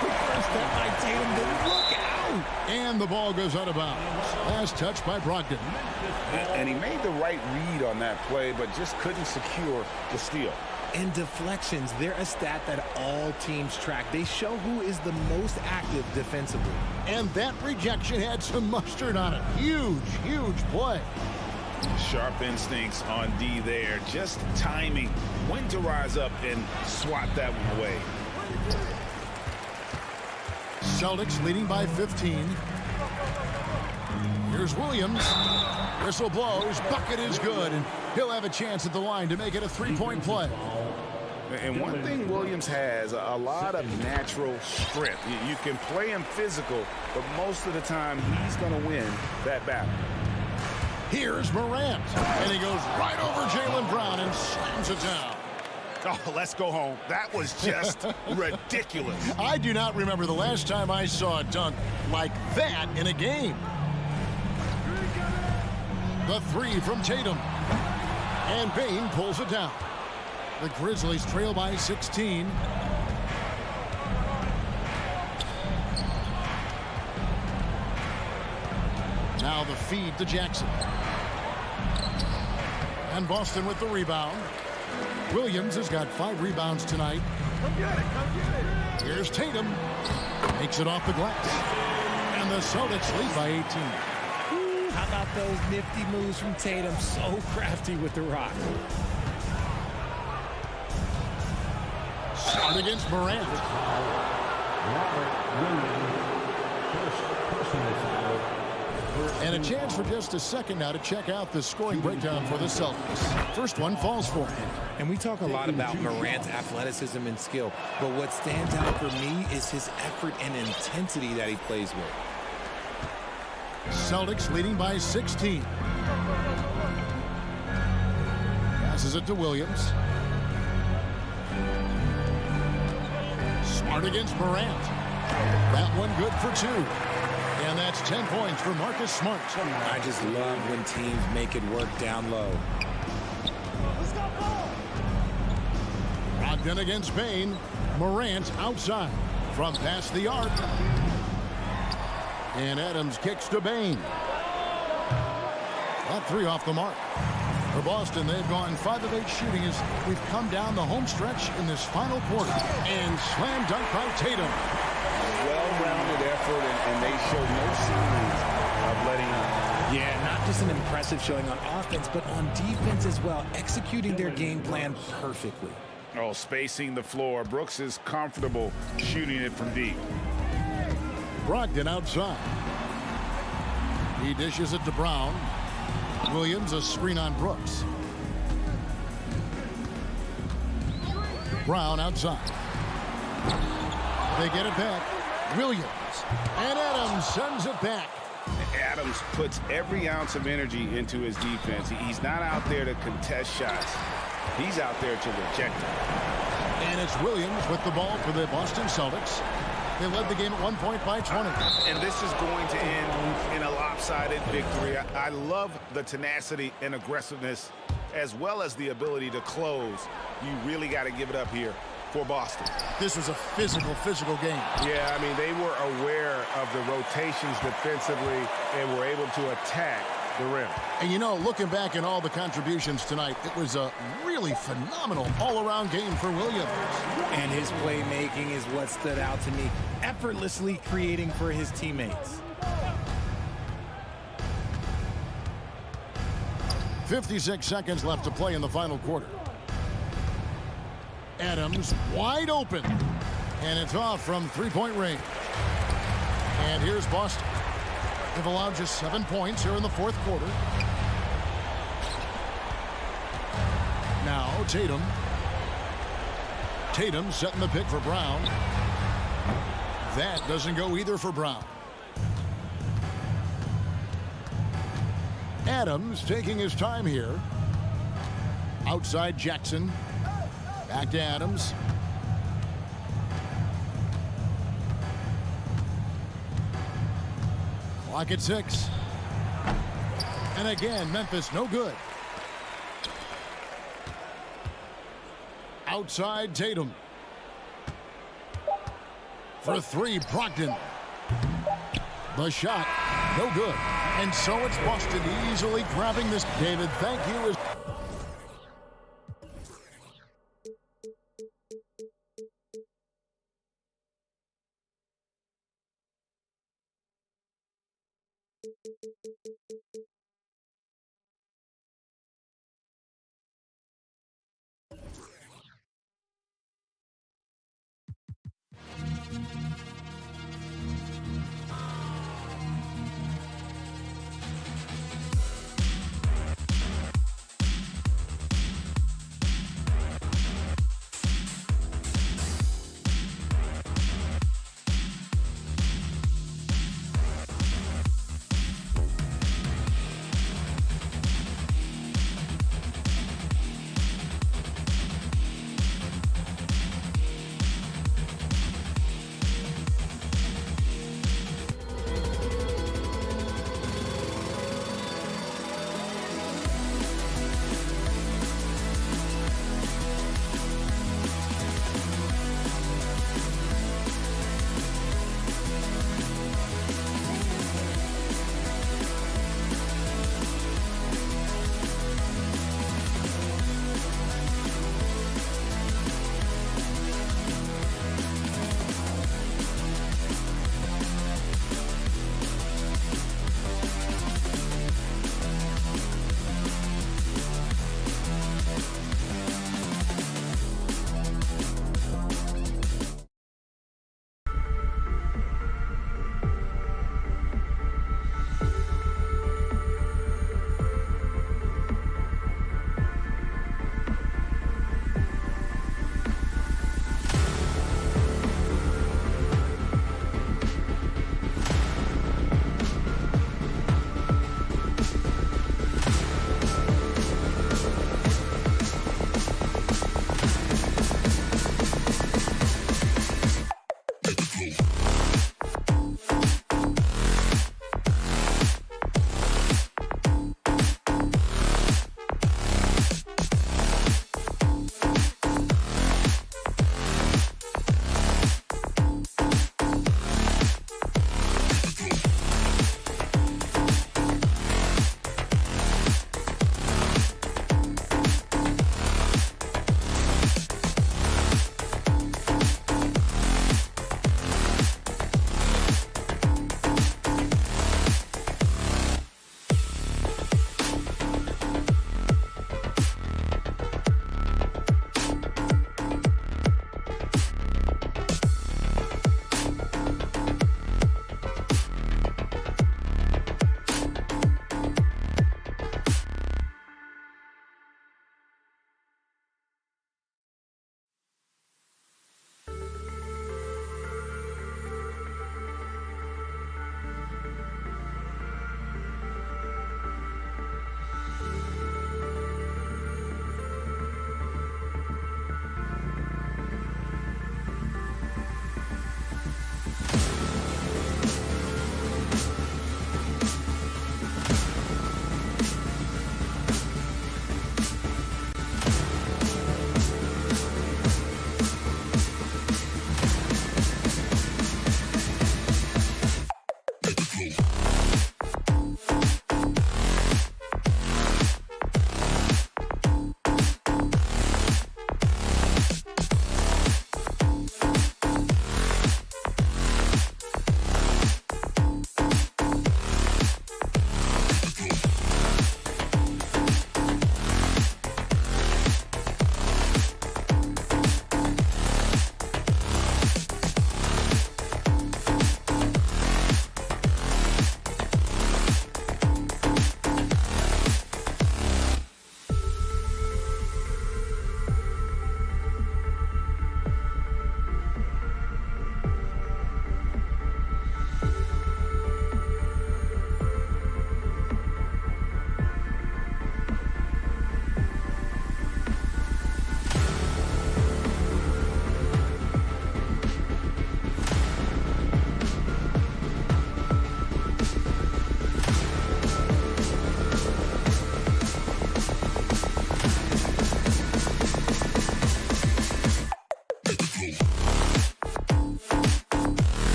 Quick first step by Tatum, then look out! And the ball goes out of bounds. Last touch by Brogdon. And he made the right read on that play, but just couldn't secure the steal. And deflections, they're a stat that all teams track. They show who is the most active defensively. And that rejection had some mustard on it. Huge, huge play. Sharp instincts on D there. Just timing when to rise up and swat that one away. Celtics leading by 15. Here's Williams. Whistle blows. Bucket is good. And he'll have a chance at the line to make it a 3-point play. And one thing Williams has, a lot of natural strength. You can play him physical, but most of the time he's going to win that battle. Here's Morant. And he goes right over Jaylen Brown and slams it down. Oh, let's go home. That was just ridiculous. I do not remember the last time I saw a dunk like that in a game. The 3 from Tatum. And Bain pulls it down. The Grizzlies trail by 16. Now the feed to Jackson. And Boston with the rebound. Williams has got 5 rebounds tonight. Come get it, come get it. Here's Tatum. Makes it off the glass. And the Celtics lead by 18. How about those nifty moves from Tatum? So crafty with the rock. Start against Morant. And a chance for just a second now to check out the scoring breakdown for the Celtics. First one falls for him. And we talk a lot about Morant's athleticism and skill, but what stands out for me is his effort and intensity that he plays with. Celtics leading by 16. Passes it to Williams. Smart against Morant. That one good for 2. And that's 10 points for Marcus Smart. I just love when teams make it work down low. Brogdon against Bain. Morant outside from past the arc. And Adams kicks to Bain. That 3 off the mark. For Boston, they've gone 5 of 8 shooting as we've come down the home stretch in this final quarter. And slam dunk by Tatum. Well-rounded effort, and they show no signs of letting up. Yeah, not just an impressive showing on offense, but on defense as well, executing their game plan perfectly. Oh, spacing the floor. Brooks is comfortable shooting it from deep. Brogdon outside. He dishes it to Brown. Williams a screen on Brooks. Brown outside. They get it back. Williams. And Adams sends it back. Adams puts every ounce of energy into his defense. He's not out there to contest shots. He's out there to reject them. And it's Williams with the ball for the Boston Celtics. They led the game at 1 point by 20. And this is going to end in a lopsided victory. I love the tenacity and aggressiveness as well as the ability to close. You really got to give it up here for Boston. This was a physical game. Yeah, I mean, they were aware of the rotations defensively and were able to attack the rim. And, you know, looking back at all the contributions tonight, it was a really phenomenal all-around game for Williams. And his playmaking is what stood out to me, effortlessly creating for his teammates. 56 seconds left to play in the final quarter. Adams wide open. And it's off from three-point range. And here's Boston. They've allowed just 7 points here in the fourth quarter. Now Tatum. Tatum setting the pick for Brown. That doesn't go either for Brown. Adams taking his time here. Outside Jackson. Back to Adams. Clock at 6. And again, Memphis no good. Outside Tatum. For three, Brogdon. The shot, no good. And so it's Boston easily grabbing this. David, thank you.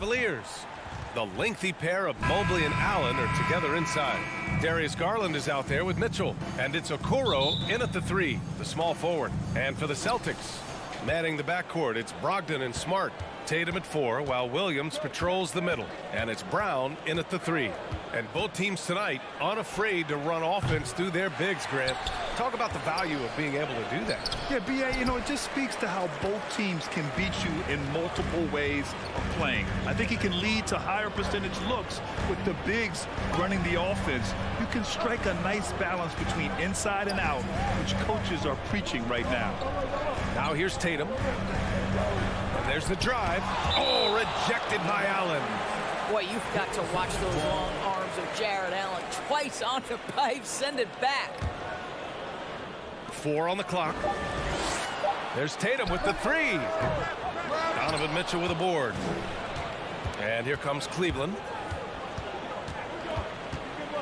Cavaliers. The lengthy pair of Mobley and Allen are together inside. Darius Garland is out there with Mitchell. And it's Okoro in at the 3, the small forward. And for the Celtics, manning the backcourt, it's Brogdon and Smart. Tatum at 4, while Williams patrols the middle. And it's Brown in at the 3. And both teams tonight unafraid to run offense through their bigs, Grant. Talk about the value of being able to do that. Yeah, B.A., you know, it just speaks to how both teams can beat you in multiple ways of playing. I think it can lead to higher percentage looks with the bigs running the offense. You can strike a nice balance between inside and out, which coaches are preaching right now. Now here's Tatum. And there's the drive. Oh, rejected by Allen. Boy, you've got to watch those long arms of Jared Allen. Twice on the pipe, send it back. 4 on the clock. There's Tatum with the 3. Donovan Mitchell with a board. And here comes Cleveland.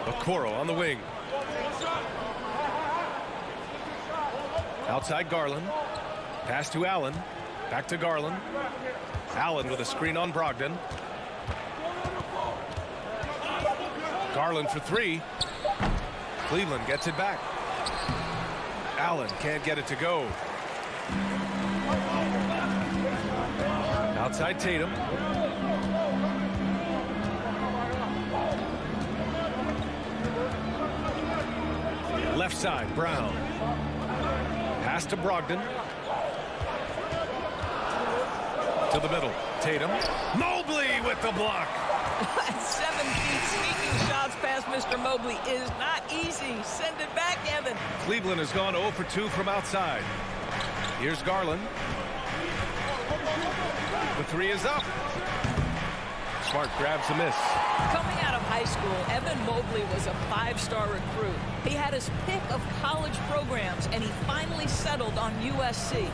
Okoro on the wing. Outside Garland. Pass to Allen. Back to Garland. Allen with a screen on Brogdon. Garland for 3. Cleveland gets it back. Allen can't get it to go. Outside Tatum. Left side, Brown. Pass to Brogdon. To the middle, Tatum. Mobley with the block. 7 feet sneaking shots past Mr. Mobley is not easy. Send it back, Evan. Cleveland has gone 0 for 2 from outside. Here's Garland. The 3 is up. Smart grabs the miss. Coming out of high school, Evan Mobley was a 5-star recruit. He had his pick of college programs, and he finally settled on USC.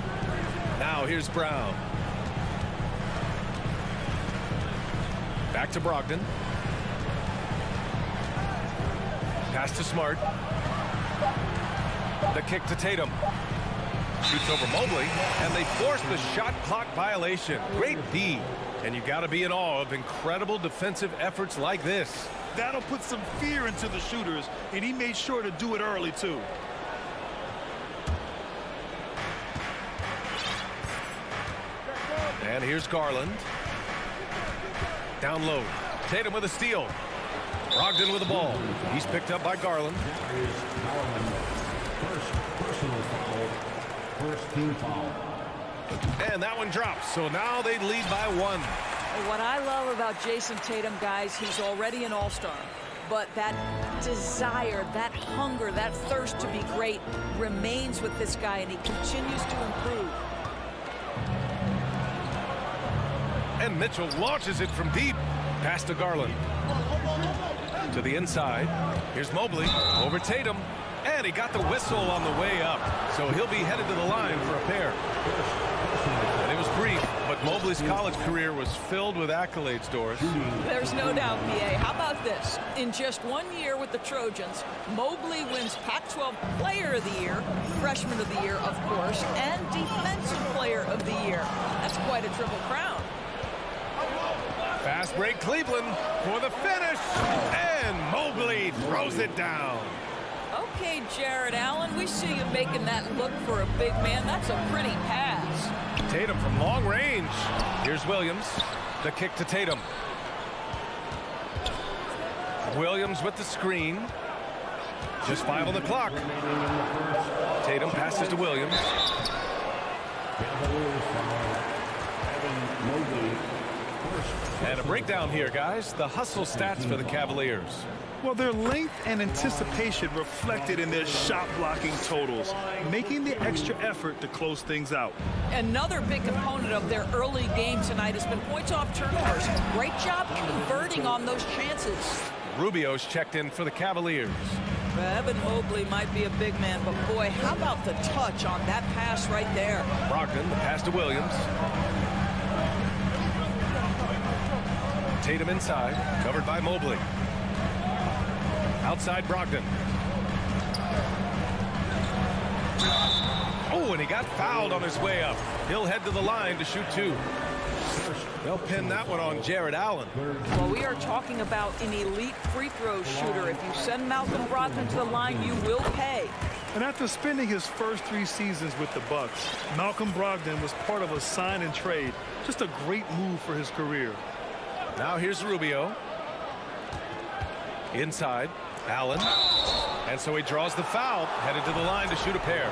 Now here's Brown. Back to Brogdon. Pass to Smart. The kick to Tatum. Shoots over Mobley, and they force the shot clock violation. Great D. And you got to be in awe of incredible defensive efforts like this. That'll put some fear into the shooters, and he made sure to do it early, too. And here's Garland. Down low. Tatum with a steal. Brogdon with the ball. He's picked up by Garland. First personal foul. First team foul. And that one drops. So now they lead by 1. What I love about Jason Tatum, guys, he's already an all-star. But that desire, that hunger, that thirst to be great remains with this guy, and he continues to improve. And Mitchell launches it from deep. Pass to Garland. To the inside. Here's Mobley over Tatum. And he got the whistle on the way up. So he'll be headed to the line for a pair. And it was brief, but Mobley's college career was filled with accolades, Doris. There's no doubt, BA. How about this? In just 1 year with the Trojans, Mobley wins Pac-12 Player of the Year, Freshman of the Year, of course, and Defensive Player of the Year. That's quite a triple crown. Fast break Cleveland for the finish. And Mobley throws it down. Okay, Jared Allen, we see you making that look for a big man. That's a pretty pass. Tatum from long range. Here's Williams. The kick to Tatum. Williams with the screen. Just 5 on the clock. Tatum passes to Williams. And a breakdown here, guys. The hustle stats for the Cavaliers. Well, their length and anticipation reflected in their shot blocking totals, making the extra effort to close things out. Another big component of their early game tonight has been points off turnovers. Great job converting on those chances. Rubio's checked in for the Cavaliers. Evan Mobley might be a big man, but boy, how about the touch on that pass right there? Brogdon, the pass to Williams. Tatum inside, covered by Mobley. Outside Brogdon. Oh, and he got fouled on his way up. He'll head to the line to shoot 2. They'll pin that one on Jared Allen. Well, we are talking about an elite free throw shooter. If you send Malcolm Brogdon to the line, you will pay. And after spending his first 3 seasons with the Bucks, Malcolm Brogdon was part of a sign and trade. Just a great move for his career. Now here's Rubio. Inside, Allen. And so he draws the foul, headed to the line to shoot a pair.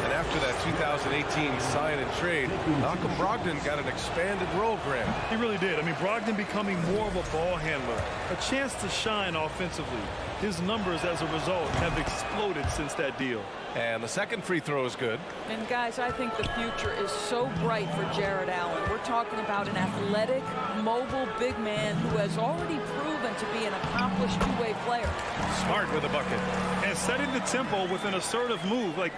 And after that 2018 sign and trade, Malcolm Brogdon got an expanded role, Grant. He really did. I mean, Brogdon becoming more of a ball handler, a chance to shine offensively. His numbers as a result have exploded since that deal. And the second free throw is good. And guys, I think the future is so bright for Jared Allen. We're talking about an athletic, mobile big man who has already proven to be an accomplished two-way player. Smart with a bucket. And setting the tempo with an assertive move. Like,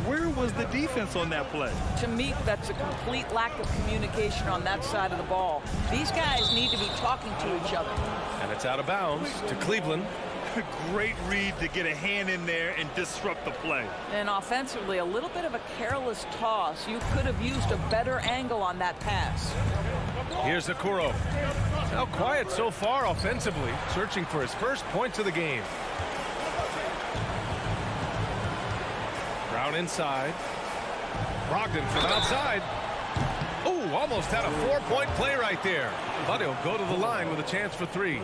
where was the defense on that play? To me, that's a complete lack of communication on that side of the ball. These guys need to be talking to each other. And it's out of bounds to Cleveland. Great read to get a hand in there and disrupt the play. And offensively, a little bit of a careless toss. You could have used a better angle on that pass. Here's Okoro. Now quiet so far offensively, searching for his first points of the game. Brown inside. Brogdon from outside. Ooh, almost had a 4-point play right there. But he'll go to the line with a chance for 3.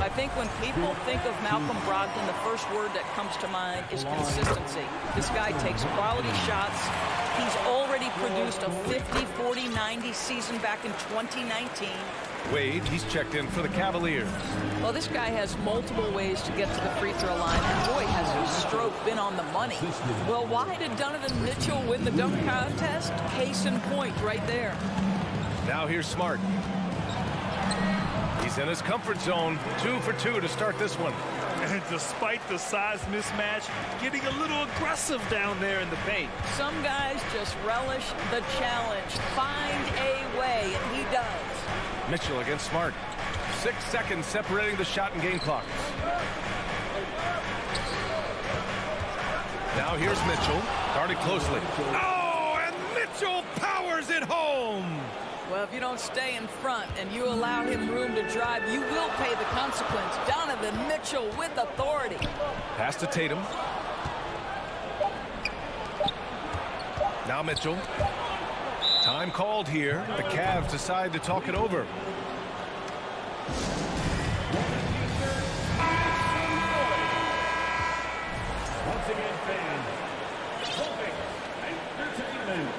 I think when people think of Malcolm Brogdon, the first word that comes to mind is consistency. This guy takes quality shots. He's already produced a 50, 40, 90 season back in 2019. Wade, he's checked in for the Cavaliers. Well, this guy has multiple ways to get to the free throw line, and boy, has his stroke been on the money. Well, why did Donovan Mitchell win the dunk contest? Case in point right there. Now here's Smart. He's in his comfort zone. 2 for 2 to start this one. And despite the size mismatch, getting a little aggressive down there in the paint. Some guys just relish the challenge. Find a way, and he does. Mitchell against Smart. 6 seconds separating the shot and game clock. Now here's Mitchell. Guarded closely. Oh, and Mitchell powers it home. Well, if you don't stay in front and you allow him room to drive, you will pay the consequence. Donovan Mitchell with authority. Pass to Tatum. Now Mitchell. Time called here. The Cavs decide to talk it over. Once again, fans, Celtic Entertainment.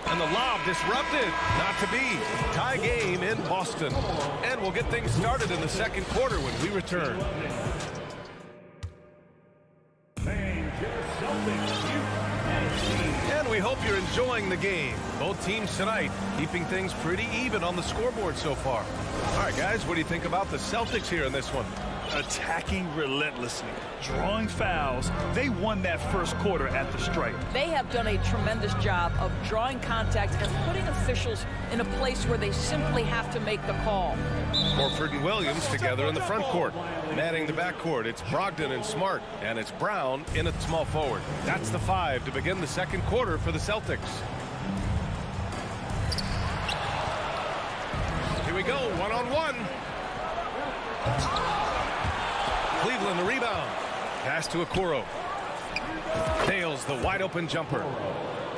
And the lob disrupted. Not to be. Tie game in Boston. And we'll get things started in the second quarter when we return. And we hope you're enjoying the game. Both teams tonight keeping things pretty even on the scoreboard so far. All right, guys, what do you think about the Celtics here in this one? Attacking relentlessly, drawing fouls. They won that first quarter at the stripe. They have done a tremendous job of drawing contact and putting officials in a place where they simply have to make the call. Horford and Williams together in the front court. Manning the backcourt, it's Brogdon and Smart, and it's Brown in at small forward. That's the 5 to begin the second quarter for the Celtics. Here we go, one-on-one. Cleveland the rebound. Pass to Okoro. Nails the wide-open jumper.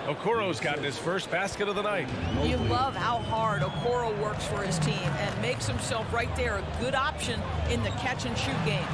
Okoro's gotten his first basket of the night. You love how hard Okoro works for his team and makes himself right there a good option in the catch-and-shoot game.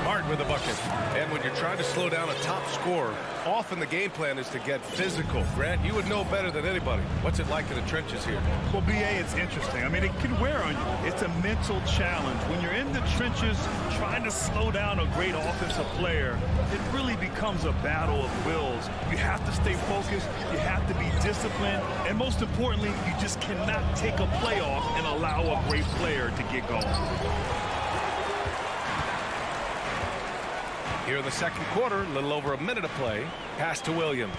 Smart with a bucket. And when you're trying to slow down a top scorer, often the game plan is to get physical. Grant, you would know better than anybody. What's it like in the trenches here? Well, BA, it's interesting. I mean, it can wear on you. It's a mental challenge. When you're in the trenches trying to slow down a great offensive player, it really becomes a battle of wills. You have to stay focused. You have to be disciplined. And most importantly, you just cannot take a play off and allow a great player to get going. Here in the second quarter, a little over a minute of play. Pass to Williams.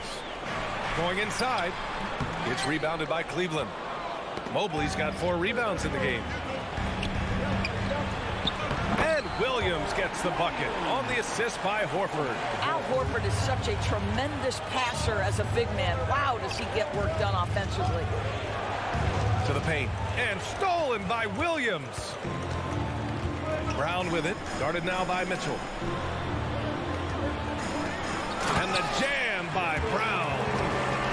Going inside. It's rebounded by Cleveland. Mobley's got 4 rebounds in the game. And Williams gets the bucket on the assist by Horford. Al Horford is such a tremendous passer as a big man. Wow, does he get work done offensively. To the paint, and stolen by Williams. Brown with it, guarded now by Mitchell. And the jam by Brown.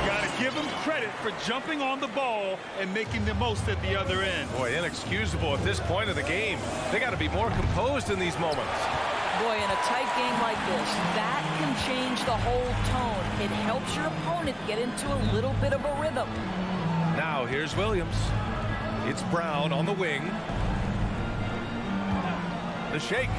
Got to give him credit for jumping on the ball and making the most at the other end. Boy, inexcusable at this point of the game. They got to be more composed in these moments. Boy, in a tight game like this, that can change the whole tone. It helps your opponent get into a little bit of a rhythm. Now here's Williams. It's Brown on the wing. The shake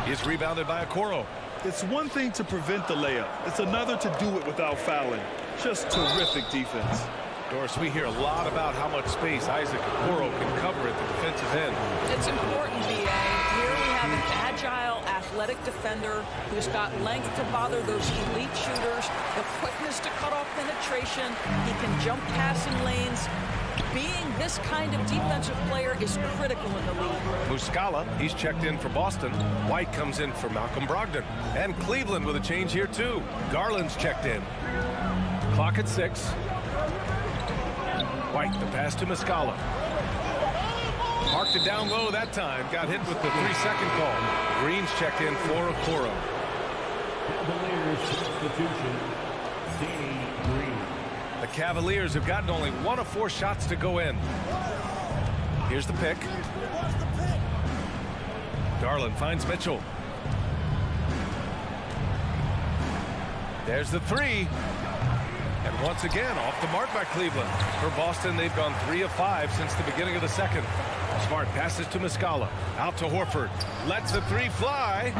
is rebounded by Okoro. It's one thing to prevent the layup. It's another to do it without fouling. Just terrific defense. Doris, we hear a lot about how much space Isaac Okoro can cover at the defensive end. It's important, B.A. Here we have an agile, athletic defender who's got length to bother those elite shooters, the quickness to cut off penetration. He can jump passing lanes. Being this kind of defensive player is critical in the league. Muscala, he's checked in for Boston. White comes in for Malcolm Brogdon. And Cleveland with a change here, too. Garland's checked in. Clock at 6. White, the pass to Muscala. Marked it down low that time. Got hit with the 3-second call. Green's checked in for Okoro. The Cavaliers have gotten only 1 of 4 shots to go in. Here's the pick. Garland finds Mitchell. There's the 3. And once again, off the mark by Cleveland. For Boston, they've gone 3 of 5 since the beginning of the second. Smart passes to Muscala. Out to Horford. Lets the 3 fly.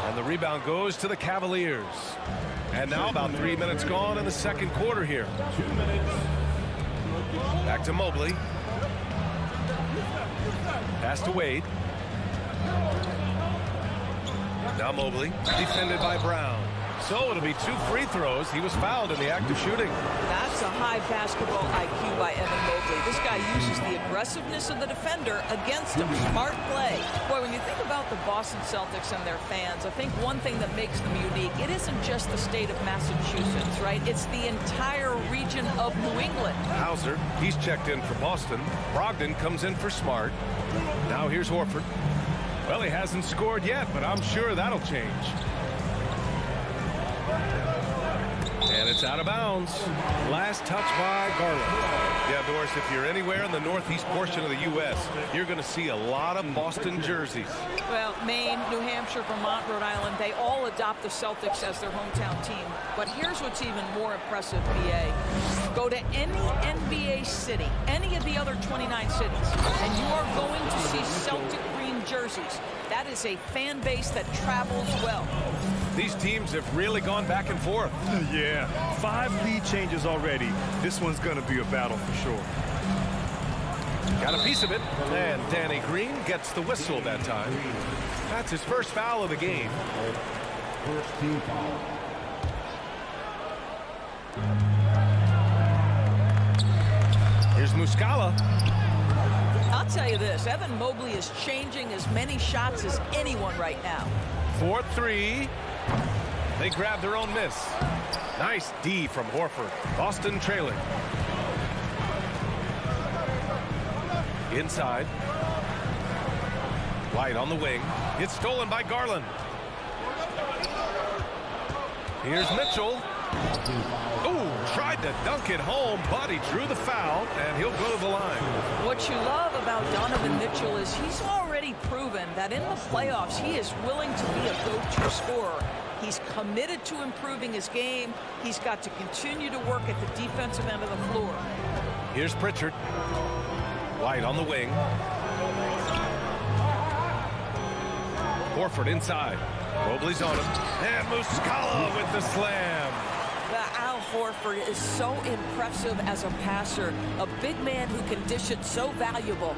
And the rebound goes to the Cavaliers. And now about 3 minutes gone in the second quarter here. 2 minutes. Back to Mobley. Pass to Wade. Now Mobley, defended by Brown. So it'll be 2 free throws. He was fouled in the act of shooting. That's a high basketball IQ by Evan Mobley. This guy uses the aggressiveness of the defender against him. Smart play. Boy, when you think about the Boston Celtics and their fans, I think one thing that makes them unique, it isn't just the state of Massachusetts, right? It's the entire region of New England. Hauser, he's checked in for Boston. Brogdon comes in for Smart. Now here's Horford. Well, he hasn't scored yet, but I'm sure that'll change. And it's out of bounds. Last touch by Garland. Yeah, Doris, if you're anywhere in the northeast portion of the U.S., you're going to see a lot of Boston jerseys. Well, Maine, New Hampshire, Vermont, Rhode Island, they all adopt the Celtics as their hometown team. But here's what's even more impressive, BA. Go to any NBA city, any of the other 29 cities, and you are going to see Celtic green jerseys. That is a fan base that travels well. These teams have really gone back and forth. Yeah, 5 lead changes already. This one's going to be a battle for sure. Got a piece of it, and Danny Green gets the whistle that time. That's his first foul of the game. First team foul. Here's Muscala. I'll tell you this, Evan Mobley is changing as many shots as anyone right now. 4-3. They grab their own miss. Nice D from Horford. Boston trailing. Inside. White on the wing. It's stolen by Garland. Here's Mitchell. Ooh, tried to dunk it home, but he drew the foul, and he'll go to the line. What you love about Donovan Mitchell is he's already proven that in the playoffs he is willing to be a go-to scorer. He's committed to improving his game. He's got to continue to work at the defensive end of the floor. Here's Pritchard. White on the wing. Horford inside. Mobley's on him. And Muscala with the slam. Al Horford is so impressive as a passer. A big man who can dish it, so valuable.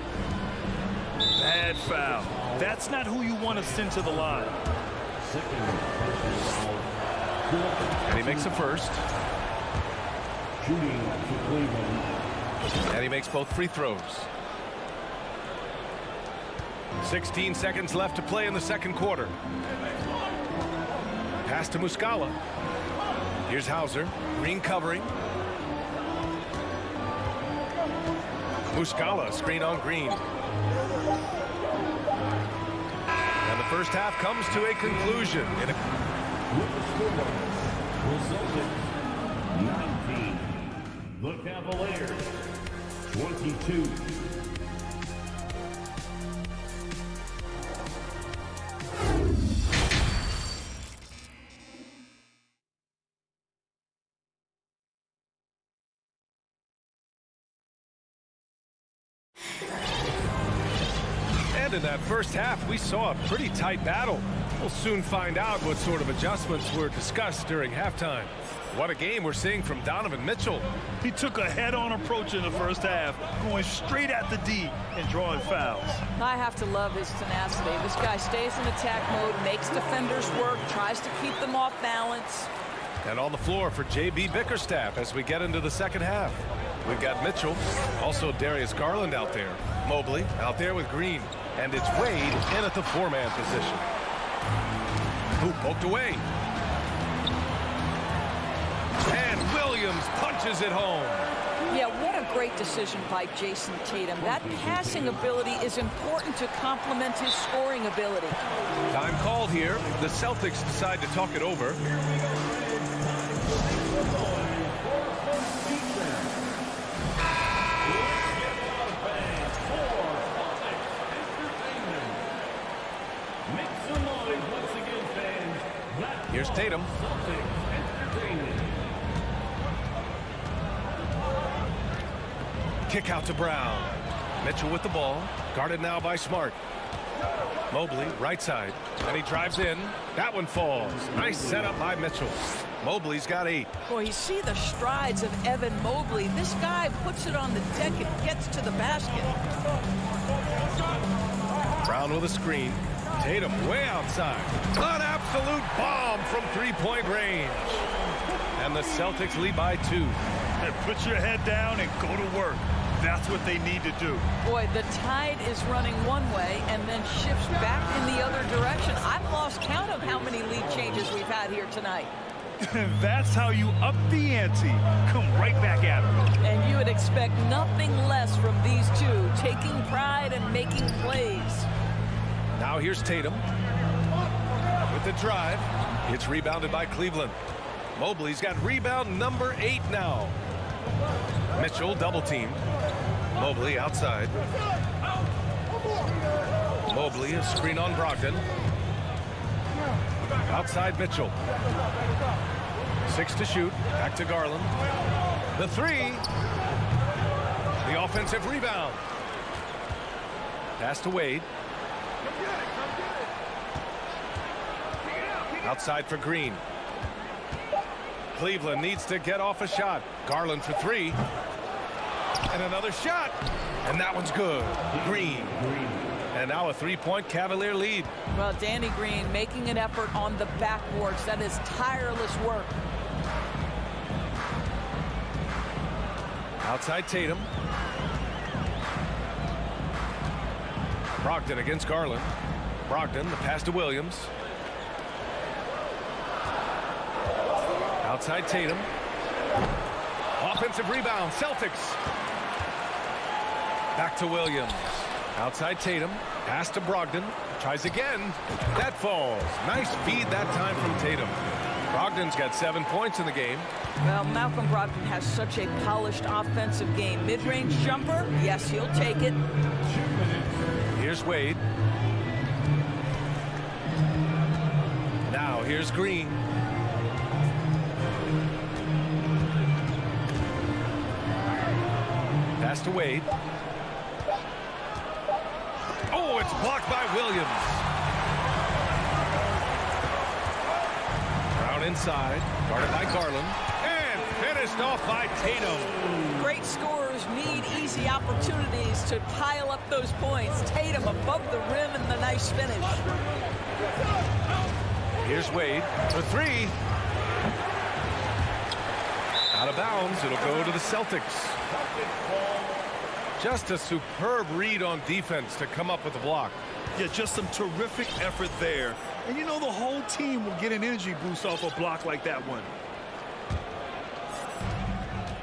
Bad foul. That's not who you want to send to the line. And he makes the first. Shooting for Cleveland. And he makes both free throws. 16 seconds left to play in the second quarter. Pass to Muscala. Here's Hauser. Green covering. Muscala, screen on Green. And the first half comes to a conclusion. The Cavaliers, 22. And in that first half, we saw a pretty tight battle. We'll soon find out what sort of adjustments were discussed during halftime. What a game we're seeing from Donovan Mitchell. He took a head-on approach in the first half, going straight at the D and drawing fouls. I have to love his tenacity. This guy stays in attack mode, makes defenders work, tries to keep them off balance. And on the floor for J.B. Bickerstaff as we get into the second half. We've got Mitchell, also Darius Garland out there. Mobley out there with Green. And it's Wade in at the four-man position. Who poked away. And Williams punches it home. Yeah, what a great decision by Jason Tatum. That passing ability is important to complement his scoring ability. Time called here. The Celtics decide to talk it over. Here's Tatum. Kick out to Brown. Mitchell with the ball. Guarded now by Smart. Mobley, right side. And he drives in. That one falls. Nice setup by Mitchell. Mobley's got 8. Boy, you see the strides of Evan Mobley. This guy puts it on the deck and gets to the basket. Brown with a screen. Tatum way outside. An absolute bomb from three-point range. And the Celtics lead by 2. And put your head down and go to work. That's what they need to do. Boy, the tide is running one way and then shifts back in the other direction. I've lost count of how many lead changes we've had here tonight. That's how you up the ante. Come right back at them. And you would expect nothing less from these two, taking pride and making plays. Now here's Tatum with the drive. It's rebounded by Cleveland. Mobley's got rebound number 8 now. Mitchell double teamed. Mobley outside. Mobley a screen on Brogdon. Outside Mitchell. 6 to shoot. Back to Garland. The 3. The offensive rebound. Pass to Wade. Outside for Green. Cleveland needs to get off a shot. Garland for 3. And another shot. And that one's good. Green. And now a 3-point Cavalier lead. Well, Danny Green making an effort on the backboards. That is tireless work. Outside Tatum. Brogdon against Garland. Brogdon, the pass to Williams. Outside Tatum. Offensive rebound, Celtics. Back to Williams. Outside Tatum. Pass to Brogdon. Tries again. That falls. Nice feed that time from Tatum. Brogdon's got 7 points in the game. Well, Malcolm Brogdon has such a polished offensive game. Mid-range jumper, yes, he'll take it. Here's Wade. Now here's Green. Pass to Wade. Oh, it's blocked by Williams. Brown inside, guarded by Garland, and finished off by Tatum. Great scorers need easy opportunities to pile up those points. Tatum above the rim and the nice finish. Here's Wade for 3. Out of bounds, it'll go to the Celtics. Just a superb read on defense to come up with the block. Yeah, just some terrific effort there. And you know the whole team will get an energy boost off a block like that one.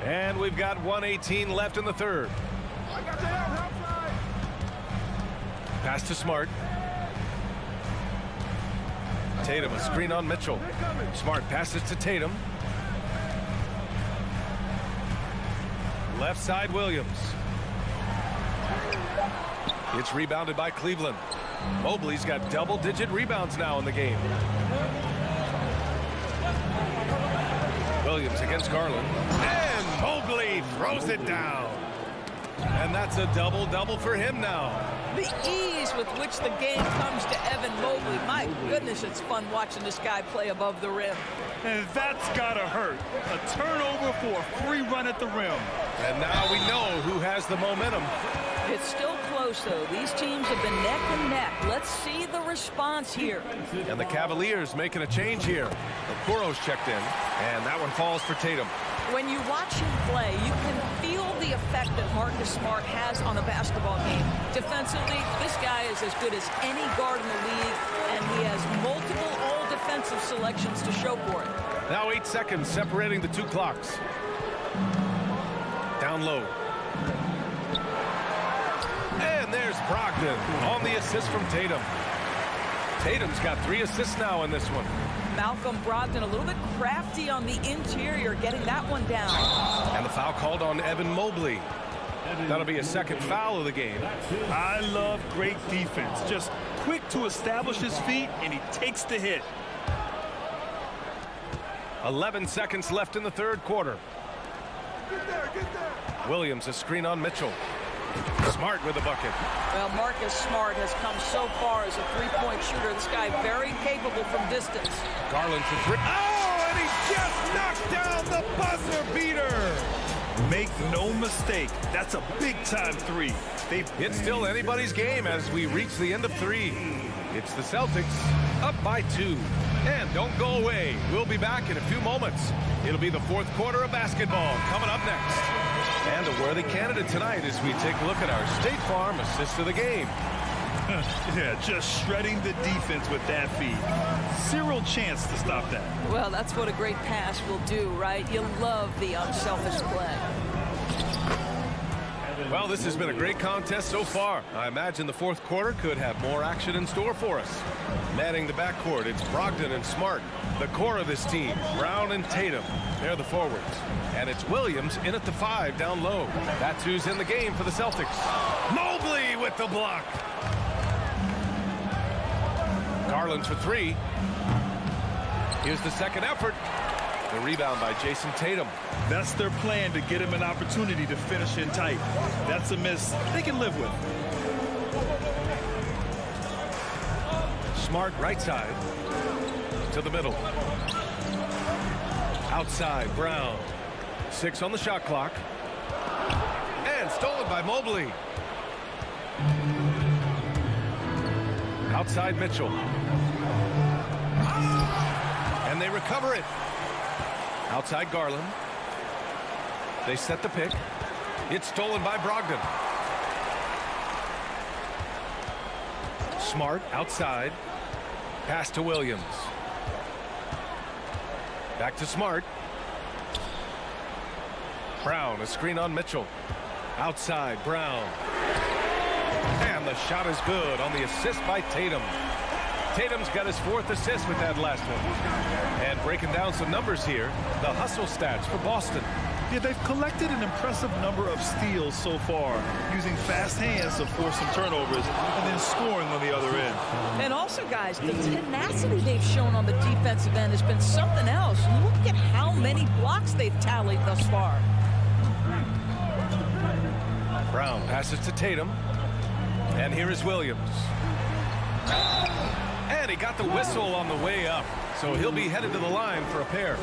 And we've got 1:18 left in the third. Pass to Smart. Tatum, a screen on Mitchell. Smart passes to Tatum. Left side, Williams. It's rebounded by Cleveland. Mobley's got double-digit rebounds now in the game. Williams against Garland. And Mobley throws it down. And that's a double-double for him now. The ease with which the game comes to Evan Mobley. My goodness, it's fun watching this guy play above the rim. And that's gotta hurt. A turnover for a free run at the rim. And now we know who has the momentum. It's still close, though. These teams have been neck and neck. Let's see the response here. And the Cavaliers making a change here. Okoro's checked in, and that one falls for Tatum. When you watch him play, you can feel the effect that Marcus Smart has on a basketball game. Defensively, this guy is as good as any guard in the league, and he has multiple all-defensive selections to show for it. Now 8 seconds separating the two clocks. Down low. And there's Brogdon on the assist from Tatum. Tatum's got 3 assists now in this one. Malcolm Brogdon a little bit crafty on the interior, getting that one down. And the foul called on Evan Mobley. That'll be a second foul of the game. I love great defense. Just quick to establish his feet, and he takes the hit. 11 seconds left in the third quarter. Williams, a screen on Mitchell. Smart with a bucket. Well, Marcus Smart has come so far as a three-point shooter. This guy very capable from distance. Garland for 3. Oh, and he just knocked down the buzzer beater. Make no mistake, that's a big-time three. It's still anybody's game as we reach the end of 3. It's the Celtics up by 2. And don't go away. We'll be back in a few moments. It'll be the fourth quarter of basketball coming up next. And a worthy candidate tonight as we take a look at our State Farm assist of the game. Yeah, just shredding the defense with that feed. Zero chance to stop that. Well, that's what a great pass will do, right? You love the unselfish play. Well, this has been a great contest so far. I imagine the fourth quarter could have more action in store for us. Manning the backcourt, it's Brogdon and Smart. The core of this team, Brown and Tatum. They're the forwards. And it's Williams in at the 5 down low. That's who's in the game for the Celtics. Mobley with the block. Garland for 3. Here's the second effort. The rebound by Jason Tatum. That's their plan, to get him an opportunity to finish in tight. That's a miss they can live with. Smart right side to the middle. Outside, Brown. 6 on the shot clock. And stolen by Mobley. Outside Mitchell. And they recover it. Outside Garland. They set the pick. It's stolen by Brogdon. Smart outside. Pass to Williams. Back to Smart. Brown, a screen on Mitchell. Outside, Brown. And the shot is good on the assist by Tatum. Tatum's got his 4th assist with that last one. And breaking down some numbers here, the hustle stats for Boston. Yeah, they've collected an impressive number of steals so far, using fast hands to force some turnovers and then scoring on the other end. And also, guys, the tenacity they've shown on the defensive end has been something else. Look at how many blocks they've tallied thus far. Brown passes to Tatum. And here is Williams. And he got the whistle on the way up. So he'll be headed to the line for a pair.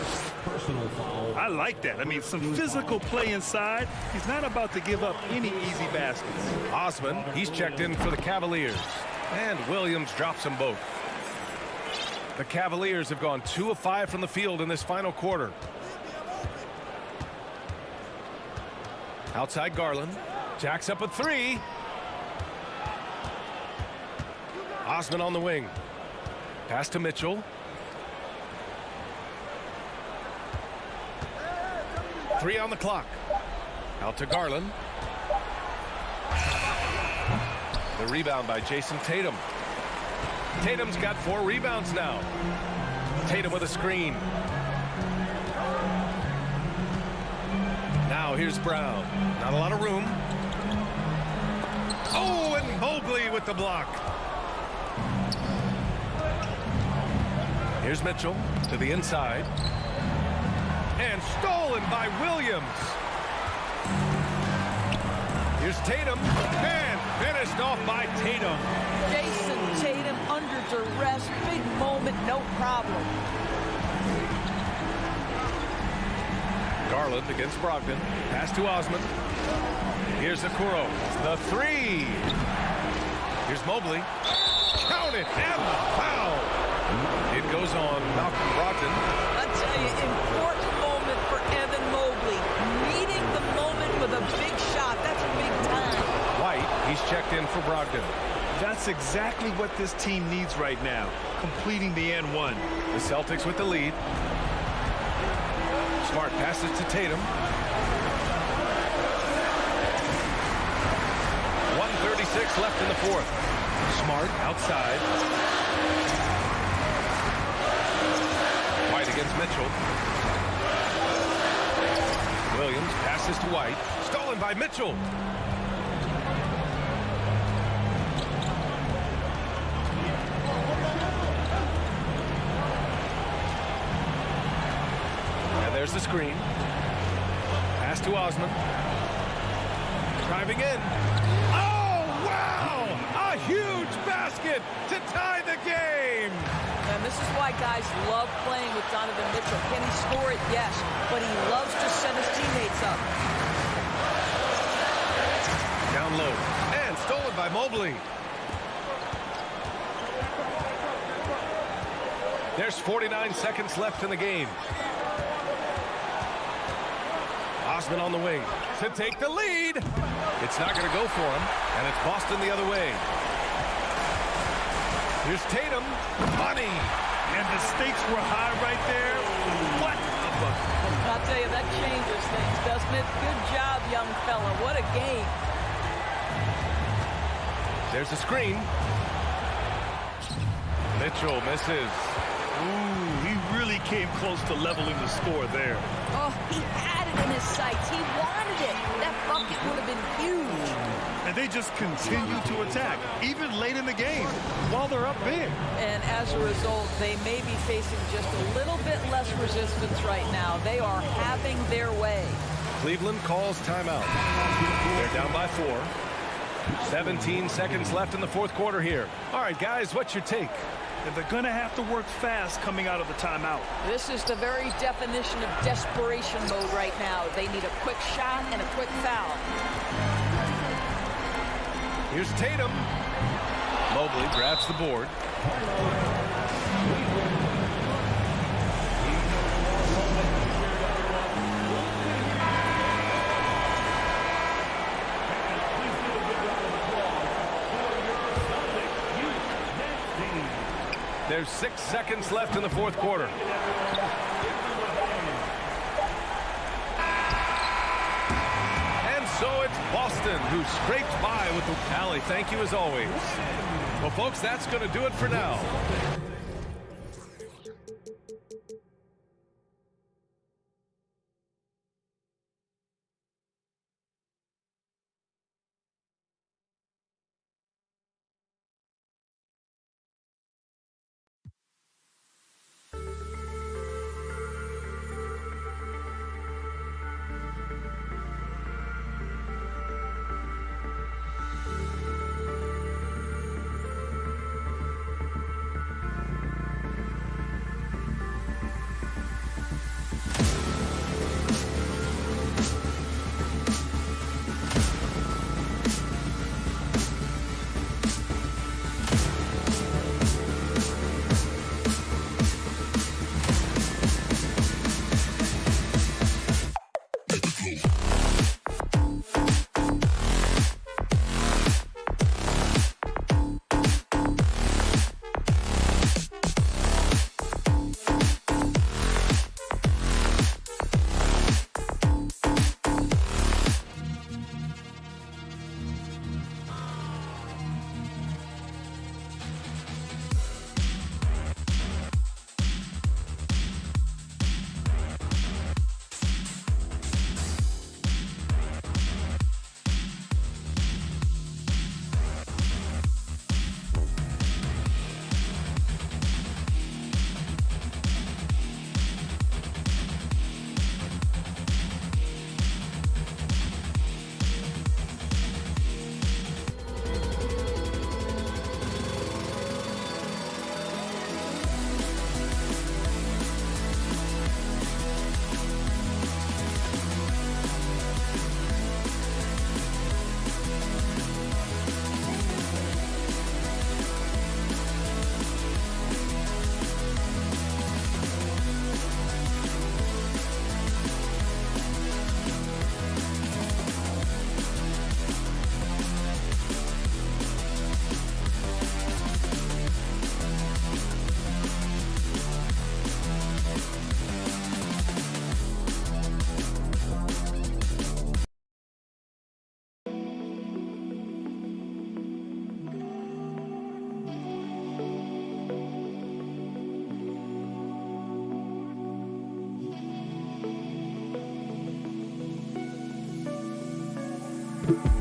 Personal foul. I like that. I mean, some physical play inside. He's not about to give up any easy baskets. Osman, he's checked in for the Cavaliers. And Williams drops them both. The Cavaliers have gone 2 of 5 from the field in this final quarter. Outside Garland. Jacks up a 3. Osman on the wing. Pass to Mitchell. 3 on the clock. Out to Garland. The rebound by Jason Tatum. Tatum's got 4 rebounds now. Tatum with a screen. Now here's Brown. Not a lot of room. Oh, and Mobley with the block. Here's Mitchell to the inside. And stolen by Williams. Here's Tatum. And finished off by Tatum. Jason Tatum under duress. Big moment, no problem. Garland against Brogdon. Pass to Osman. Here's Okoro. The 3. Here's Mobley. Count it, and the foul. It goes on Malcolm Brogdon. I tell you, important moment for Evan Mobley. Meeting the moment with a big shot. That's a big time. White, he's checked in for Brogdon. That's exactly what this team needs right now, completing the N1. The Celtics with the lead. Smart passes to Tatum. 1:36 left in the fourth. Smart outside. White against Mitchell. Williams passes to White. Stolen by Mitchell. And there's the screen. Pass to Osman. Driving in. Oh, wow! A huge basket to tie the game. And this is why guys love playing with Donovan Mitchell. Can he score it? Yes. But he loves to set his teammates up. Down low. And stolen by Mobley. There's 49 seconds left in the game. Osman on the wing to take the lead. It's not going to go for him, and it's Boston the other way. Here's Tatum. Money. And the stakes were high right there. What a bucket. I'll tell you, that changes things, doesn't it? Good job, young fella. What a game. There's the screen. Mitchell misses. Ooh, he really came close to leveling the score there. Oh, he had it in his sights. He wanted it. That bucket would have been huge. And they just continue to attack, even late in the game, while they're up big. And as a result, they may be facing just a little bit less resistance right now. They are having their way. Cleveland calls timeout. They're down by 4. 17 seconds left in the fourth quarter here. All right, guys, what's your take? And they're going to have to work fast coming out of the timeout. This is the very definition of desperation mode right now. They need a quick shot and a quick foul. Here's Tatum. Mobley grabs the board. There's 6 seconds left in the fourth quarter. And so it's Boston who scrapes by with the tally. Thank you as always. Well, folks, that's going to do it for now. game.